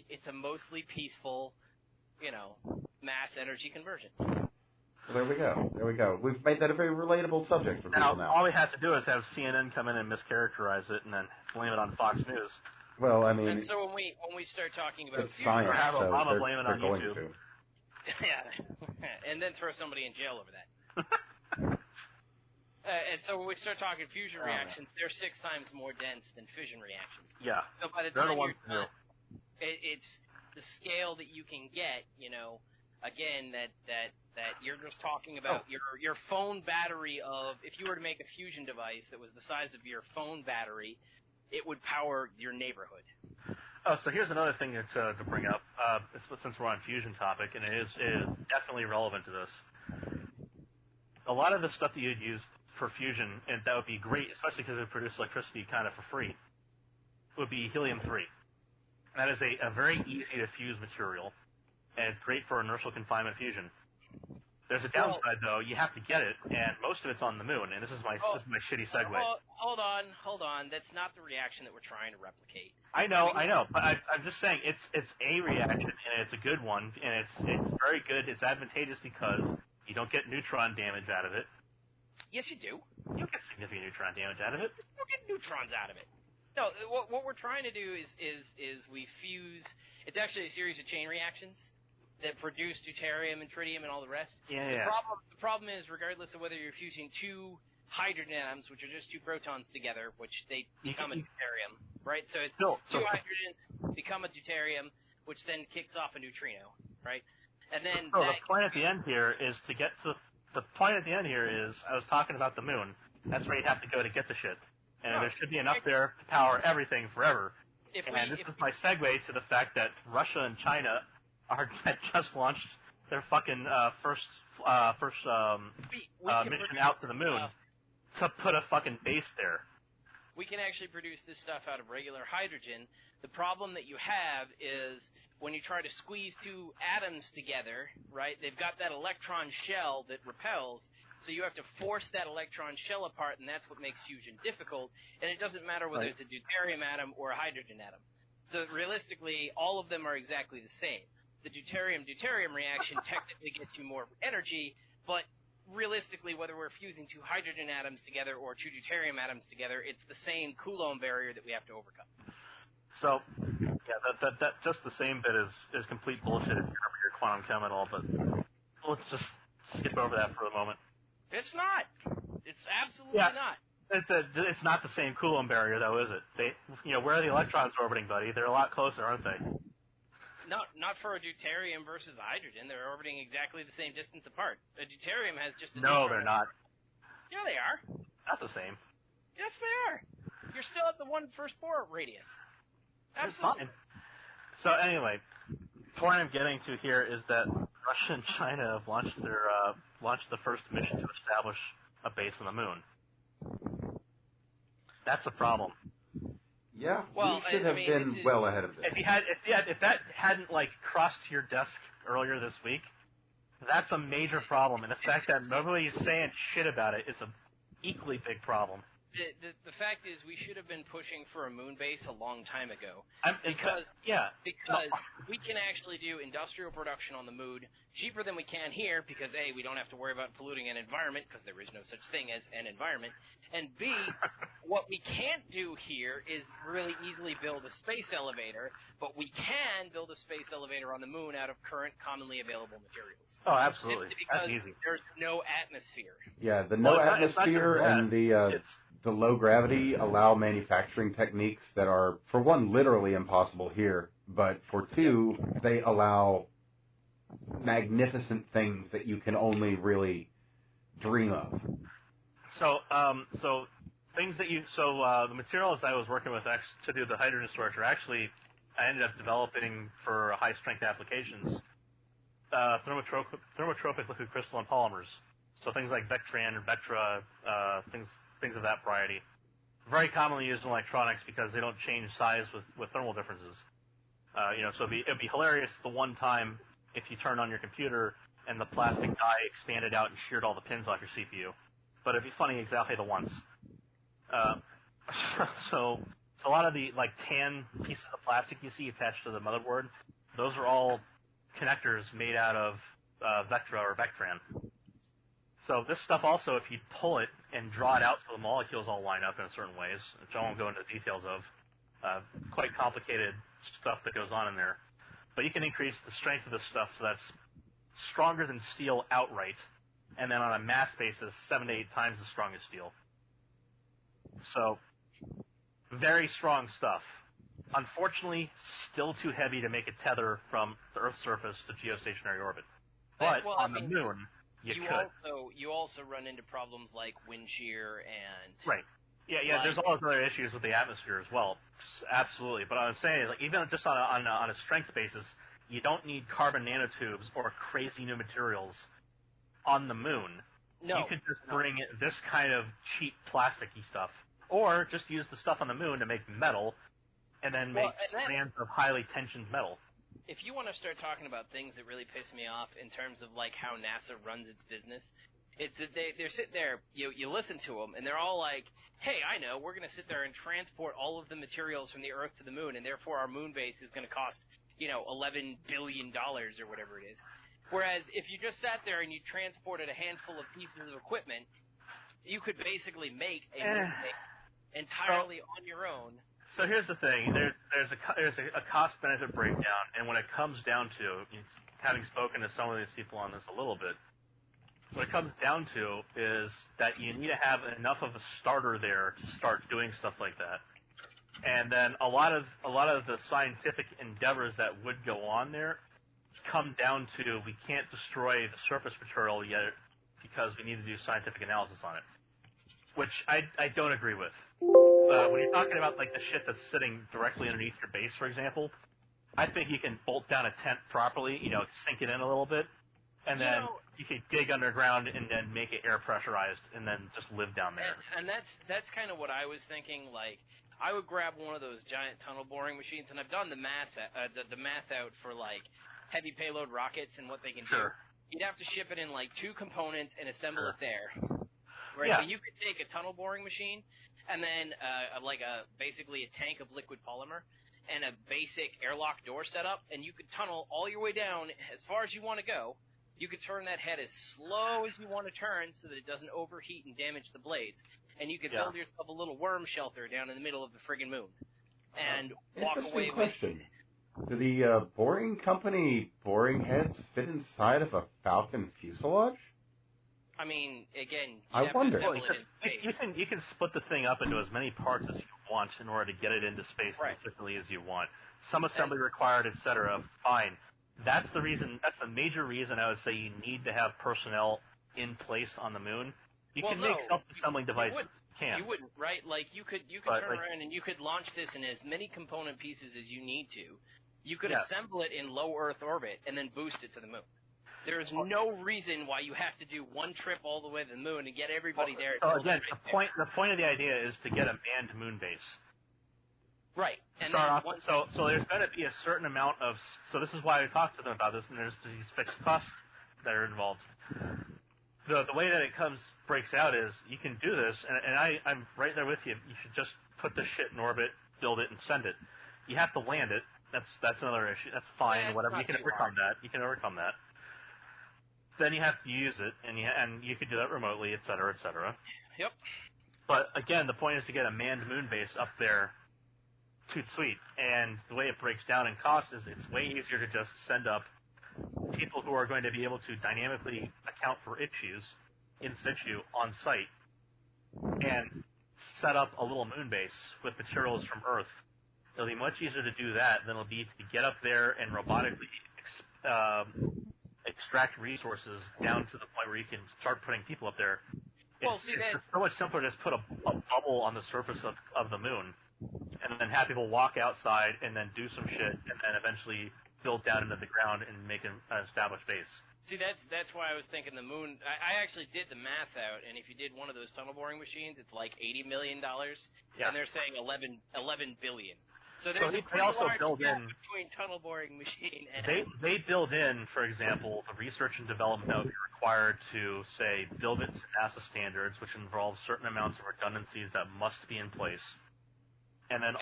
It's a mostly peaceful, mass energy conversion. Well, there we go. We've made that a very relatable subject for people now. All we have to do is have CNN come in and mischaracterize it and then blame it on Fox News. Well, I mean... And so when we start talking about... It's science, or have Obama so blame it on YouTube. Yeah, and then throw somebody in jail over that. And so when we start talking fusion reactions, they're 6 times more dense than fission reactions. Yeah. So by the time you're done, it's the scale that you can get, again, that you're just talking about your phone battery of, if you were to make a fusion device that was the size of your phone battery, it would power your neighborhood. Oh, so here's another thing to bring up, since we're on fusion topic, and it is definitely relevant to this. A lot of the stuff that you'd use for fusion, and that would be great, especially because it would produce electricity kind of for free, would be helium-3. That is a very easy to fuse material, and it's great for inertial confinement fusion. There's a downside, though. You have to get it, and most of it's on the moon, and this is my shitty segue. Hold on. That's not the reaction that we're trying to replicate. I know, but I'm just saying it's a reaction, and it's a good one, and it's very good. It's advantageous because you don't get neutron damage out of it. Yes, you do. You don't get significant neutron damage out of it. You don't get neutrons out of it. No, what we're trying to do is we fuse. It's actually a series of chain reactions. that produce deuterium and tritium and all the rest. Yeah. The problem is, regardless of whether you're fusing two hydrogen atoms, which are just two protons together, which they become a deuterium, right? So it's two hydrogens become a deuterium, which then kicks off a neutrino, right? And then the point at the end here is to get to the point at the end here is I was talking about the moon. That's where you have to go to get the shit, and there should be enough there to power everything forever. This is my segue to the fact that Russia and China had just launched their fucking first mission out to the moon to put a fucking base there. We can actually produce this stuff out of regular hydrogen. The problem that you have is when you try to squeeze two atoms together, right, they've got that electron shell that repels, so you have to force that electron shell apart, and that's what makes fusion difficult, and it doesn't matter whether it's a deuterium atom or a hydrogen atom. So realistically, all of them are exactly the same. The deuterium-deuterium reaction technically gets you more energy, but realistically, whether we're fusing two hydrogen atoms together or two deuterium atoms together, it's the same Coulomb barrier that we have to overcome. So, yeah, that just the same bit is complete bullshit if you remember your quantum chem at all, but let's just skip over that for the moment. It's not. It's absolutely not. It's not the same Coulomb barrier, though, is it? Where are the electrons orbiting, buddy? They're a lot closer, aren't they? Not for a deuterium versus a hydrogen. They're orbiting exactly the same distance apart. A deuterium has just a No, they're not. Yeah, they are. Not the same. Yes, they are. You're still at the one first Bohr radius. Absolutely. So anyway, the point I'm getting to here is that Russia and China have launched the first mission to establish a base on the moon. That's a problem. Yeah, we should have been well ahead of this. If that hadn't crossed your desk earlier this week, that's a major problem. And the fact that nobody's saying shit about it is an equally big problem. The fact is, we should have been pushing for a moon base a long time ago. Because we can actually do industrial production on the moon cheaper than we can here because, A, we don't have to worry about polluting an environment because there is no such thing as an environment, and B, what we can't do here is really easily build a space elevator, but we can build a space elevator on the moon out of current commonly available materials. Oh, absolutely. Simply because that's easy. There's no atmosphere. Yeah, the atmosphere and the low gravity allow manufacturing techniques that are, for one, literally impossible here, but for two, they allow magnificent things that you can only really dream of. So the materials I was working with to do the hydrogen storage are actually, I ended up developing for high strength applications, thermotropic liquid crystalline polymers. So things like Vectran or Vectra, things of that variety. Very commonly used in electronics because they don't change size with thermal differences. So it'd be hilarious the one time if you turn on your computer and the plastic die expanded out and sheared all the pins off your CPU. But it'd be funny exactly the once. So a lot of the tan pieces of plastic you see attached to the motherboard, those are all connectors made out of Vectra or Vectran. So this stuff also, if you pull it and draw it out so the molecules all line up in certain ways, which I won't go into details of, quite complicated stuff that goes on in there. But you can increase the strength of this stuff so that's stronger than steel outright, and then on a mass basis, 7 to 8 times as strong as steel. So, very strong stuff. Unfortunately, still too heavy to make a tether from the Earth's surface to geostationary orbit. But on the moon, you also run into problems like wind shear and... Right. Yeah, there's all those other issues with the atmosphere as well. Absolutely. But I'm saying, even just on a strength basis, you don't need carbon nanotubes or crazy new materials on the moon. No. You could just bring this kind of cheap plasticky stuff. Or just use the stuff on the moon to make metal, and then make strands of highly tensioned metal. If you want to start talking about things that really piss me off in terms of how NASA runs its business, it's that they're sitting there, you listen to them, and they're all like, hey, I know, we're going to sit there and transport all of the materials from the Earth to the moon, and therefore our moon base is going to cost, $11 billion or whatever it is. Whereas if you just sat there and you transported a handful of pieces of equipment, you could basically make a moon base entirely on your own. So here's the thing: there's a cost-benefit breakdown, and when it comes down to having spoken to some of these people on this a little bit, what it comes down to is that you need to have enough of a starter there to start doing stuff like that. And then a lot of the scientific endeavors that would go on there come down to we can't destroy the surface material yet because we need to do scientific analysis on it, which I don't agree with. When you're talking about like the shit that's sitting directly underneath your base, for example, I think you can bolt down a tent properly, sink it in a little bit, and then you can dig underground and then make it air pressurized and then just live down there. And that's kind of what I was thinking. Like, I would grab one of those giant tunnel boring machines, and I've done the math out for like heavy payload rockets and what they can do. You'd have to ship it in like 2 components and assemble it there. Right? Yeah. So you could take a tunnel boring machine and then basically a tank of liquid polymer and a basic airlock door setup, and you could tunnel all your way down as far as you want to go. You could turn that head as slow as you want to turn so that it doesn't overheat and damage the blades. And you could build yourself a little worm shelter down in the middle of the friggin' moon. And walk away question. Do the boring company boring heads fit inside of a Falcon fuselage? I mean, again, I wonder. You can split the thing up into as many parts as you want in order to get it into space as efficiently as you want. Some assembly required, etc. Fine. That's the reason. That's the major reason I would say you need to have personnel in place on the moon. You can make self-assembling devices. You wouldn't, right? Like you could turn around and you could launch this in as many component pieces as you need to. You could assemble it in low Earth orbit and then boost it to the moon. There is no reason why you have to do one trip all the way to the moon and get everybody there. So again, the point of the idea is to get a manned moon base. Right. And so there's going to be a certain amount of. So this is why I talked to them about this, and there's these fixed costs that are involved. The way that it breaks out is you can do this, and I'm right there with you. You should just put this shit in orbit, build it, and send it. You have to land it. That's another issue. That's fine. Whatever. You can overcome that. You can overcome that. Then you have to use it, and you can do that remotely, et cetera, et cetera. Yep. But again, the point is to get a manned moon base up there. Toot sweet. And the way it breaks down in cost is it's way easier to just send up people who are going to be able to dynamically account for issues in situ on site and set up a little moon base with materials from Earth. It'll be much easier to do that than it'll be to get up there and robotically extract resources down to the point where you can start putting people up there. It's so much simpler to just put a bubble on the surface of the moon and then have people walk outside and then do some shit and then eventually build down into the ground and make an established base. See, that's why I was thinking the moon. I actually did the math out, and if you did one of those tunnel boring machines, it's like $80 million, and they're saying 11 billion. So there's a pretty large gap between tunnel boring machine and they build in, for example, the research and development that would be required to say build it to NASA standards, which involves certain amounts of redundancies that must be in place. And then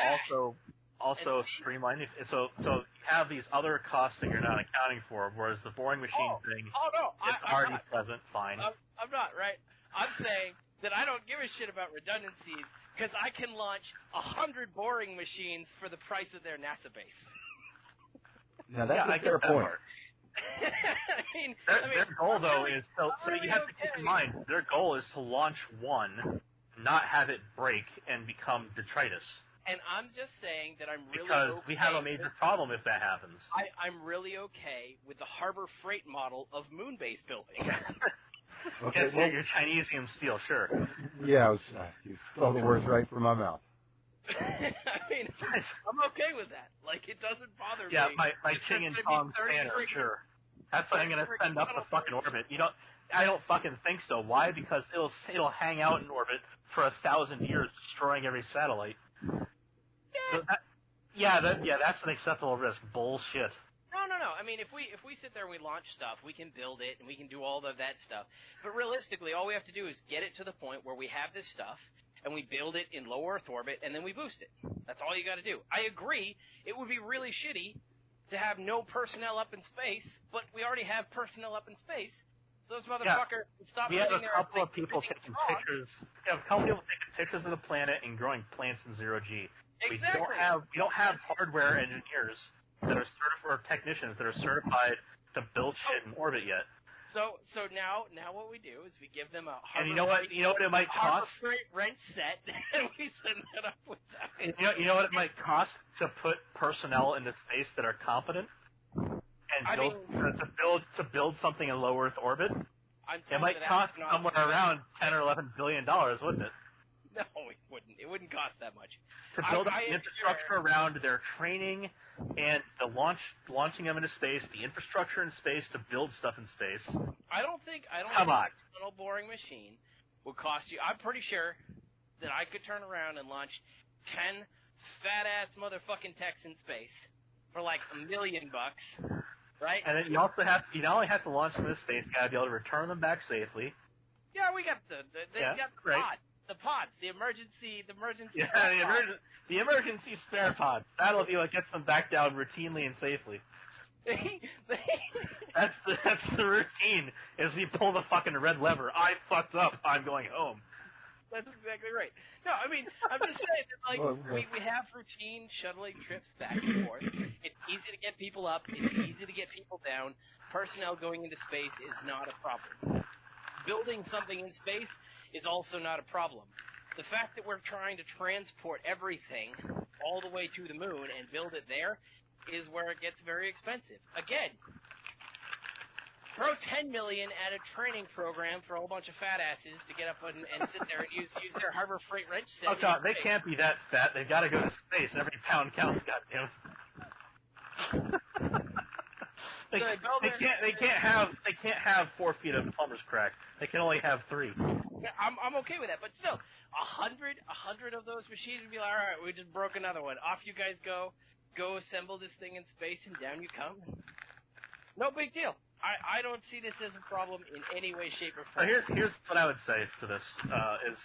also streamline. So you have these other costs that you're not accounting for, whereas the boring machine thing is already present. Fine. I'm not, right? I'm saying that I don't give a shit about redundancies because I can launch 100 boring machines for the price of their NASA base. Now that's a fair point. Their goal, though, is so you have to keep in mind their goal is to launch one, not have it break and become detritus. And I'm just saying that I'm really because we have a major problem if that happens. I'm really okay with the Harbor Freight model of moon base building. Okay, well, your Chinesium steel, sure. Yeah, you stole the words right from my mouth. I mean, I'm okay with that. Like, it doesn't bother me. Yeah, my Ching and Tong spanner, sure. That's why I'm going to send up the fucking orbit. I don't fucking think so. Why? Because it'll hang out in orbit for 1,000 years, destroying every satellite. So that's an acceptable risk. Bullshit. No. I mean, if we sit there and we launch stuff, we can build it and we can do all of that stuff. But realistically, all we have to do is get it to the point where we have this stuff and we build it in low Earth orbit and then we boost it. That's all you got to do. I agree. It would be really shitty to have no personnel up in space, but we already have personnel up in space. So those motherfuckers stop sitting there. We have a couple of people taking pictures. We have a couple people taking pictures of the planet and growing plants in zero G. Exactly. We don't have hardware engineers that are certified, or technicians that are certified to build shit in orbit yet. So now what we do is we give them a Harbor And you know what it might Harbor cost? Freight wrench set, and we send that up with that. And you know what it might cost to put personnel into space that are competent and to build something in low Earth orbit? It might cost somewhere around $10 or $11 billion, wouldn't it? No, it wouldn't. It wouldn't cost that much. To build up the infrastructure around their training and the launching them into space, the infrastructure in space to build stuff in space. I don't think a little boring machine would cost you. I'm pretty sure that I could turn around and launch 10 fat-ass motherfucking techs in space for like $1 million, right? And then you not only have to launch them into space, you gotta be able to return them back safely. Yeah, we got the pods. The pods, the emergency. Yeah, the emergency spare pods. That'll be what gets them back down routinely and safely. That's the routine. Is you pull the fucking red lever. I fucked up. I'm going home. That's exactly right. No, I mean, I'm just saying that, like, we have routine shuttling trips back and forth. It's easy to get people up. It's easy to get people down. Personnel going into space is not a problem. Building something in space is also not a problem. The fact that we're trying to transport everything all the way to the moon and build it there is where it gets very expensive. Again, throw $10 million at a training program for a whole bunch of fat asses to get up and sit there and use their Harbor Freight wrench set. Oh God, they can't be that fat. They've got to go to space. Every pound counts. Goddamn. They can't have 4 feet of plumber's crack. They can only have 3. Yeah, I'm okay with that, but still, 100 of those machines would be like, all right, we just broke another one. Off you guys go assemble this thing in space, and down you come. No big deal. I don't see this as a problem in any way, shape, or form. So here's what I would say to this: is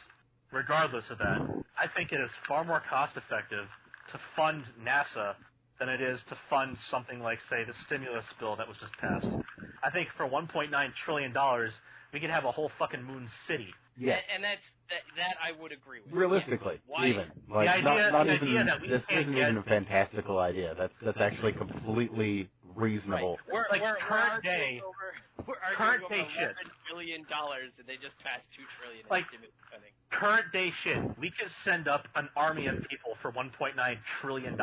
regardless of that, I think it is far more cost effective to fund NASA than it is to fund something like, say, the stimulus bill that was just passed. I think for $1.9 trillion, we could have a whole fucking moon city. Yes. And that I would agree with. Realistically, Why? even. Like, this isn't even a fantastical idea. That's actually completely reasonable. Right. We're current day shit. $11 billion, and they just passed $2 trillion like, in stimulus spending. Current day shit. We could send up an army of people for $1.9 trillion.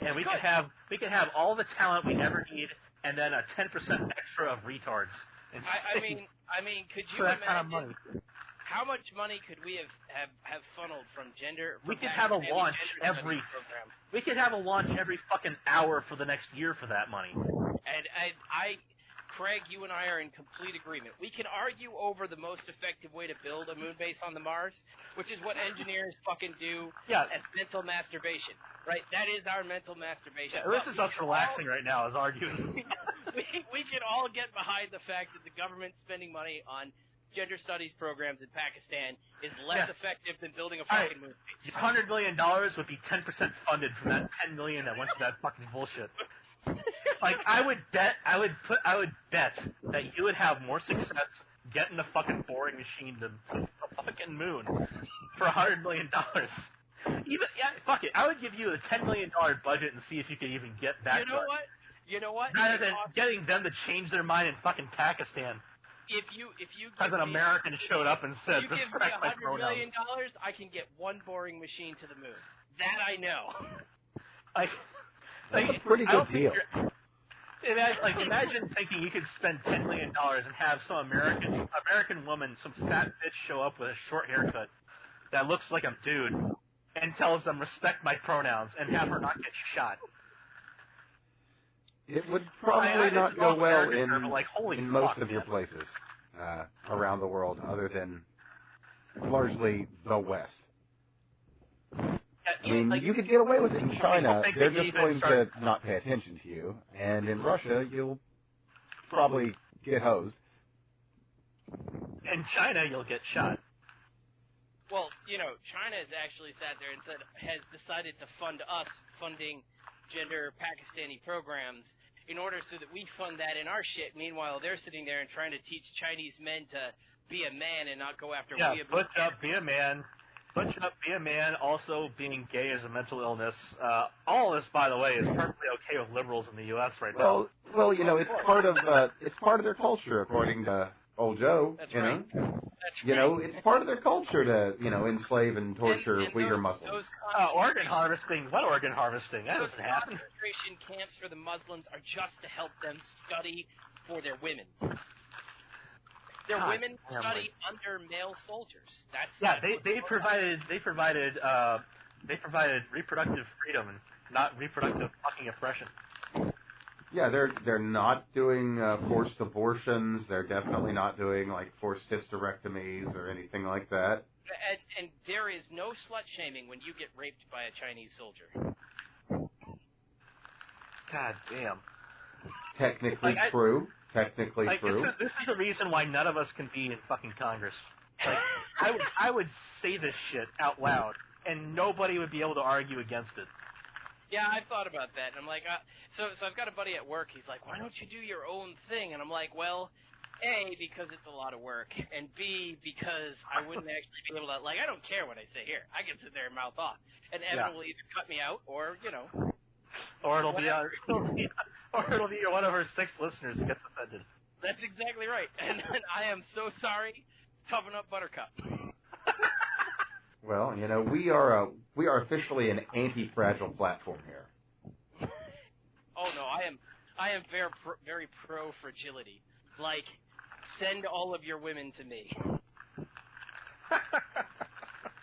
And we could have all the talent we ever need, and then a 10% extra of retards. I mean, could you that imagine kind of money. how much money could we have funneled from gender? We could have a launch every. We could have a launch every fucking hour for the next year for that money. And Craig, you and I are in complete agreement. We can argue over the most effective way to build a moon base on the Mars, which is what engineers fucking do as mental masturbation, right? That is our mental masturbation. Yeah, this is us relaxing right now, is arguing. we can all get behind the fact that the government spending money on gender studies programs in Pakistan is less effective than building a fucking moon base. $100 million would be 10% funded from that $10 million that went to that fucking bullshit. Like, I would bet that you would have more success getting a fucking boring machine to the fucking moon for $100 million. Fuck it. I would give you a $10 million budget and see if you could even get that. You know what? Rather than getting them to change their mind in fucking Pakistan. If you as an American showed up and said, "If you give me $100 million, I can get one boring machine to the moon." That I know. That's a pretty good deal. Imagine thinking you could spend $10 million and have some American woman, some fat bitch, show up with a short haircut that looks like a dude and tells them respect my pronouns and have her not get shot. It would probably not go well in most of your man. places around the world, other than largely the West. I mean, you could get away with it in China. They're just going to not pay attention to you. And in Russia, you'll probably get hosed. In China, you'll get shot. Well, China has actually sat there and has decided to fund us funding gender Pakistani programs in order so that we fund that in our shit. Meanwhile, they're sitting there and trying to teach Chinese men to be a man and not go after be a man. Butch up, be a man. Also, being gay is a mental illness. All of this, by the way, is perfectly okay with liberals in the U.S. right now. Well, it's part of their culture, according to old Joe. That's you right. know, That's you right. know, it's part of their culture to enslave and torture and Uyghur those Muslims. Organ harvesting? What organ harvesting? That Those doesn't happen. concentration camps for the Muslims are just to help them study for their women. Their God women damn study under male soldiers. They provided reproductive freedom and not reproductive fucking oppression. Yeah, they're not doing forced abortions. They're definitely not doing like forced hysterectomies or anything like that. And there is no slut shaming when you get raped by a Chinese soldier. God damn. Technically true. Technically Like, true. This is the reason why none of us can be in fucking Congress. Like, I would say this shit out loud, and nobody would be able to argue against it. Yeah, I've thought about that, and I'm like, so I've got a buddy at work. He's like, why don't you do your own thing? And I'm like, well, A, because it's a lot of work, and B, because I wouldn't actually be able to, like, I don't care what I say here. I can sit there and mouth off, and Evan will either cut me out or, Or it'll be one of our 6 listeners who gets offended. That's exactly right. And I am so sorry. Toughen up, Buttercup. Well, we are officially an anti-fragile platform here. Oh no, I am very pro fragility. Like, send all of your women to me.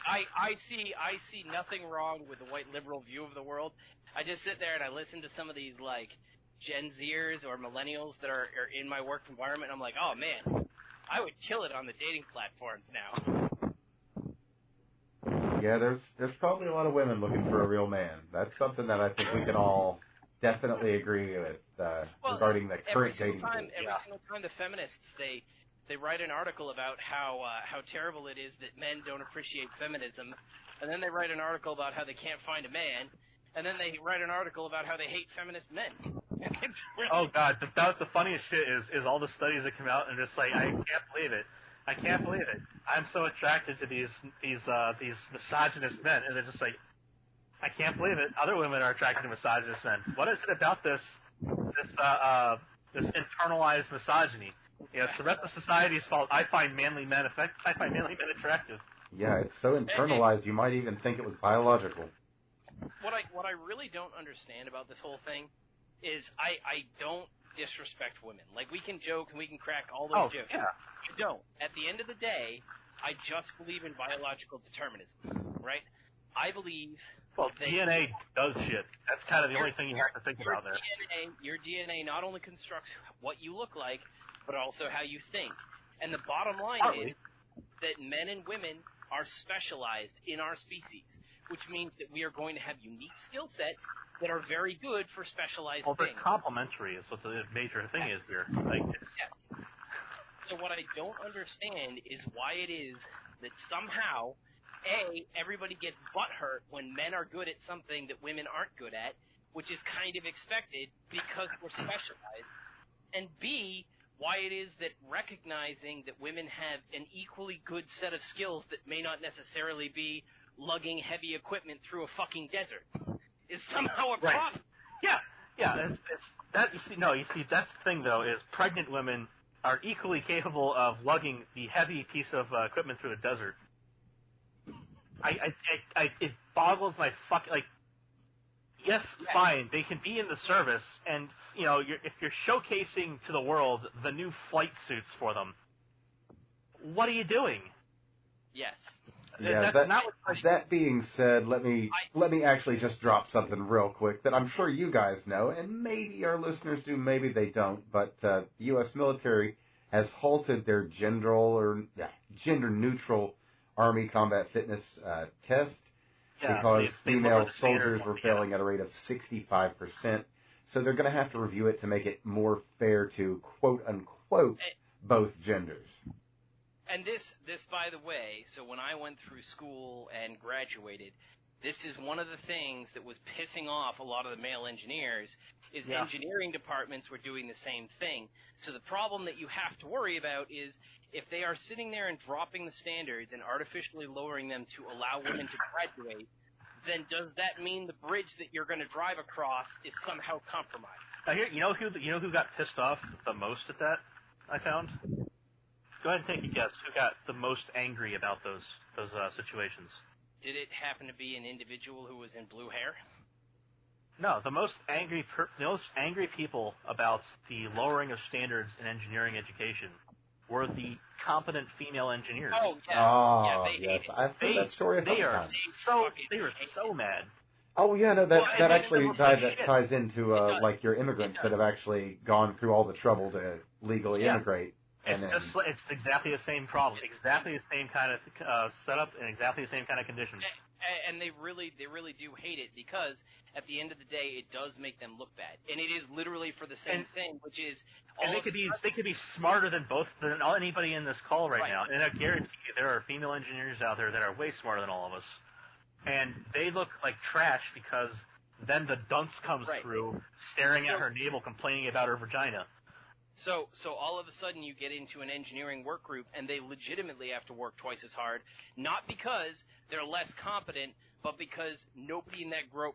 I see nothing wrong with the white liberal view of the world. I just sit there and I listen to some of these like Gen Zers or millennials that are in my work environment. And I'm like, oh man, I would kill it on the dating platforms now. Yeah, there's probably a lot of women looking for a real man. That's something that I think we can all definitely agree with regarding the current dating pool. Every single time the feminists they write an article about how terrible it is that men don't appreciate feminism, and then they write an article about how they can't find a man, and then they write an article about how they hate feminist men. Oh God, the funniest shit is all the studies that come out and just like, I can't believe it. I can't believe it. I'm so attracted to these misogynist men, and they're just like, I can't believe it. Other women are attracted to misogynist men. What is it about this internalized misogyny? It's the rest of society's fault. I find manly men attractive. Yeah, it's so internalized you might even think it was biological. What I really don't understand about this whole thing is I don't disrespect women. Like, we can joke and we can crack all those jokes. Yeah. I don't. At the end of the day, I just believe in biological determinism, right? I believe... Well, DNA does shit. That's kind of the only thing you have to think about there. Your DNA not only constructs what you look like, but also how you think. And the bottom line is that men and women are specialized in our species, which means that we are going to have unique skill sets that are very good for specialized things. Well, they're complementary is what the major thing is here. Like, yes. So what I don't understand is why it is that somehow, A, everybody gets butthurt when men are good at something that women aren't good at, which is kind of expected because we're specialized, and B, why it is that recognizing that women have an equally good set of skills that may not necessarily be lugging heavy equipment through a fucking desert is somehow a problem. Yeah. It's that. You see, that's the thing though, is pregnant women are equally capable of lugging the heavy piece of equipment through the desert. It boggles my yes, fine, they can be in the service, and if you're showcasing to the world the new flight suits for them, what are you doing? Yes. Yeah, that being said, let me actually just drop something real quick that I'm sure you guys know, and maybe our listeners do, maybe they don't, but the U.S. military has halted their gender-neutral Army combat fitness test because female soldiers were failing at a rate of 65%. So they're going to have to review it to make it more fair to quote-unquote both genders. And this, by the way, so when I went through school and graduated, this is one of the things that was pissing off a lot of the male engineers, is engineering departments were doing the same thing. So the problem that you have to worry about is if they are sitting there and dropping the standards and artificially lowering them to allow women to graduate, then does that mean the bridge that you're going to drive across is somehow compromised? You know who got pissed off the most at that? I found. Go ahead and take a guess. Who got the most angry about those situations? Did it happen to be an individual who was in blue hair? No, the most angry people about the lowering of standards in engineering education were the competent female engineers. Oh, yeah. Oh, yeah, yes. I've heard that story a couple times. They were so mad. Oh, yeah, no, that actually ties into, like your immigrants that have actually gone through all the trouble to legally immigrate. It's exactly the same problem, exactly the same kind of setup, and exactly the same kind of conditions. And they really do hate it because at the end of the day, it does make them look bad, and it is literally for the same thing, which is. And they could be smarter than anybody in this call right now. And I guarantee you, there are female engineers out there that are way smarter than all of us, and they look like trash because then the dunce comes through, staring at her navel, complaining about her vagina. So all of a sudden you get into an engineering work group and they legitimately have to work twice as hard, not because they're less competent, but because nobody in that group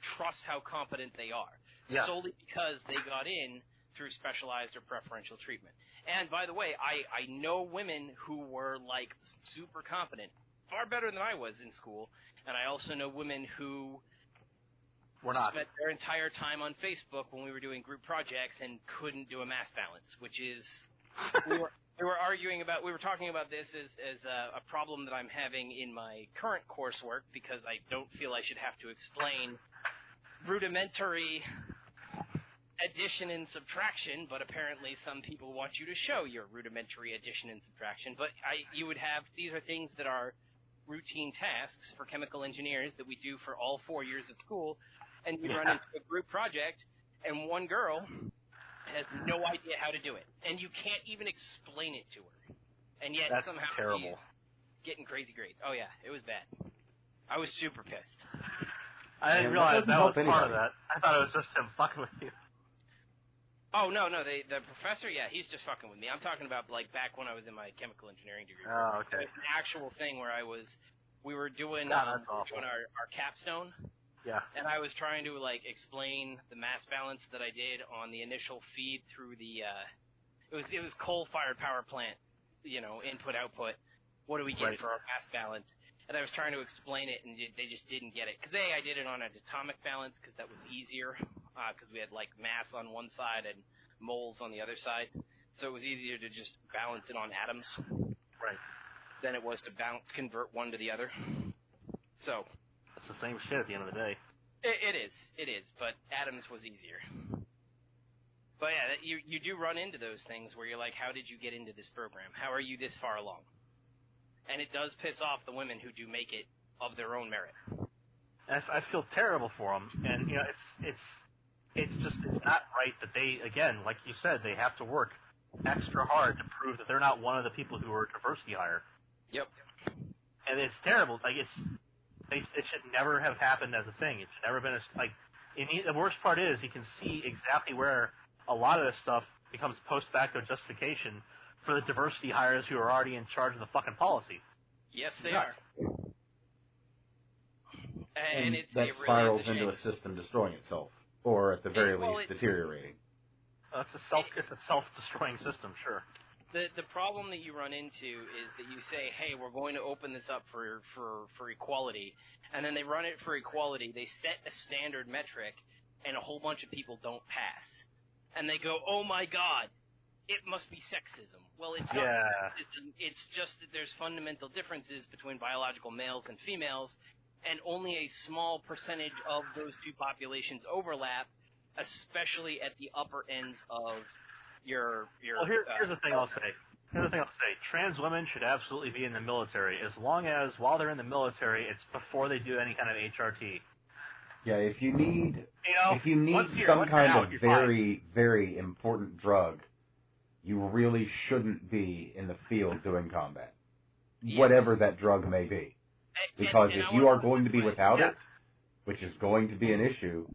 trusts how competent they are. Yeah. Solely because they got in through specialized or preferential treatment. And by the way, I know women who were like super competent, far better than I was in school, and I also know women who spent their entire time on Facebook when we were doing group projects and couldn't do a mass balance, which is we were talking about this as a problem that I'm having in my current coursework because I don't feel I should have to explain rudimentary addition and subtraction, but apparently some people want you to show your rudimentary addition and subtraction. But these are things that are routine tasks for chemical engineers that we do for all 4 years of school. And you run into a group project, and one girl has no idea how to do it, and you can't even explain it to her, and yet somehow she's getting crazy grades. Oh yeah, it was bad. I was super pissed. I didn't realize that was part of that. I thought it was just him fucking with you. Oh no, the professor, he's just fucking with me. I'm talking about like back when I was in my chemical engineering degree. Oh, okay. It was an actual thing where we were doing our capstone. Yeah. And I was trying to explain the mass balance that I did on the initial feed through the it was coal-fired power plant, input output. What do we get for our mass balance? And I was trying to explain it, and they just didn't get it. Because I did it on an atomic balance because that was easier. Because we had mass on one side and moles on the other side, so it was easier to just balance it on atoms. Right. Than it was to convert one to the other. So. It's the same shit at the end of the day. It is, but atoms was easier. But yeah, you do run into those things where you're like, how did you get into this program? How are you this far along? And it does piss off the women who do make it of their own merit. I feel terrible for them, and it's not right that they, again, like you said, they have to work extra hard to prove that they're not one of the people who are diversity hire. Yep. And it's terrible. It should never have happened as a thing. It's never been the worst part is you can see exactly where a lot of this stuff becomes post facto justification for the diversity hires who are already in charge of the fucking policy. Yes, they are. And that spirals into a system destroying itself, or at the very least deteriorating. It's a self-destroying system, sure. The problem that you run into is that you say, hey, we're going to open this up for equality, and then they run it for equality, they set a standard metric, and a whole bunch of people don't pass. And they go, oh my god, it must be sexism. Well, it's not sexism, it's just that there's fundamental differences between biological males and females, and only a small percentage of those two populations overlap, especially at the upper ends of your here's the thing I'll say. Trans women should absolutely be in the military, as long as while they're in the military, it's before they do any kind of HRT. Yeah, if you need some kind of very, very important drug, you really shouldn't be in the field doing combat, whatever that drug may be. Because if you are going to be without it, which is going to be an issue,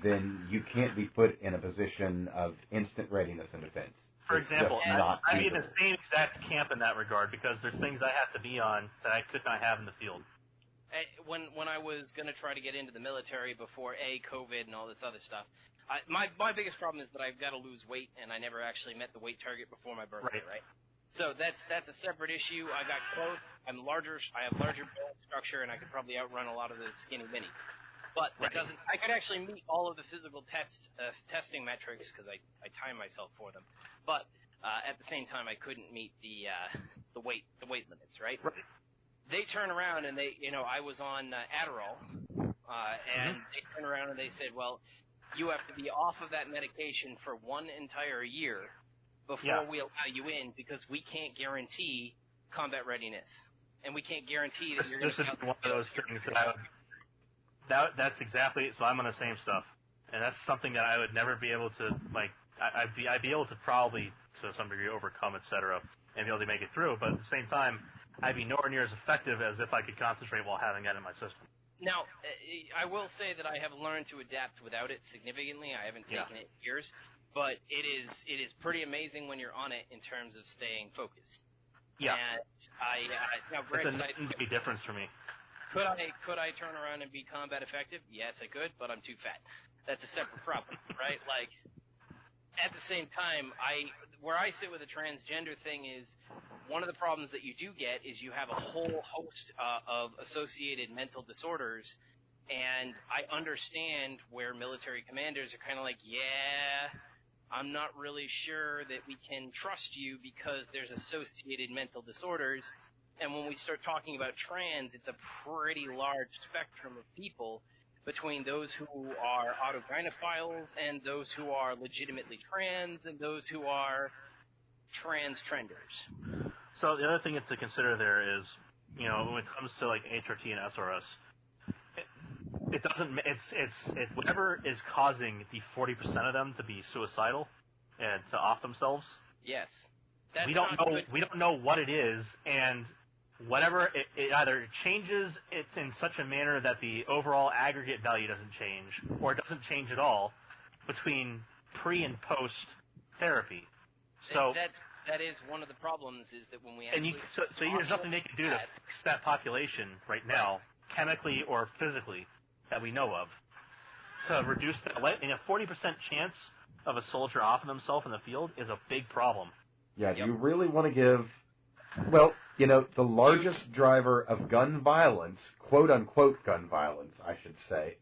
then you can't be put in a position of instant readiness and defense. For example, just not I'd be in the feasible. same exact camp in that regard because there's things I have to be on that I could not have in the field. When I was going to try to get into the military before COVID and all this other stuff, my biggest problem is that I've got to lose weight, and I never actually met the weight target before my birthday, right? So that's a separate issue. I got close. I'm larger. I have larger bone structure, and I could probably outrun a lot of the skinny minis. But that doesn't. I could actually meet all of the physical testing metrics because I time myself for them. But at the same time, I couldn't meet the weight limits, right? Right. They turn around and I was on Adderall, and they turn around and they said, well, you have to be off of that medication for 1 entire year before we allow you in because we can't guarantee combat readiness, and we can't guarantee that you're going to. This is one of those things that's exactly. So I'm on the same stuff, and that's something that I would never be able to like. I'd be able to probably to some degree overcome, etc., and be able to make it through. But at the same time, I'd be nowhere near as effective as if I could concentrate while having that in my system. Now, I will say that I have learned to adapt without it significantly. I haven't taken it in years, but it is pretty amazing when you're on it in terms of staying focused. Yeah. And now, granted, it's a big difference for me. Could I turn around and be combat effective? Yes, I could, but I'm too fat. That's a separate problem, right? Like, at the same time, where I sit with the transgender thing is one of the problems that you do get is you have a whole host of associated mental disorders, and I understand where military commanders are kind of like, yeah, I'm not really sure that we can trust you because there's associated mental disorders. And when we start talking about trans, it's a pretty large spectrum of people between those who are autogynephiles and those who are legitimately trans and those who are trans-trenders. So the other thing to consider there is, when it comes to like HRT and SRS, it doesn't. It's whatever is causing the 40% of them to be suicidal and to off themselves. Yes, we don't know. We don't know what it is, and whatever it either changes it in such a manner that the overall aggregate value doesn't change, or it doesn't change at all between pre and post therapy. So that is one of the problems is that when we so there's nothing they can do to fix that population right now, chemically or physically, that we know of. To reduce that, and a 40% chance of a soldier offing himself in the field is a big problem. Yeah, do you really want to give... Well, the largest driver of gun violence, quote-unquote gun violence, I should say,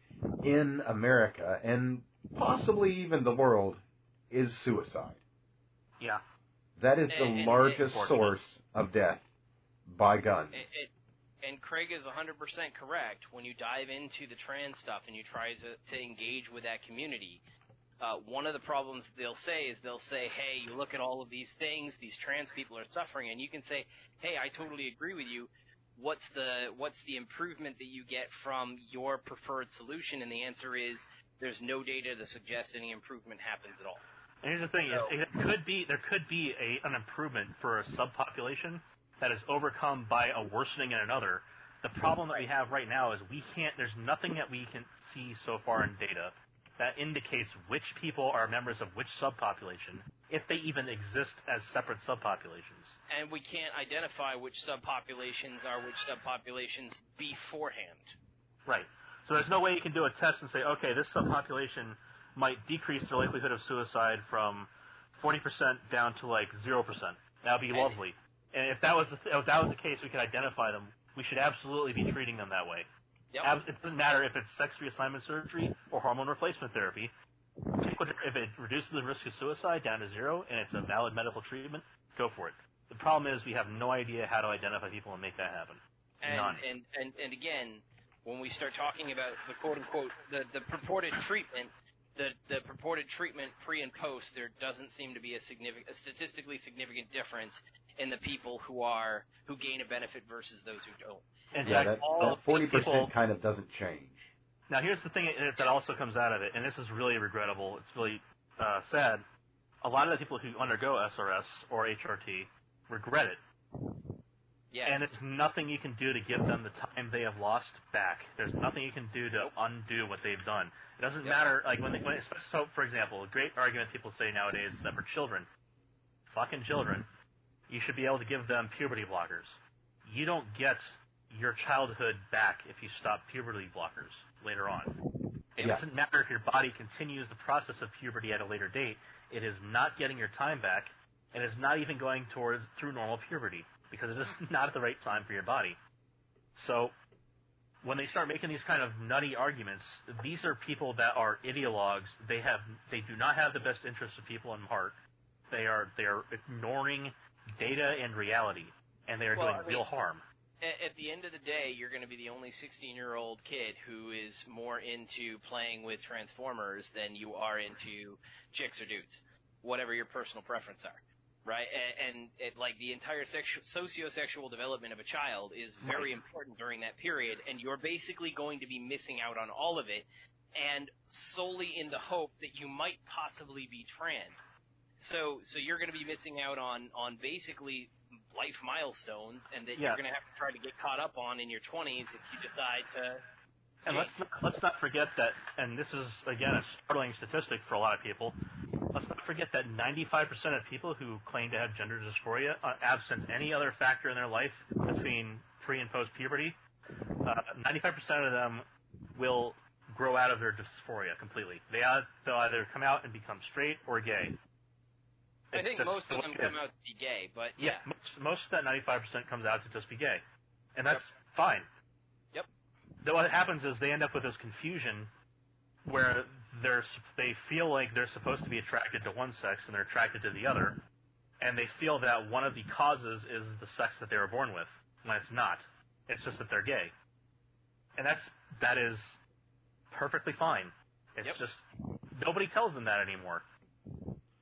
in America, and possibly even the world, is suicide. Yeah. That is the largest source of death by guns. And Craig is 100% correct. When you dive into the trans stuff and you try to engage with that community, one of the problems they'll say, hey, you look at all of these things, these trans people are suffering, and you can say, hey, I totally agree with you. What's the improvement that you get from your preferred solution? And the answer is there's no data to suggest any improvement happens at all. And here's the thing: there could be an improvement for a subpopulation that is overcome by a worsening in another. The problem that we have right now is there's nothing that we can see so far in data that indicates which people are members of which subpopulation, if they even exist as separate subpopulations. And we can't identify which subpopulations are which subpopulations beforehand. Right. So there's no way you can do a test and say, okay, this subpopulation might decrease the likelihood of suicide from 40% down to like 0%. That would be lovely. And if that was the case, we could identify them. We should absolutely be treating them that way. Yep. It doesn't matter if it's sex reassignment surgery or hormone replacement therapy. If it reduces the risk of suicide down to 0 and it's a valid medical treatment, go for it. The problem is we have no idea how to identify people and make that happen. And again, when we start talking about the quote unquote the purported treatment, the purported treatment pre and post, there doesn't seem to be a statistically significant difference in the people who gain a benefit versus those who don't. In fact, that 40% kind of doesn't change. Now, here's the thing that also comes out of it, and this is really regrettable. It's really sad. A lot of the people who undergo SRS or HRT regret it. Yes. And there's nothing you can do to give them the time they have lost back. There's nothing you can do to undo what they've done. It doesn't matter, like so for example, a great argument people say nowadays is that for children, fucking children, you should be able to give them puberty blockers. You don't get your childhood back if you stop puberty blockers later on. It doesn't matter if your body continues the process of puberty at a later date. It is not getting your time back, and it's not even going through normal puberty, because it is not at the right time for your body. So when they start making these kind of nutty arguments, these are people that are ideologues. They do not have the best interests of people in heart. They are ignoring data and reality, and they are doing real harm. At the end of the day, you're going to be the only 16-year-old kid who is more into playing with Transformers than you are into chicks or dudes, whatever your personal preference are, right? And like the entire socio-sexual development of a child is very important during that period, and you're basically going to be missing out on all of it, and solely in the hope that you might possibly be trans. So you're going to be missing out on basically life milestones, and that you're going to have to try to get caught up on in your 20s if you decide to. And let's not forget that, and this is again a startling statistic for a lot of people. Let's not forget that 95% of people who claim to have gender dysphoria, absent any other factor in their life between pre and post puberty, 95% of them will grow out of their dysphoria completely. They'll either come out and become straight or gay. I think most of them come out to be gay, but yeah. Most of that 95% comes out to just be gay. And that's fine. Yep. Then what happens is they end up with this confusion where they feel like they're supposed to be attracted to one sex and they're attracted to the other, and they feel that one of the causes is the sex that they were born with, when it's not. It's just that they're gay. And that is perfectly fine. It's just nobody tells them that anymore.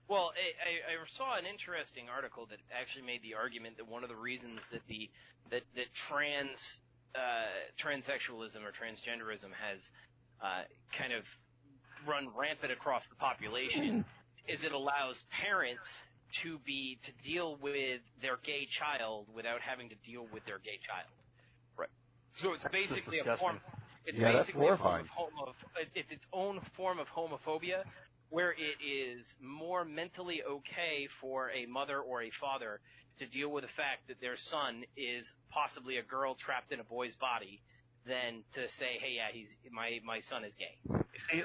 Well, I saw an interesting article that actually made the argument that one of the reasons that transsexualism or transgenderism has kind of run rampant across the population is it allows parents to deal with their gay child without having to deal with their gay child. Right. So it's basically a form. It's basically a form of it's its own form of homophobia, where it is more mentally okay for a mother or a father to deal with the fact that their son is possibly a girl trapped in a boy's body than to say, hey, my son is gay. See,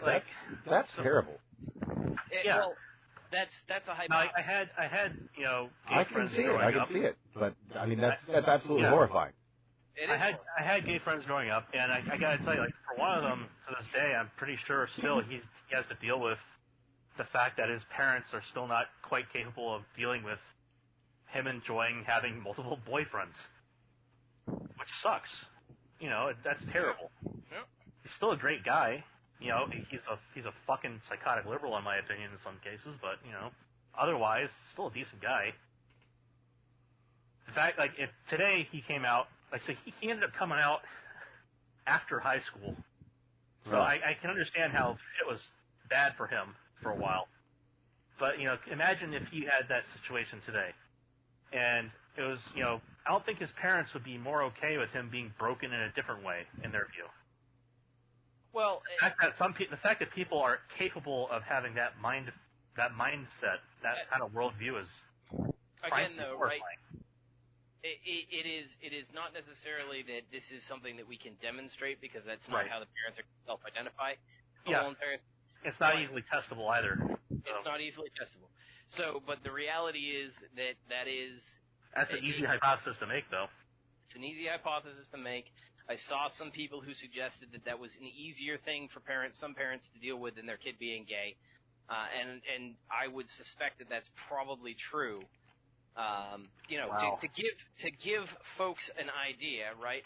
that's terrible. Well, that's a hypothesis. I had gay I can friends see it. growing I can up. see it. But I mean, that's absolutely horrifying. I had gay friends growing up, and I got to tell you, like, for one of them to this day, I'm pretty sure still he has to deal with the fact that his parents are still not quite capable of dealing with him enjoying having multiple boyfriends, which sucks. That's terrible. Yep. He's still a great guy. He's a fucking psychotic liberal in my opinion in some cases, but otherwise still a decent guy. In fact, like if today he came out, like so he ended up coming out after high school, so I can understand how it was bad for him for a while. But, imagine if he had that situation today. And it was, I don't think his parents would be more okay with him being broken in a different way, in their view. Well, the fact that people are capable of having that mindset, that kind of worldview is again, though, horrifying. Right? It is not necessarily that this is something that we can demonstrate, because that's not how the parents are self-identify. It's not easily testable either. It's not easily testable. So, but the reality is that's an easy hypothesis to make, though. It's an easy hypothesis to make. I saw some people who suggested that was an easier thing for some parents to deal with than their kid being gay, and I would suspect that that's probably true. To give folks an idea, right?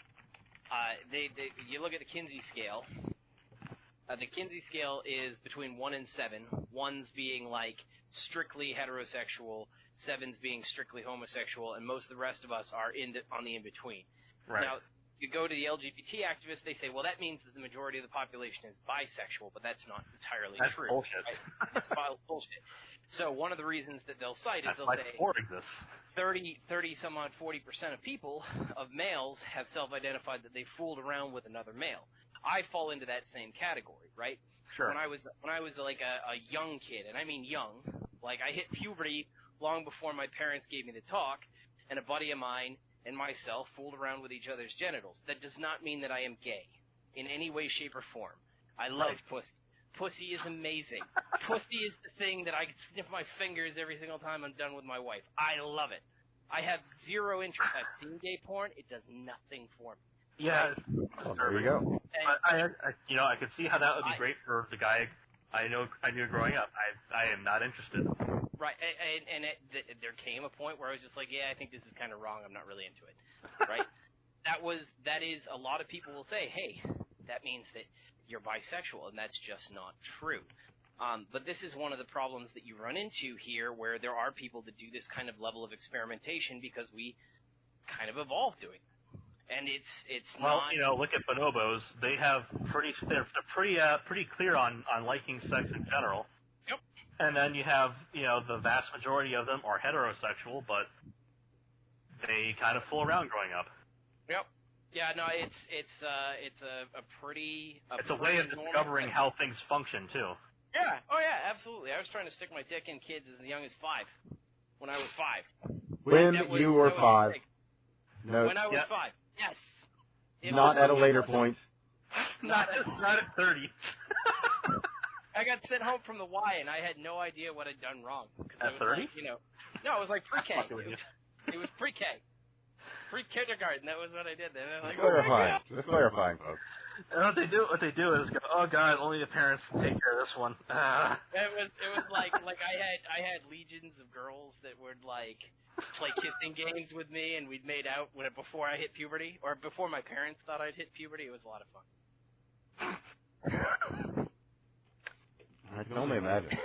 You look at the Kinsey scale. The Kinsey scale is between 1 and 7. 1's being like strictly heterosexual, 7's being strictly homosexual, and most of the rest of us are on the in-between. Right. Now, you go to the LGBT activists, they say, well, that means that the majority of the population is bisexual, but that's not entirely true. That's bullshit. Right? It's bullshit. So one of the reasons that they'll cite is they'll say 30 some odd 40% of people, of males, have self-identified that they fooled around with another male. I fall into that same category, right? Sure. When I was like a young kid, and I mean young, like I hit puberty long before my parents gave me the talk, and a buddy of mine and myself fooled around with each other's genitals. That does not mean that I am gay in any way, shape, or form. I love pussy. Pussy is amazing. Pussy is the thing that I can sniff my fingers every single time I'm done with my wife. I love it. I have zero interest. I've seen gay porn. It does nothing for me. Yeah. Well, there you go. But I could see how that would be great for the guy I knew growing up. I am not interested. Right, and there came a point where I was just like, yeah, I think this is kind of wrong. I'm not really into it. Right? That is a lot of people will say, hey, that means that you're bisexual, and that's just not true. But this is one of the problems that you run into here, where there are people that do this kind of level of experimentation because we kind of evolved doing it. And it's well, not... look at bonobos. They're pretty clear on liking sex in general. Yep. And then you have, the vast majority of them are heterosexual, but they kind of fool around growing up. Yep. Yeah, no, it's a pretty... It's a way of discovering how things function, too. Yeah. Oh, yeah, absolutely. I was trying to stick my dick in kids as young as 5, when I was 5. When you were 5. No. When I was 5. Yes. Not at a later point. Not at 30. I got sent home from the Y, and I had no idea what I'd done wrong. At 30? No, it was like pre-K. It was pre-K. Pre-kindergarten. That was what I did. Just clarifying, folks. And what they do is go, oh God, only the parents can take care of this one. It was like I had legions of girls that would play kissing games with me, and we'd made out before I hit puberty, or before my parents thought I'd hit puberty. It was a lot of fun. I can only imagine.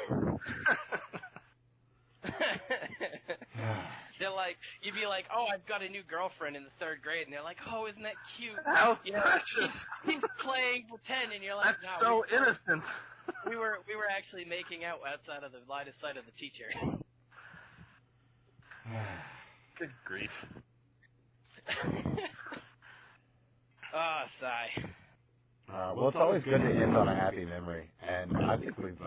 They're like, you'd be like, oh, I've got a new girlfriend in the 3rd grade, and they're like, oh, isn't that cute? How precious! He's playing pretend, and you're like, that's so innocent. we were actually making out outside of the line of sight of the teacher. Good grief. Sigh. Well, it's always good to end on a happy memory, and I think we've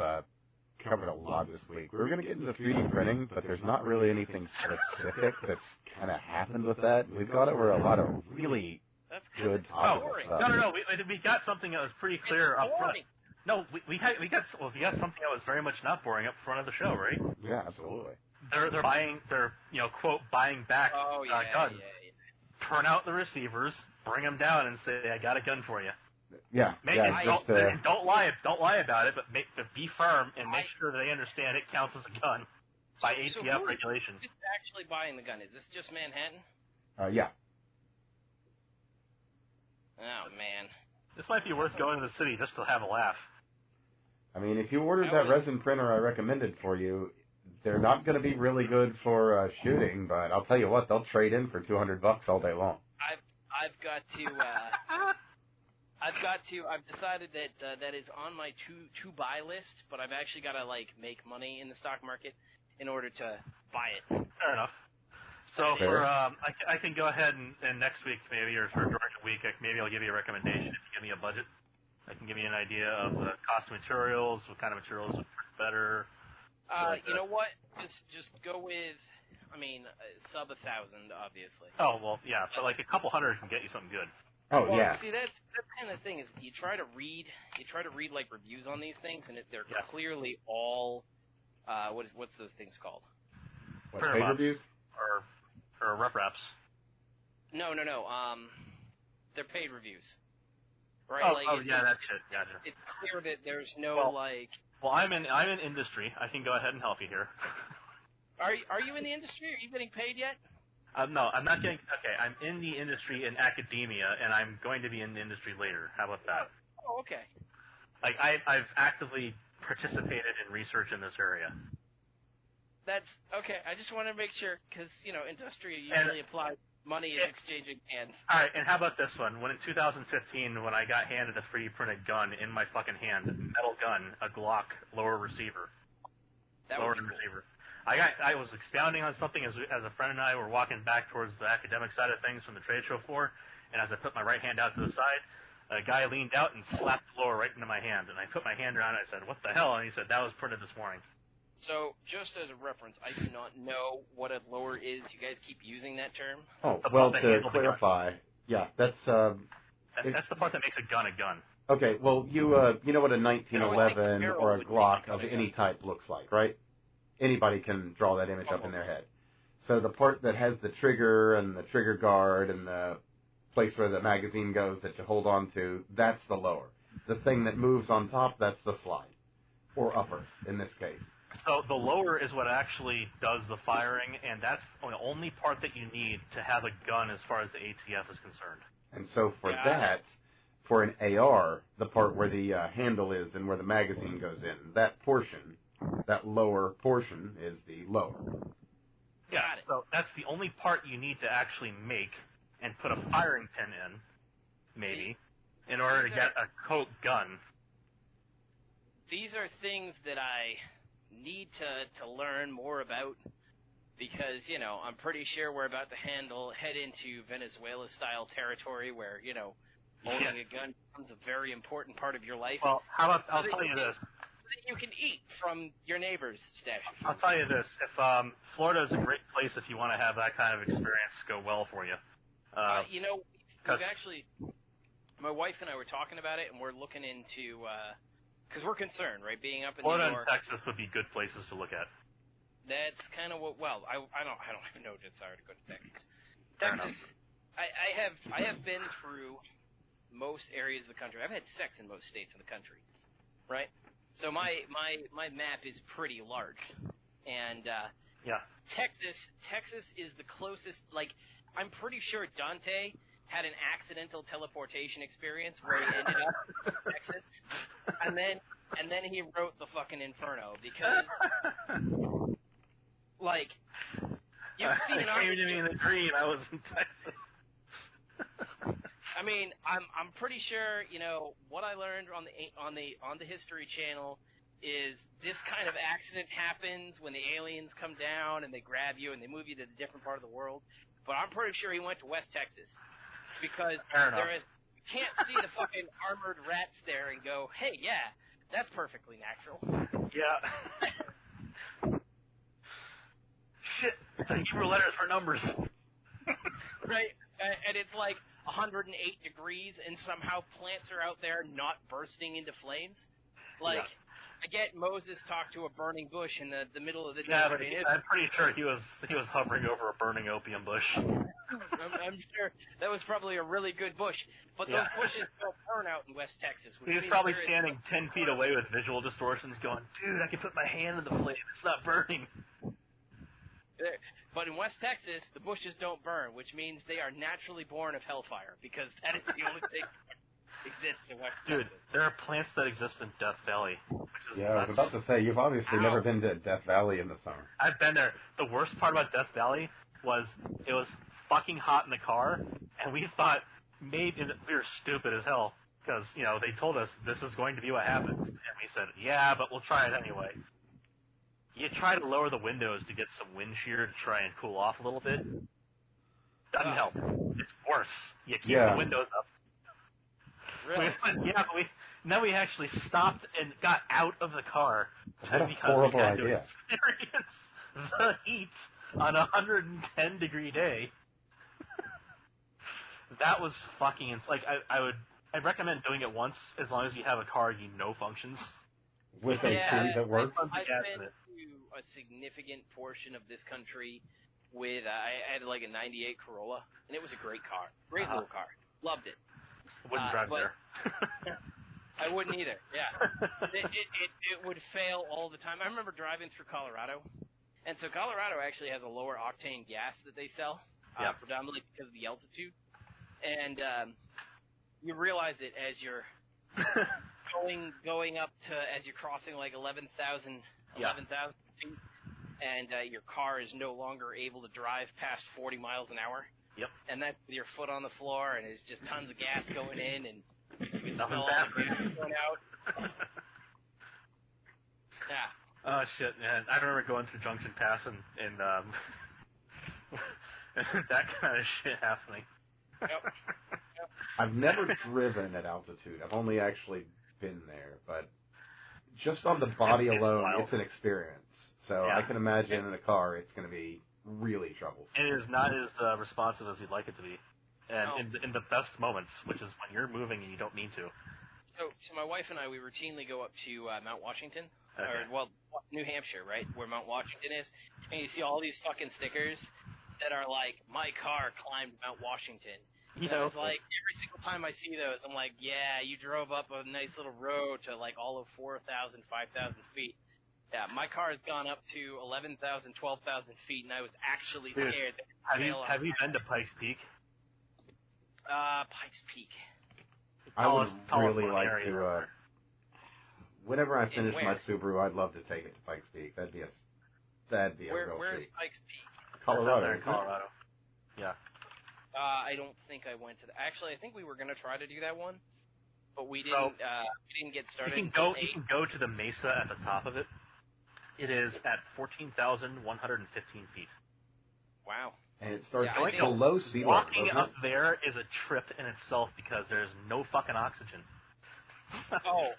covered a lot this week. We were going to get into 3D printing, but there's not really anything specific that's kind of happened with that. We've got over a lot of really good topical stuff. No. We got something that was pretty clear up front. No, we got something that was very much not boring up front of the show, right? Yeah, absolutely. They're buying, quote, buying back guns. Yeah. Turn out the receivers, bring them down, and say, I got a gun for you. Yeah. Don't lie about it, but be firm and make sure that they understand it counts as a gun by ATF regulations. Who's actually buying the gun? Is this just Manhattan? Yeah. Oh, man. This might be worth going to the city just to have a laugh. I mean, if you ordered that resin printer I recommended for you, they're not going to be really good for shooting, but I'll tell you what, they'll trade in for $200 all day long. I've decided that that is on my to buy list, but I've actually got to make money in the stock market in order to buy it. Fair enough. So I can go ahead and next week maybe, or during the week, maybe I'll give you a recommendation if you give me a budget. I can give you an idea of the cost of materials, what kind of materials would print better. You know what? Just go with, sub 1,000, obviously. Oh well, yeah, but a couple hundred can get you something good. Oh well, yeah. See, that's kind of the thing is you try to read reviews on these things, and they're clearly all what's those things called? What, paid reviews or rep reps? No. They're paid reviews. Right? Yeah, that's it. Gotcha. It's clear that there's no Well, I'm in industry. I can go ahead and help you here. Are you in the industry? Are you getting paid yet? No, I'm not getting. Okay, I'm in the industry in academia, and I'm going to be in the industry later. How about that? Oh, okay. I've actively participated in research in this area. That's okay. I just want to make sure because industry usually implies money is exchanging hands. All right, and how about this one? When in 2015, when I got handed a 3D printed gun in my fucking hand, metal gun, a Glock lower receiver, receiver. I was expounding on something as a friend and I were walking back towards the academic side of things from the trade show floor, and as I put my right hand out to the side, a guy leaned out and slapped the lower right into my hand, and I put my hand around it and I said, what the hell? And he said, that was printed this morning. So, just as a reference, I do not know what a lower is. You guys keep using that term. Oh, well, to clarify, yeah, that's the part that makes a gun a gun. Okay, well, you know what a 1911 or a Glock of any type looks like, right? Anybody can draw that image up in their head. So the part that has the trigger and the trigger guard and the place where the magazine goes that you hold on to, that's the lower. The thing that moves on top, that's the slide. Or upper, in this case. So the lower is what actually does the firing, and that's the only part that you need to have a gun as far as the ATF is concerned. And so for that, for an AR, the part where the handle is and where the magazine goes in, that portion, that lower portion is the lower. Yeah, so that's the only part you need to actually make and put a firing pin in, maybe, in order to get a Coke gun. These are things that I need to learn more about because, I'm pretty sure we're about to head into Venezuela-style territory where, owning a gun becomes a very important part of your life. Well, how about, I'll tell you this. So that you can eat from your neighbor's stash of food. I'll tell you this. If Florida is a great place if you want to have that kind of experience go well for you. We've actually, my wife and I were talking about it, and we're looking into, because we're concerned, right, being up in Florida New York. and Texas would be good places to look at. That's kind of what. Well, I don't even know a desire to go to Texas. Texas, I have been through most areas of the country. I've had sex in most states in the country, right? So my map is pretty large, and Texas is the closest. Like, I'm pretty sure Dante had an accidental teleportation experience where he ended up in Texas, and then he wrote the fucking Inferno because, like, you've seen. It came to me in a dream. I was in Texas. I mean, I'm pretty sure what I learned on the History Channel is this kind of accident happens when the aliens come down and they grab you and they move you to a different part of the world. But I'm pretty sure he went to West Texas because you can't see the fucking armored rats there and go, hey, yeah, that's perfectly natural. Yeah. Shit, it's like Hebrew letters for numbers. Right, and it's like 108 degrees, and somehow plants are out there not bursting into flames. Like, I get Moses talked to a burning bush in the middle of the desert. Yeah, but I'm pretty sure he was hovering over a burning opium bush. I'm sure that was probably a really good bush, but those bushes don't burn out in West Texas. He was probably standing 10 feet away with visual distortions going, dude, I can put my hand in the flame. It's not burning. But in West Texas, the bushes don't burn, which means they are naturally born of hellfire, because that is the only thing that exists in West Texas. Dude, there are plants that exist in Death Valley. I was about to say, you've obviously never been to Death Valley in the summer. I've been there. The worst part about Death Valley was it was fucking hot in the car, and we thought we were stupid as hell, because, they told us this is going to be what happens. And we said, yeah, but we'll try it anyway. You try to lower the windows to get some wind shear to try and cool off a little bit. Doesn't help. It's worse. You keep the windows up. Really? Then we actually stopped and got out of the car what a horrible idea. To experience the heat on a 110-degree day. That was fucking I'd recommend doing it once as long as you have a car you know functions. With a tree that works? I've been to a significant portion of this country with, I had like a 98 Corolla, and it was a great car. Great little car. Loved it. Wouldn't drive there. I wouldn't either, yeah. It would fail all the time. I remember driving through Colorado, and so Colorado actually has a lower octane gas that they sell, predominantly because of the altitude. And you realize it as you're going up to, as you're crossing like 11,000 feet, and your car is no longer able to drive past 40 miles an hour. Yep. And that's with your foot on the floor, and there's just tons of gas going in, and you can Nothing's smell all the happening. gas going out. Yeah. Oh, shit, man. I remember going through Junction Pass and that kind of shit happening. Yep. I've never driven at altitude. I've only actually been there, but just on the body it's alone, wild. it's an experience. So Yeah. I can imagine in a car, it's going to be really troublesome. It is not as responsive as you'd like it to be, and in the best moments, which is when you're moving and you don't need to. So my wife and I, we routinely go up to Mount Washington, Okay. New Hampshire, right, where Mount Washington is, and you see all these fucking stickers that are like, my car climbed Mount Washington. You And know, it's like, every single time I see those, I'm like, yeah, you drove up a nice little road to like all of 4,000, 5,000 feet. Yeah, my car has gone up to 11,000, 12,000 feet, and I was actually scared that it would have you been to Pikes Peak? Pikes Peak. I would tallest really like area to. ever. Whenever I finish where? my Subaru, I'd love to take it to Pikes Peak. That'd be a real Where is treat. Pikes Peak? Colorado, There in isn't it? Colorado. Yeah. I don't think I went to Actually, I think we were going to try to do that one, but we didn't. We didn't get started. You can go to the mesa at the top of it. It is at 14,115 feet. Wow. And it starts Yeah, below sea level. Walking doesn't up it? there is a trip in itself because there's no fucking oxygen. Oh,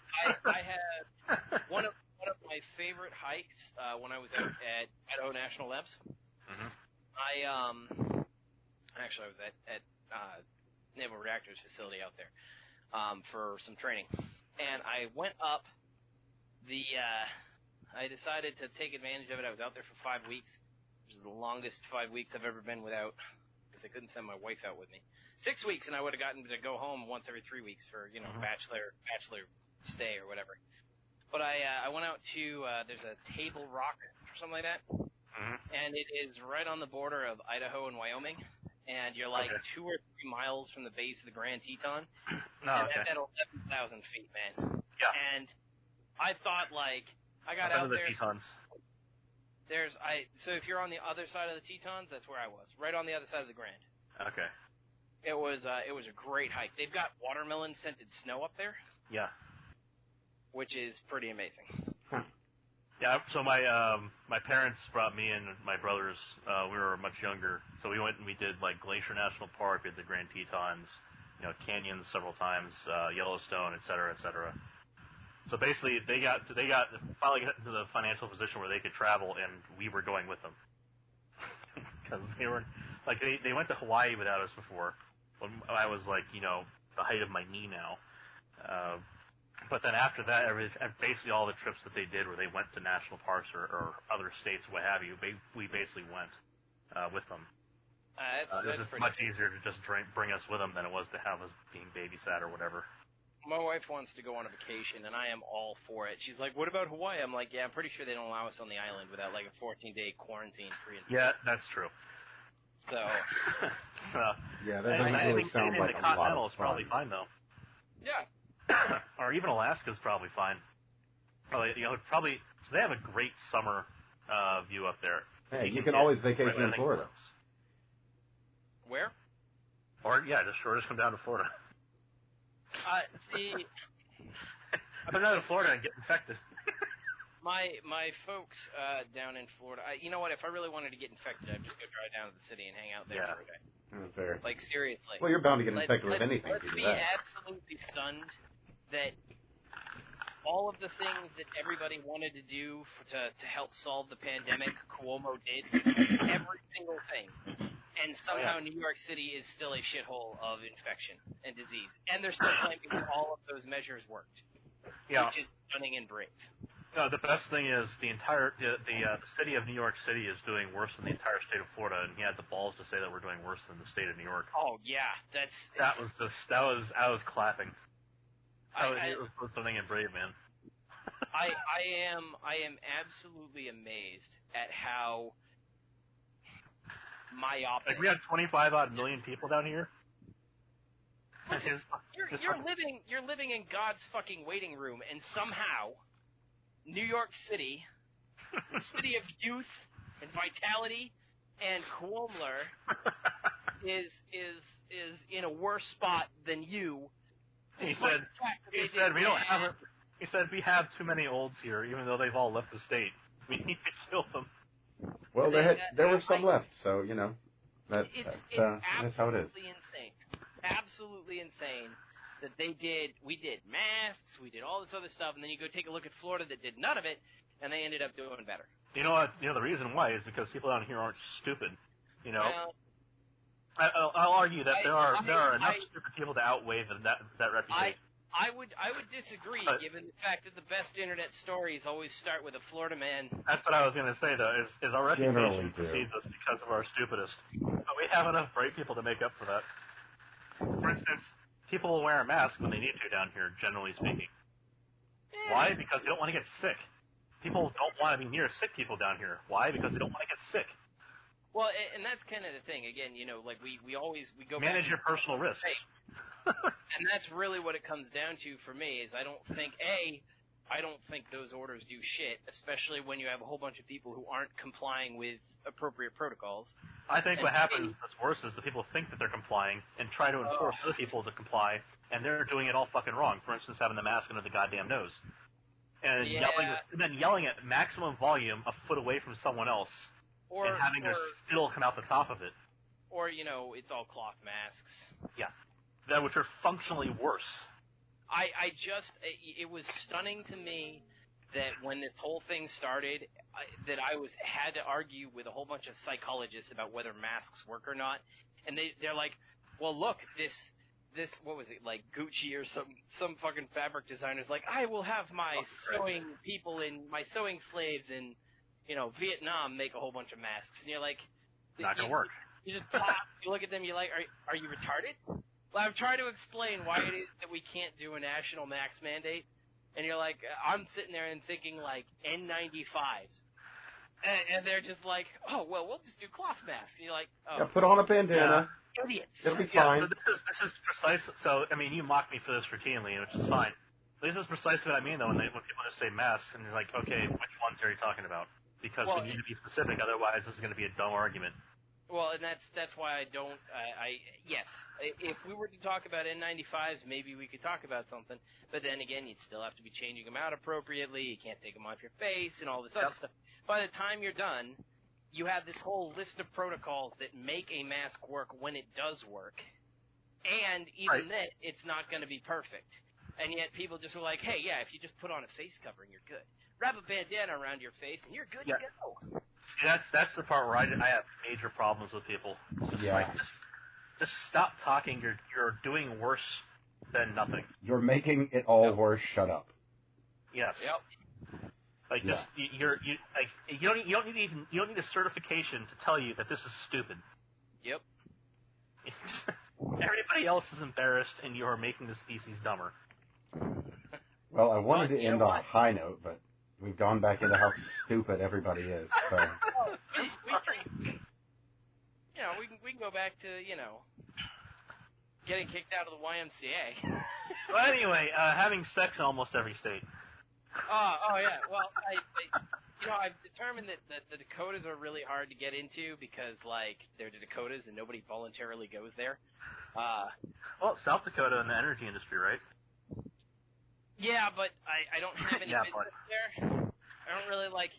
I had one of my favorite hikes when I was out at Idaho National Labs. Mhm. I was at Naval Reactors facility out there for some training, and I went up I decided to take advantage of it. I was out there for 5 weeks. It was the longest 5 weeks I've ever been without, because I couldn't send my wife out with me. 6 weeks, and I would have gotten to go home once every 3 weeks for, bachelor stay or whatever. But I went out to, there's a Table Rock or something like that, and it is right on the border of Idaho and Wyoming, and you're like 2 or 3 miles from the base of the Grand Teton, and that's at 11,000 feet, man. Yeah. And I thought, like, I got out there. The Tetons. So if you're on the other side of the Tetons, that's where I was, right on the other side of the Grand. Okay. It was a great hike. They've got watermelon scented snow up there. Yeah. Which is pretty amazing. Yeah. So my parents brought me and my brothers. We were much younger, so we went and we did like Glacier National Park, we did the Grand Tetons, canyons several times, Yellowstone, et cetera, et cetera. So basically, they finally got into the financial position where they could travel, and we were going with them because they were like they went to Hawaii without us before when I was like the height of my knee now. But then after that, basically all the trips that they did where they went to national parks or other states, what have you, we basically went with them. It was just much easier to just bring us with them than it was to have us being babysat or whatever. My wife wants to go on a vacation, and I am all for it. She's like, what about Hawaii? I'm like, yeah, I'm pretty sure they don't allow us on the island without, like, a 14-day quarantine. Yeah, that's true. So. Yeah, that doesn't really sound like a lot of is probably fine, though. Yeah. Or even Alaska's probably fine. Probably, so they have a great summer view up there. Hey, you can always vacation in Florida. Where? Or, just come down to Florida. See, I've been down to Florida and get infected. my folks down in Florida. You know what? If I really wanted to get infected, I'd just go drive down to the city and hang out there for a day. Fair. Like seriously. Well, you're bound to get infected with anything. Let's be absolutely stunned that all of the things that everybody wanted to do to help solve the pandemic, Cuomo did. Every single thing. And somehow New York City is still a shithole of infection and disease. And they're still claiming that all of those measures worked. Yeah. Which is stunning and brave. No, the best thing is the city of New York City is doing worse than the entire state of Florida, and he had the balls to say that we're doing worse than the state of New York. Oh yeah, I was clapping. It was something and brave, man. I am absolutely amazed at how myopic. Like we have 25 odd million people down here. You're living in God's fucking waiting room, and somehow New York City, the city of youth and vitality and Cuomo, is in a worse spot than you. He said we don't have. He said we have too many olds here, even though they've all left the state. We need to kill them. Well, there were some left, so that's how it is. Insane. Absolutely insane that we did masks, we did all this other stuff, and then you go take a look at Florida that did none of it, and they ended up doing better. You know what? The reason why is because people down here aren't stupid. Well, I'll argue that there are enough stupid people to outweigh that reputation. I would disagree, given the fact that the best internet stories always start with a Florida man. That's what I was going to say, though, is our reputation precedes us because of our stupidest. But we have enough bright people to make up for that. For instance, people will wear a mask when they need to down here, generally speaking. Why? Because they don't want to get sick. People don't want to be near sick people down here. Why? Because they don't want to get sick. Well, and that's kind of the thing. Again, like we go manage your personal risks. And that's really what it comes down to for me is I don't think those orders do shit, especially when you have a whole bunch of people who aren't complying with appropriate protocols. I think what happens that's worse is the people think that they're complying and try to enforce other people to comply, and they're doing it all fucking wrong. For instance, having the mask under the goddamn nose. And then yelling at maximum volume a foot away from someone else and having their spittle come out the top of it. Or, it's all cloth masks. Yeah. That which are functionally worse. It was stunning to me that when this whole thing started, that I had to argue with a whole bunch of psychologists about whether masks work or not. And they're like, well, look, this, what was it, like Gucci or some fucking fabric designer's like, I will have my sewing slaves in, Vietnam make a whole bunch of masks. And you're like, not gonna work. You just pop, you look at them, you're like, are you retarded? Well, I'm trying to explain why it is that we can't do a national mask mandate. And you're like, I'm sitting there and thinking like N95s. And they're just like, oh, well, we'll just do cloth masks. And you're like, oh. Yeah, put on a bandana. Idiots. It'll be fine. So this is precise. So, I mean, you mock me for this routinely, which is fine. This is precisely what I mean, though, when people just say masks, and you're like, okay, which ones are you talking about? Because we need to be specific, otherwise this is going to be a dumb argument. Well, and that's why I don't. Yes, if we were to talk about N95s, maybe we could talk about something. But then again, you'd still have to be changing them out appropriately. You can't take them off your face and all this other stuff. By the time you're done, you have this whole list of protocols that make a mask work when it does work, and even then, it's not going to be perfect. And yet, people just are like, "Hey, yeah, if you just put on a face covering, you're good. Wrap a bandana around your face, and you're good to go." See, that's the part where I have major problems with people. Just stop talking. You're doing worse than nothing. You're making it all worse. Shut up. Yes. Yep. Like you don't need a certification to tell you that this is stupid. Yep. Everybody else is embarrassed, and you are making the species dumber. Well, I wanted to end on a high note, but we've gone back into how stupid everybody is. So. We can go back to, getting kicked out of the YMCA. Well, anyway, having sex in almost every state. Oh yeah. Well, I've determined that the Dakotas are really hard to get into because, like, they're the Dakotas and nobody voluntarily goes there. Well, South Dakota in the energy industry, right? Yeah, but I don't have any business there. I don't really like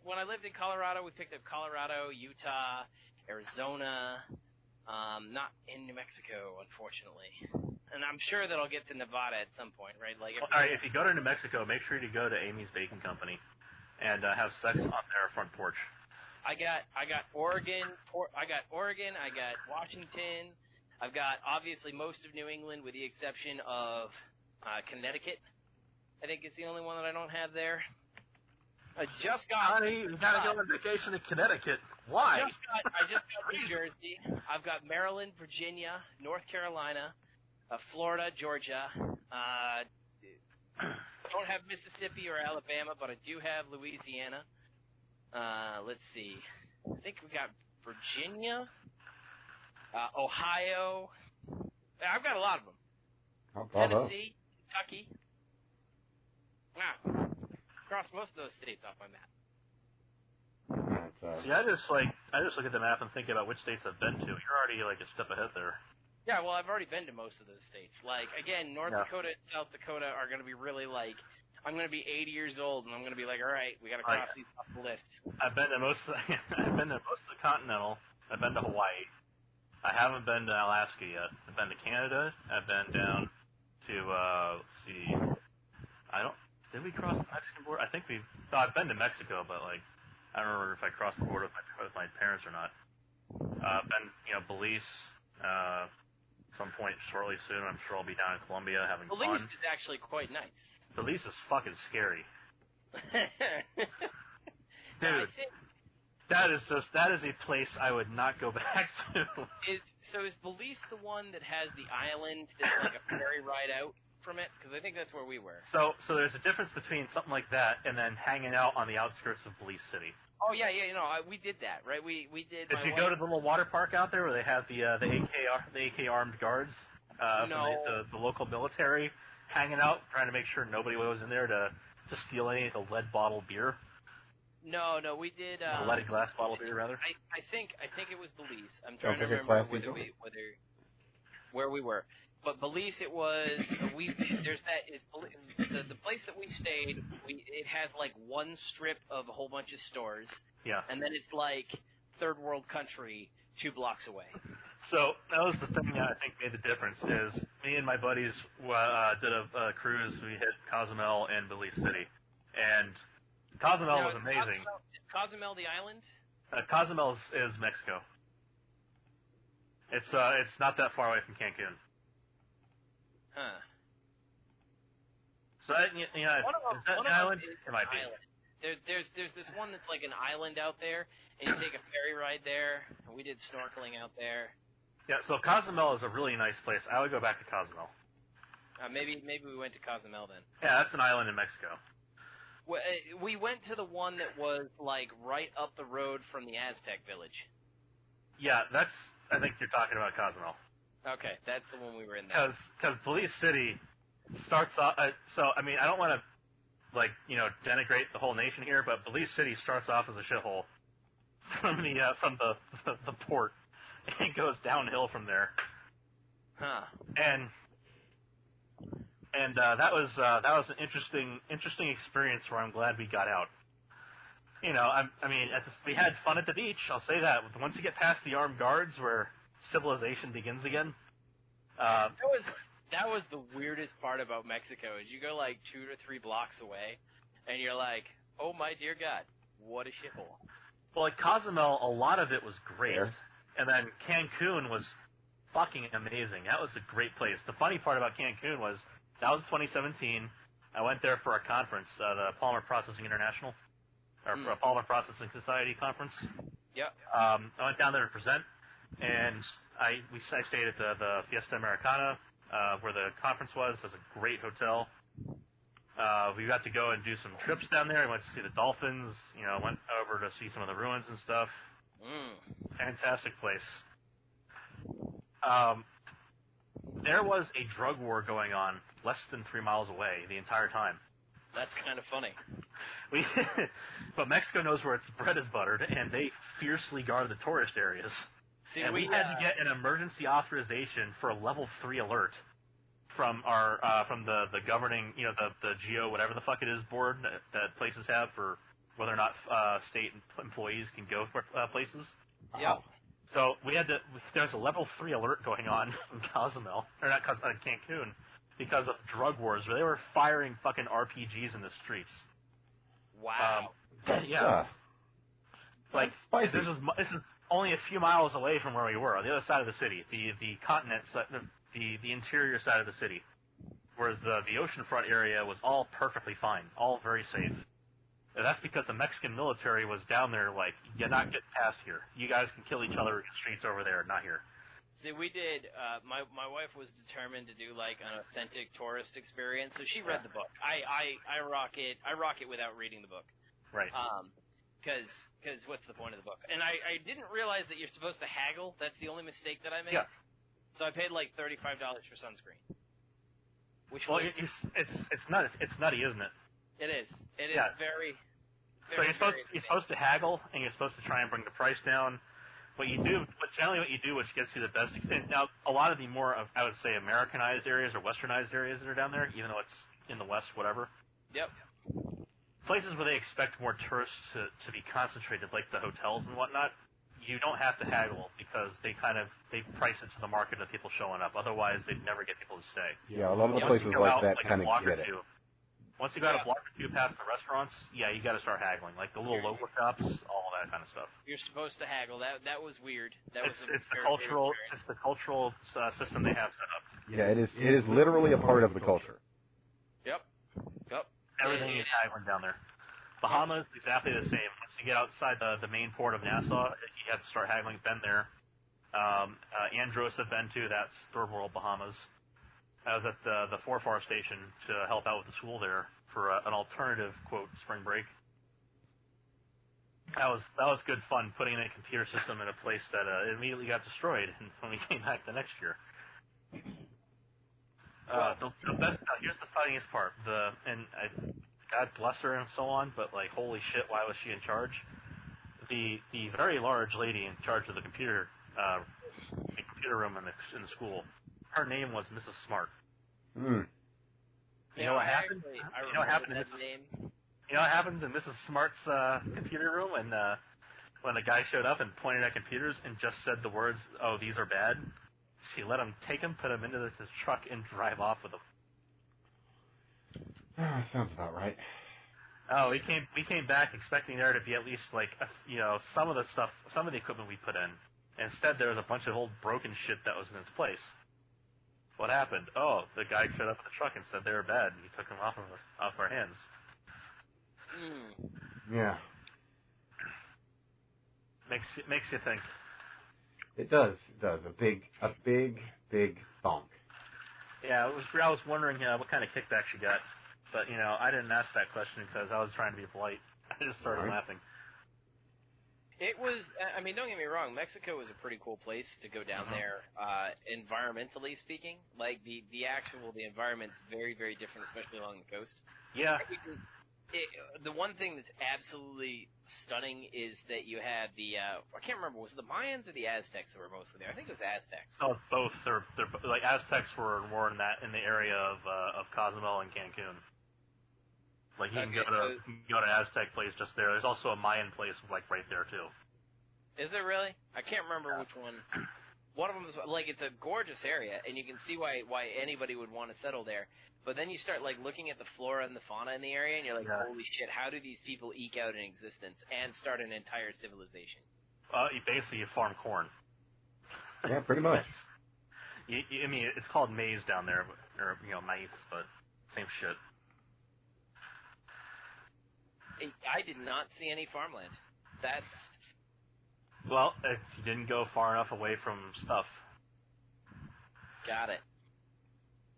when I lived in Colorado, we picked up Colorado, Utah, Arizona, not in New Mexico, unfortunately. And I'm sure that I'll get to Nevada at some point, right? Like, all right, if you go to New Mexico, make sure you go to Amy's Bacon Company and have sex on their front porch. I got Oregon, I got Washington, I've got obviously most of New England with the exception of Connecticut. I think it's the only one that I don't have there. I just got. Honey, you gotta go on vacation to Connecticut. Why? I just got New Jersey. I've got Maryland, Virginia, North Carolina, Florida, Georgia. I don't have Mississippi or Alabama, but I do have Louisiana. Let's see. I think we got Virginia, Ohio. I've got a lot of them. Tennessee, Kentucky. Wow. Crossed most of those states off my map. See, I just look at the map and think about which states I've been to. You're already like a step ahead there. Yeah, well, I've already been to most of those states. Like, again, North Dakota and South Dakota are going to be really like, I'm going to be 80 years old, and I'm going to be like, all right, we got to cross these off the list. I've been to most of the continental. I've been to Hawaii. I haven't been to Alaska yet. I've been to Canada. I've been down to, let's see, did we cross the Mexican border? I think I've been to Mexico, but, like, I don't remember if I crossed the border with my parents or not. Been, Belize, some point shortly soon. I'm sure I'll be down in Colombia having fun. Belize is actually quite nice. Belize is fucking scary. Dude. That is a place I would not go back to. Is Belize the one that has the island that's like a ferry ride out from it? Because I think that's where we were. So there's a difference between something like that and then hanging out on the outskirts of Belize City. Oh yeah, we did that, right? We did. If you go to the little water park out there where they have the AK armed guards, from the local military hanging out, trying to make sure nobody was in there to steal any of the lead bottle beer. No, we did. The leaded glass bottle beer, rather. I think it was Belize. I'm trying to remember where we were. But Belize, it was the place that we stayed. It has like one strip of a whole bunch of stores. Yeah. And then it's like third world country 2 blocks away. So that was the thing that I think made the difference. Is me and my buddies did a cruise. We hit Cozumel and Belize City, and Cozumel was amazing. Is Cozumel the island? Cozumel is Mexico. It's not that far away from Cancun. Huh. So that, is that an island? It might be. There's this one that's like an island out there, and you take a ferry ride there. And we did snorkeling out there. Yeah, so Cozumel is a really nice place. I would go back to Cozumel. Maybe we went to Cozumel then. Yeah, that's an island in Mexico. We went to the one that was like right up the road from the Aztec village. Yeah, I think you're talking about Cozumel. Okay, that's the one we were in there. Because Belize City starts off. So I mean, I don't want to denigrate the whole nation here, but Belize City starts off as a shithole from the port, and goes downhill from there. Huh. And that was an interesting experience where I'm glad we got out. We had fun at the beach. I'll say that. Once you get past the armed guards, where civilization begins again. That was the weirdest part about Mexico. Is you go like 2 to 3 blocks away, and you're like, oh my dear God, what a shithole. Well, at Cozumel, a lot of it was great, and then Cancun was fucking amazing. That was a great place. The funny part about Cancun was that was 2017. I went there for a conference, the Polymer Processing International, or Polymer Processing Society conference. Yep. I went down there to present, and I stayed at the Fiesta Americana, where the conference was. It was a great hotel. We got to go and do some trips down there. I went to see the dolphins. Went over to see some of the ruins and stuff. Fantastic place. There was a drug war going on less than 3 miles away the entire time. That's kind of funny. But Mexico knows where its bread is buttered, and they fiercely guard the tourist areas. See, and we had to get an emergency authorization for a level 3 alert from our from the governing, the GO, whatever the fuck it is, board that places have for whether or not state employees can go places. Yeah. So there's a level 3 alert going on in Cozumel, or not Cancun, because of drug wars where they were firing fucking RPGs in the streets. Wow. Yeah. Like, this is only a few miles away from where we were, on the other side of the city, the continent, the interior side of the city, whereas the oceanfront area was all perfectly fine, all very safe. And that's because the Mexican military was down there like, you're not getting past here. You guys can kill each other in the streets over there, not here. See, we did, my wife was determined to do like an authentic tourist experience, so she read the book. I rock it without reading the book. Right. Because what's the point of the book? And I didn't realize that you're supposed to haggle. That's the only mistake that I made. Yeah. So I paid like $35 for sunscreen. Which was... it's nutty, isn't it? It is. It is very, so you're supposed to haggle, and you're supposed to try and bring the price down. Generally what you do, which gets you the best extent. Now, a lot of the more, I would say, Americanized areas or Westernized areas that are down there, even though it's in the West, whatever. Yep. Places where they expect more tourists to be concentrated, like the hotels and whatnot, you don't have to haggle because they price it to the market of people showing up. Otherwise, they'd never get people to stay. Yeah, a lot of the places like that kind of get it. Once you got a block or two past the restaurants, yeah, you got to start haggling. Like the little local shops, all that kind of stuff. You're supposed to haggle. That was weird. It's the cultural system they have set up. Yeah, it is literally a part of the culture. Yep. Everything is haggling down there. Bahamas, exactly the same. Once you get outside the main port of Nassau, you have to start haggling. Been there. Andros have been to. That's third world Bahamas. I was at the Forfar station to help out with the school there for an alternative, quote, spring break. That was good fun, putting in a computer system in a place that immediately got destroyed when we came back the next year. The best, here's the funniest part. God bless her and so on, but like, holy shit, why was she in charge? The very large lady in charge of the computer room in the school, her name was Mrs. Smart. Mm. You know what happened? You know what happened in Mrs. Smart's computer room when the guy showed up and pointed at computers and just said the words, "Oh, these are bad." She let him take him, put him into his truck, and drive off with him. Sounds about right. Oh, we came back expecting there to be at least like some of the stuff, some of the equipment we put in. Instead, there was a bunch of old broken shit that was in its place. What happened? Oh, the guy showed up in the truck and said they were bad, and he took them off our hands. Yeah. Makes you think. It does. A big thonk. Yeah, I was wondering what kind of kickback she got, but I didn't ask that question because I was trying to be polite. I just started laughing. It was, I mean, don't get me wrong, Mexico is a pretty cool place to go down there, environmentally speaking. Like, the environment's very, very different, especially along the coast. Yeah. The one thing that's absolutely stunning is that you had I can't remember, was it the Mayans or the Aztecs that were mostly there? I think it was Aztecs. Oh, it's both. They're like, Aztecs were more in the area of Cozumel and Cancun. Like, you can go to an Aztec place just there. There's also a Mayan place, like, right there, too. Is there really? I can't remember which one. One of them is, like, it's a gorgeous area, and you can see why anybody would want to settle there. But then you start, like, looking at the flora and the fauna in the area, and you're like, holy shit, how do these people eke out an existence and start an entire civilization? You farm corn. Yeah, pretty much. I mean, it's called maize down there, or, maize, but same shit. I did not see any farmland. Well, you didn't go far enough away from stuff. Got it.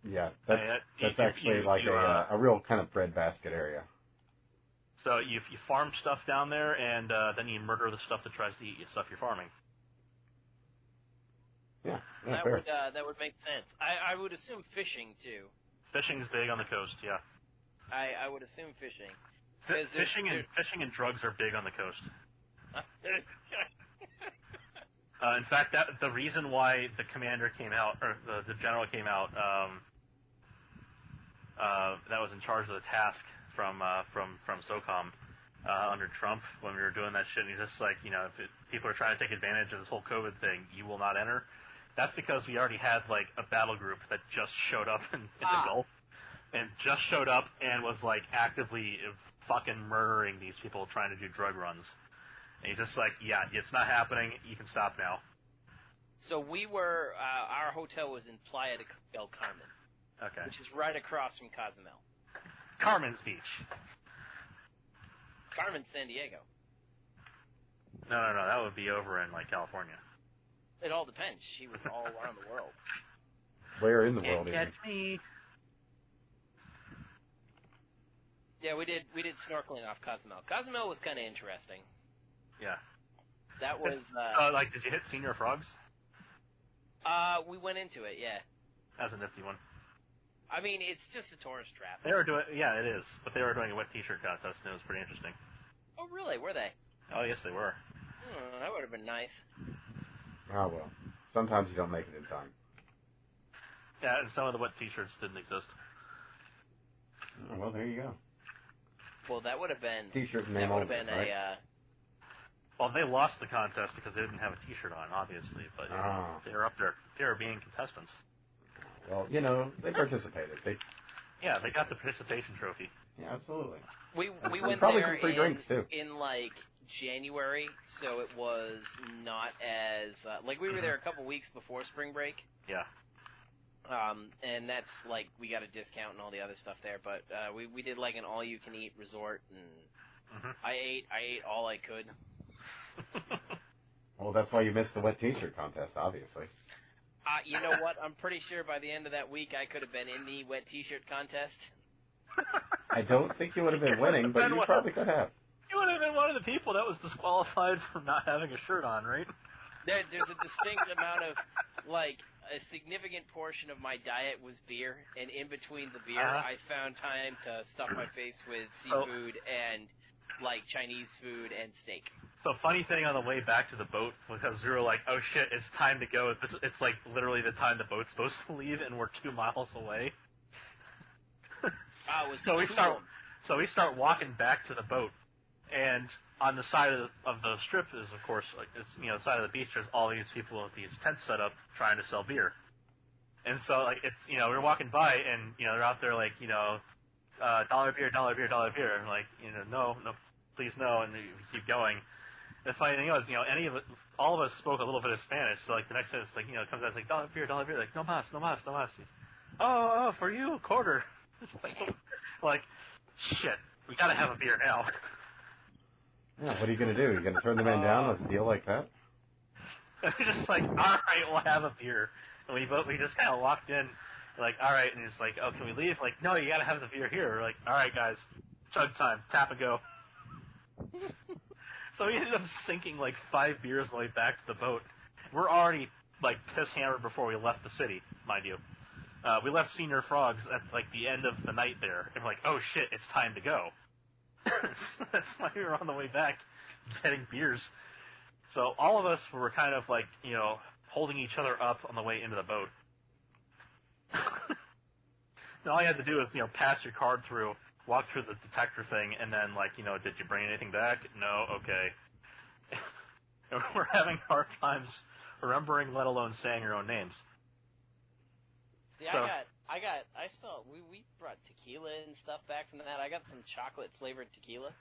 Yeah, that's actually like a real kind of breadbasket area. So you farm stuff down there, and then you murder the stuff that tries to eat stuff you're farming. Yeah, that would make sense. I would assume fishing too. Fishing's big on the coast, yeah. I would assume fishing. Fishing and drugs are big on the coast. In fact, the reason why the commander came out, or the general came out, that was in charge of the task from SOCOM under Trump when we were doing that shit. And he's just like, if people are trying to take advantage of this whole COVID thing, you will not enter. That's because we already had like a battle group that just showed up in the Gulf, and just showed up and was like actively fucking murdering these people trying to do drug runs. And he's just like, yeah, it's not happening. You can stop now. So we were, our hotel was in Playa del Carmen. Okay. Which is right across from Cozumel. Carmen's Beach. Carmen, San Diego. No, that would be over in, like, California. It all depends. She was all around the world. Where in the world Can't catch me. Yeah, we did snorkeling off Cozumel. Cozumel was kind of interesting. Yeah. That was... did you hit Senior Frogs? We went into it, yeah. That was a nifty one. I mean, it's just a tourist trap. They were doing... Yeah, it is. But they were doing a wet t-shirt contest, and it was pretty interesting. Oh, really? Were they? Oh, yes, they were. That would have been nice. Oh, well. Sometimes you don't make it in time. Yeah, and some of the wet t-shirts didn't exist. Oh, well, there you go. Well, that would have been... T-shirt name that would have been right? Well, they lost the contest because they didn't have a T-shirt on, obviously, but they were up there. They were being contestants. Well, they participated. They got the participation trophy. Yeah, absolutely. We went probably there some free drinks too. in like January, so it was not as we were there a couple weeks before spring break. Yeah. And that's like we got a discount and all the other stuff there, but we did like an all-you-can-eat resort, and I ate all I could. Well, that's why you missed the wet T-shirt contest, obviously. You know what? I'm pretty sure by the end of that week I could have been in the wet T-shirt contest. I don't think you would have been winning, but you probably could have. You would have been one of the people that was disqualified for not having a shirt on, right? There's a distinct amount of, a significant portion of my diet was beer, and in between the beer, I found time to stuff my face with seafood and, Chinese food and steak. So, funny thing on the way back to the boat, because we were like, oh shit, it's time to go. It's literally the time the boat's supposed to leave, and we're 2 miles away. So we start walking back to the boat, and on the side of the strip is, of course, the side of the beach. There's all these people with these tents set up trying to sell beer, and so we're walking by, and they're out there dollar beer, dollar beer, dollar beer, and no, please no, and we keep going. The funny thing was, all of us spoke a little bit of Spanish, so the next time it comes out dollar beer, no mas, no mas, no mas. Oh, for you, quarter. It's shit, we gotta have a beer now. Yeah, what are you gonna do? You gonna turn the man down with a deal like that? And we're just all right, we'll have a beer. And we just kind of walked in, all right, and he's oh, can we leave? No, you gotta have the beer here. We're all right, guys, chug time, tap and go. So we ended up sinking 5 beers on the way back to the boat. We're already piss hammered before we left the city, mind you. We left Senior Frogs at the end of the night there, and we're oh shit, it's time to go. That's why we were on the way back getting beers. So all of us were kind of holding each other up on the way into the boat. And all you had to do was pass your card through, walk through the detector thing, and then did you bring anything back? No, okay. And we're having hard times remembering, let alone saying your own names. See, we brought tequila and stuff back from that. I got some chocolate-flavored tequila.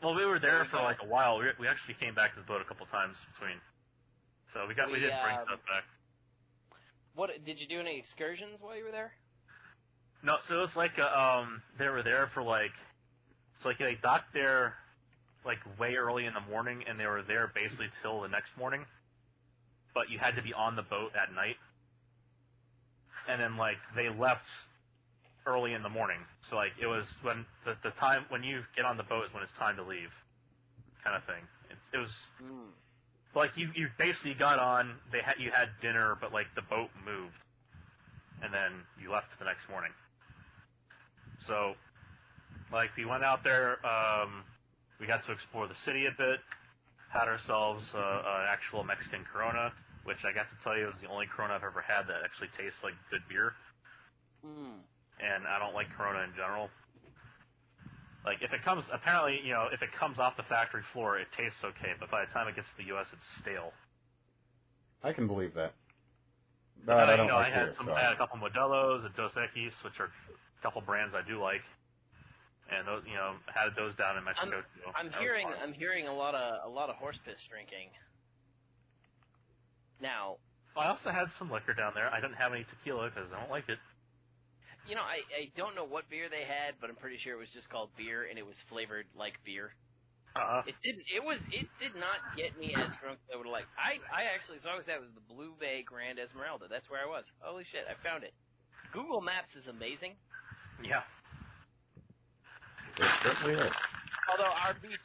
Well, we were there for a while. We actually came back to the boat a couple times between. So we did bring stuff back. What, did you do any excursions while you were there? No, so it was they were there for they docked there way early in the morning, and they were there basically till the next morning. But you had to be on the boat at night. And then they left early in the morning, so it was when the time when you get on the boat is when it's time to leave, kind of thing. It was you basically got on. You had dinner, but the boat moved, and then you left the next morning. So we went out there. We got to explore the city a bit. Had ourselves an actual Mexican Corona, which I got to tell you is the only Corona I've ever had that actually tastes like good beer. And I don't like Corona in general. If it comes, apparently, if it comes off the factory floor, it tastes okay, but by the time it gets to the U.S., it's stale. I can believe that. But I don't like beer, I had a couple Modelos and Dos Equis, which are a couple brands I do like. And those, had those down in Mexico too. I'm hearing a lot of horse piss drinking. Now, I also had some liquor down there. I didn't have any tequila because I don't like it. I don't know what beer they had, but I'm pretty sure it was just called beer, and it was flavored like beer. It did not get me as drunk as I would have liked. I actually, as long as that was the Blue Bay Grand Esmeralda, that's where I was. Holy shit, I found it. Google Maps is amazing. Yeah. It certainly is. Although our beach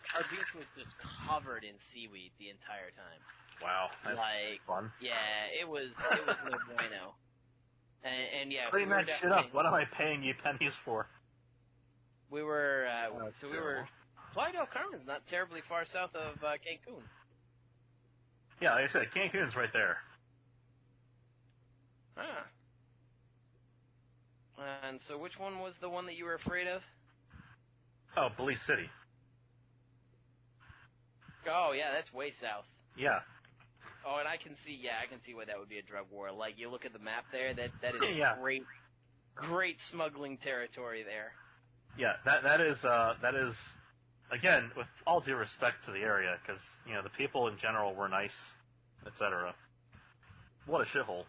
was just covered in seaweed the entire time. Wow, that's fun. Yeah, it was no bueno. And yeah, clean that shit up. What am I paying you pennies for? We were Playa del Carmen's not terribly far south of Cancun. Yeah, like I said, Cancun's right there. And so which one was the one that you were afraid of? Oh, Belize City. Oh yeah, that's way south. Yeah. Oh, and I can see why that would be a drug war. Like, you look at the map there, that is Yeah. great smuggling territory there. Yeah, that is again, with all due respect to the area, because the people in general were nice, etc. What a shithole.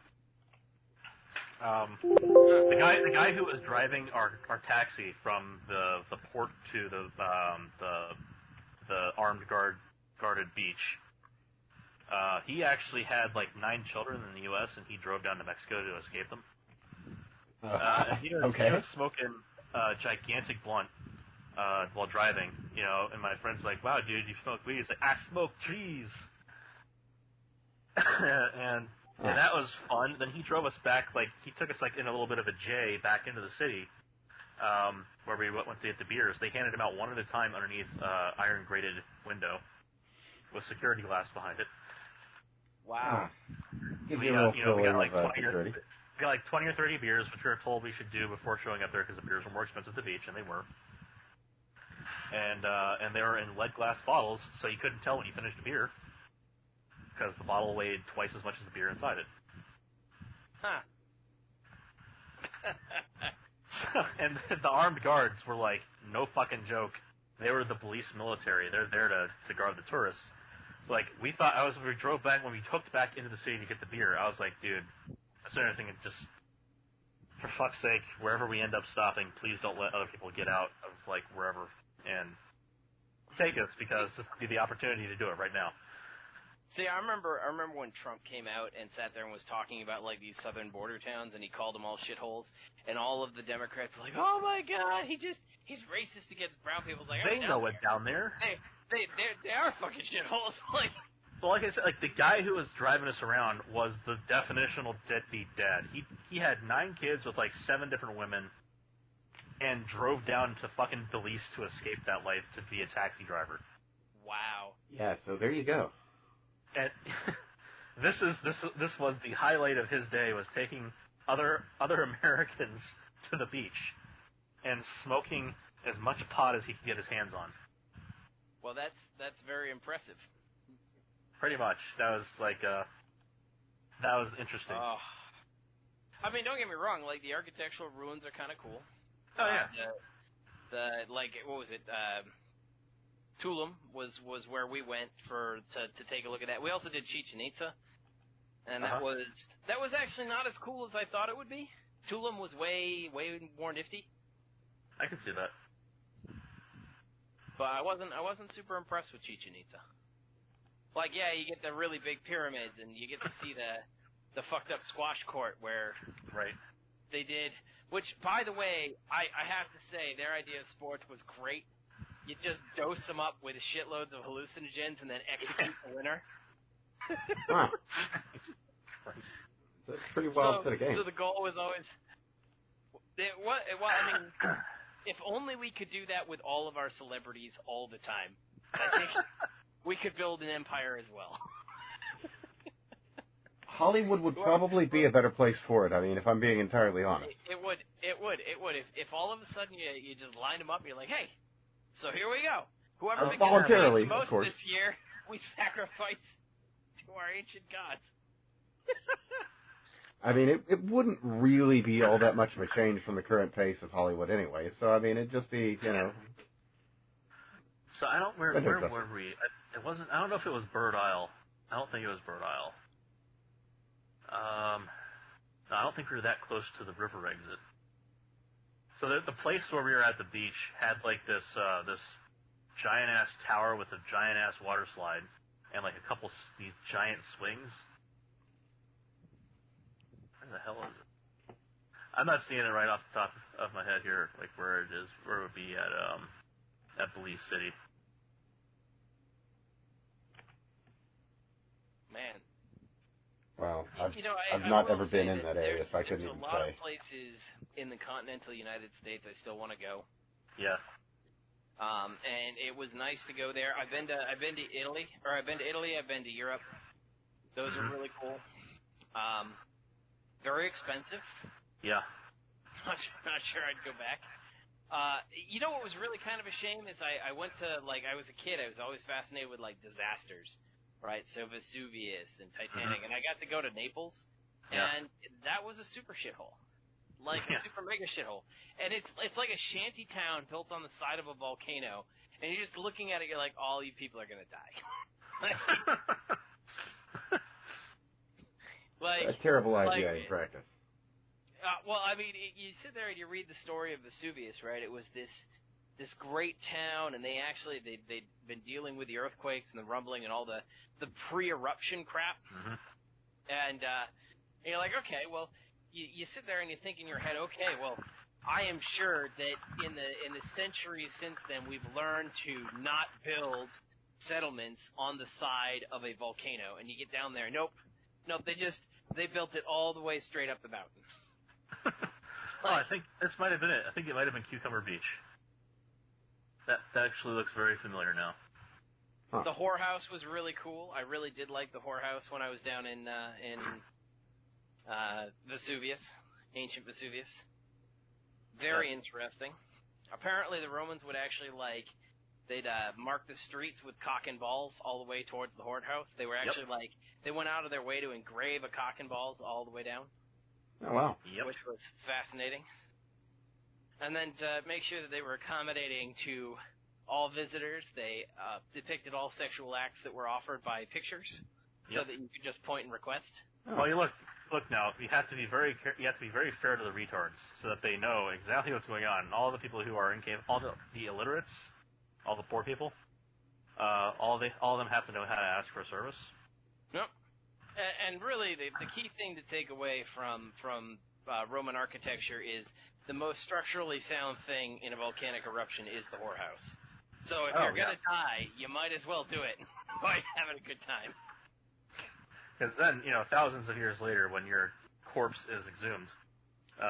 The guy who was driving our taxi from the port to the armed guarded beach. He actually had like 9 children in the U.S. and he drove down to Mexico to escape them. And he was smoking a gigantic blunt while driving, and my friend's like, "Wow, dude, you smoke weed?" He's like, "I smoke trees." and that was fun. Then he drove us back, he took us in a little bit of a J back into the city, where we went to get the beers. They handed them out one at a time underneath iron grated window with security glass behind it. Wow. Gives you a little feeling we got like of 20 security. We got like 20 or 30 beers, which we were told we should do before showing up there because the beers were more expensive at the beach, and they were. And they were in lead glass bottles, so you couldn't tell when you finished a beer because the bottle weighed twice as much as the beer inside it. Huh. And the armed guards were like, no fucking joke. They were the police military. They're there to guard the tourists. Like, we drove back, when we hooked back into the city to get the beer, I was like, dude, I said anything, just, for fuck's sake, wherever we end up stopping, please don't let other people get out of, wherever, and take us, because this would be the opportunity to do it right now. See, I remember when Trump came out and sat there and was talking about, these southern border towns, and he called them all shitholes, and all of the Democrats were like, oh my god, he's racist against brown people. Like, they know it down there. They are fucking shitholes. Well, like I said, the guy who was driving us around was the definitional deadbeat dad. He had 9 kids with 7 different women, and drove down to fucking Belize to escape that life to be a taxi driver. Wow. Yeah, so there you go. And this was the highlight of his day, was taking other Americans to the beach and smoking as much pot as he could get his hands on. Well, that's very impressive. Pretty much. That was that was interesting. I mean, don't get me wrong. The architectural ruins are kind of cool. Oh yeah. What was it? Tulum was where we went to take a look at that. We also did Chichen Itza, and that was actually not as cool as I thought it would be. Tulum was way more nifty. I can see that. But I wasn't super impressed with Chichen Itza. Yeah, you get the really big pyramids, and you get to see the fucked up squash court where they did. Which, by the way, I have to say, their idea of sports was great. You just dose them up with shitloads of hallucinogens and then execute the winner. Huh. It's a pretty wild set of games. So the goal was always... I mean, if only we could do that with all of our celebrities all the time. I think we could build an empire as well. Hollywood would probably be a better place for it. I mean, if I'm being entirely honest. It would. If all of a sudden you just lined them up, and you're like, hey, so here we go. Whoever we voluntarily, the most of course. this year, we sacrifice to our ancient gods. I mean, it wouldn't really be all that much of a change from the current pace of Hollywood anyway. So, I mean, it'd just be, So I don't. Where were we? It wasn't. I don't know if it was Bird Isle. I don't think it was Bird Isle. No, I don't think we were that close to the river exit. So the place where we were at the beach had this giant ass tower with a giant ass water slide and a couple these giant swings. Where the hell is it? I'm not seeing it right off the top of my head here, where it is, where it would be at Belize City. Man. Well, I've not ever been in that area, so I couldn't even say. There's a lot of places in the continental United States I still want to go. Yeah. And it was nice to go there. I've been to Italy, I've been to Europe. Those are really cool. Very expensive. Yeah. Not sure I'd go back. You know what was really kind of a shame is I went to, like, I was a kid, I was always fascinated with, like, disasters, right? So Vesuvius and Titanic, and I got to go to Naples, and that was a super shithole. Like, a super mega shithole. And it's like a shanty town built on the side of a volcano, and you're just looking at it, you're like, all you people are gonna die. Like, a terrible idea in practice. Well, I mean, you sit there and you read the story of Vesuvius, right? It was this great town, and they'd been dealing with the earthquakes and the rumbling and all the pre-eruption crap. And you're like, okay, well, you sit there and you think in your head, okay, well, I am sure that in the centuries since then, we've learned to not build settlements on the side of a volcano. And you get down there, nope, they built it all the way straight up the mountain. I think this might have been it. I think it might have been Cucumber Beach. That actually looks very familiar now. Huh. The whorehouse was really cool. I really did like the whorehouse when I was down in Vesuvius, ancient Vesuvius. Very interesting. Apparently, the Romans would actually they'd mark the streets with cock and balls all the way towards the whorehouse. They were actually they went out of their way to engrave a cock and balls all the way down. Oh, wow. Which was fascinating. And then to make sure that they were accommodating to all visitors, they depicted all sexual acts that were offered by pictures, so that you could just point and request. Well, you look now. You have to be very fair to the retards, so that they know exactly what's going on. And all the people who are all the illiterates, all the poor people, all of them have to know how to ask for a service. Yep. And really, the key thing to take away from Roman architecture is the most structurally sound thing in a volcanic eruption is the whorehouse. So if you're going to die, you might as well do it by having a good time. Because then, thousands of years later, when your corpse is exhumed,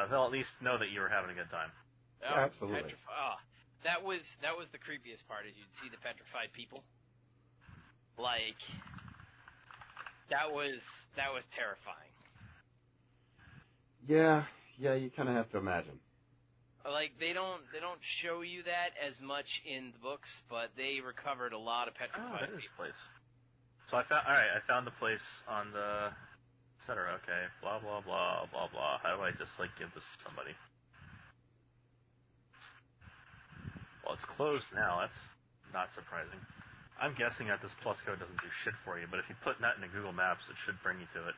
they'll at least know that you were having a good time. Oh, absolutely. That was the creepiest part, is you'd see the petrified people. Like... That was terrifying. Yeah, you kind of have to imagine. Like, they don't show you that as much in the books, but they recovered a lot of petrified people. That is a place. So I found the place on the et cetera. Okay, blah blah blah blah blah. How do I just give this to somebody? Well, it's closed now. That's not surprising. I'm guessing that this plus code doesn't do shit for you, but if you put that into Google Maps, it should bring you to it.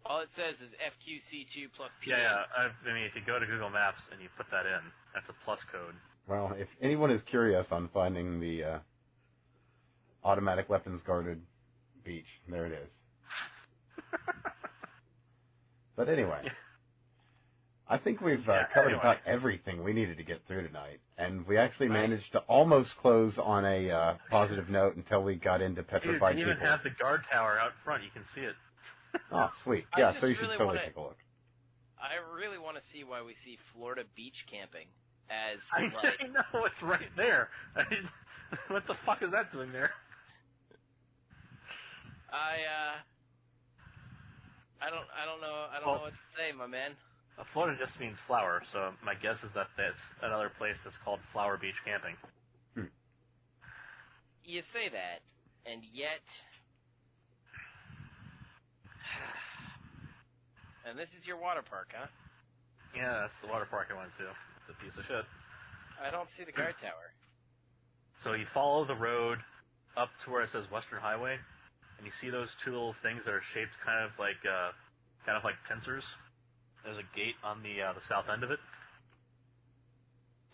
All it says is FQC2 plus P. Yeah. I mean, if you go to Google Maps and you put that in, that's a plus code. Well, if anyone is curious on finding the automatic weapons guarded beach, there it is. But anyway, I think we've covered about everything we needed to get through tonight. And we actually managed to almost close on a positive note until we got into petrified people. You even have the guard tower out front. You can see it. Oh, sweet. Yeah, so you should totally take a look. I really want to see why we see Florida beach camping as, I know, it's right there. What the fuck is that doing there? I don't know what to say, my man. Florida just means flower, so my guess is that that's another place that's called Flower Beach Camping. You say that, and yet... And this is your water park, huh? Yeah, that's the water park I went to. It's a piece of shit. I don't see the guard tower. So you follow the road up to where it says Western Highway, and you see those two little things that are shaped kind of like pincers. There's a gate on the south end of it.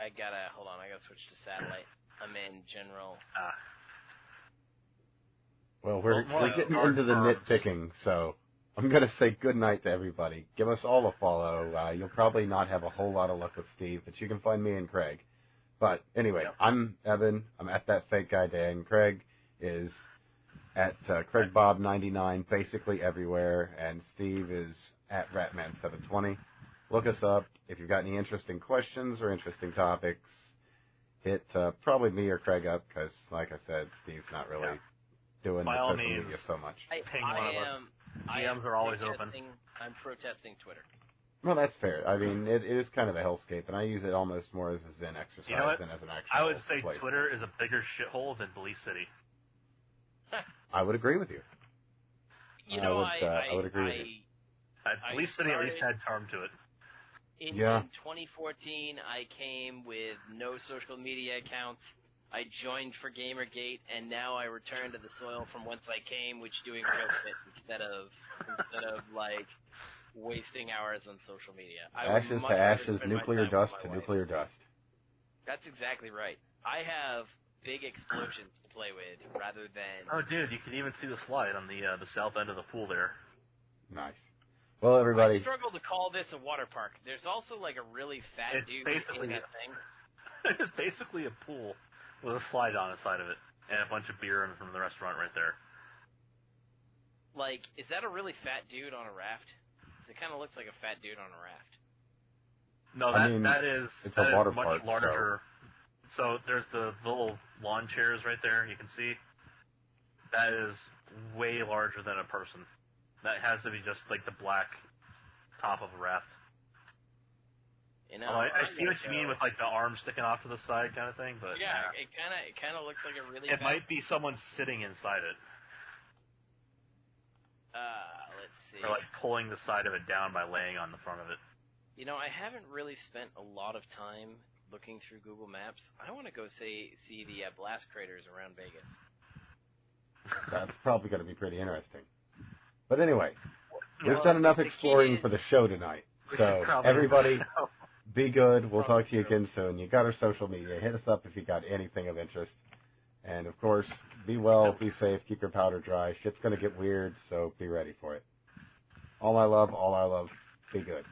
Hold on, I gotta switch to satellite. I'm in general. Well, we're getting into the nitpicking, so I'm gonna say good night to everybody. Give us all a follow. You'll probably not have a whole lot of luck with Steve, but you can find me and Craig. But anyway, I'm Evan. I'm at That Fake Guy Dan. Craig is at CraigBob99, basically everywhere, and Steve is at Ratman720. Look us up. If you've got any interesting questions or interesting topics, hit probably me or Craig up, because, like I said, Steve's not really doing the social media so much. Ping one of us. DMs are always open. I'm protesting Twitter. Well, that's fair. I mean, it is kind of a hellscape, and I use it almost more as a zen exercise than as an actual I would say place. Twitter is a bigger shithole than Belize City. I would agree with you. I would agree with you. Belize City at least had charm to it. In 2014, I came with no social media accounts. I joined for Gamergate, and now I return to the soil from whence I came, which doing real shit instead of like wasting hours on social media. Ashes to ashes, nuclear dust to nuclear dust. That's exactly right. I have big explosions to play with rather than... Oh, dude, you can even see the slide on the south end of the pool there. Nice. Well, everybody... I struggle to call this a water park. There's also, like, a really fat dude in that thing. It's basically a pool with a slide on the side of it and a bunch of beer from the restaurant right there. Like, is that a really fat dude on a raft? 'Cause it kind of looks like a fat dude on a raft. No, that is a water park, much larger... So there's the little lawn chairs right there, you can see. That is way larger than a person. That has to be just like the black top of a raft. I see what you mean with like the arms sticking off to the side kind of thing, but yeah, it kind of looks like a really. It might be someone sitting inside it. Let's see. Or like pulling the side of it down by laying on the front of it. I haven't really spent a lot of time looking through Google Maps. I want to go see the blast craters around Vegas. That's probably going to be pretty interesting. But anyway, we've done enough exploring for the show tonight. So, everybody, be good. We'll talk to you again soon. You got our social media. Hit us up if you got anything of interest. And, of course, be well, be safe, keep your powder dry. Shit's going to get weird, so be ready for it. All I love, be good.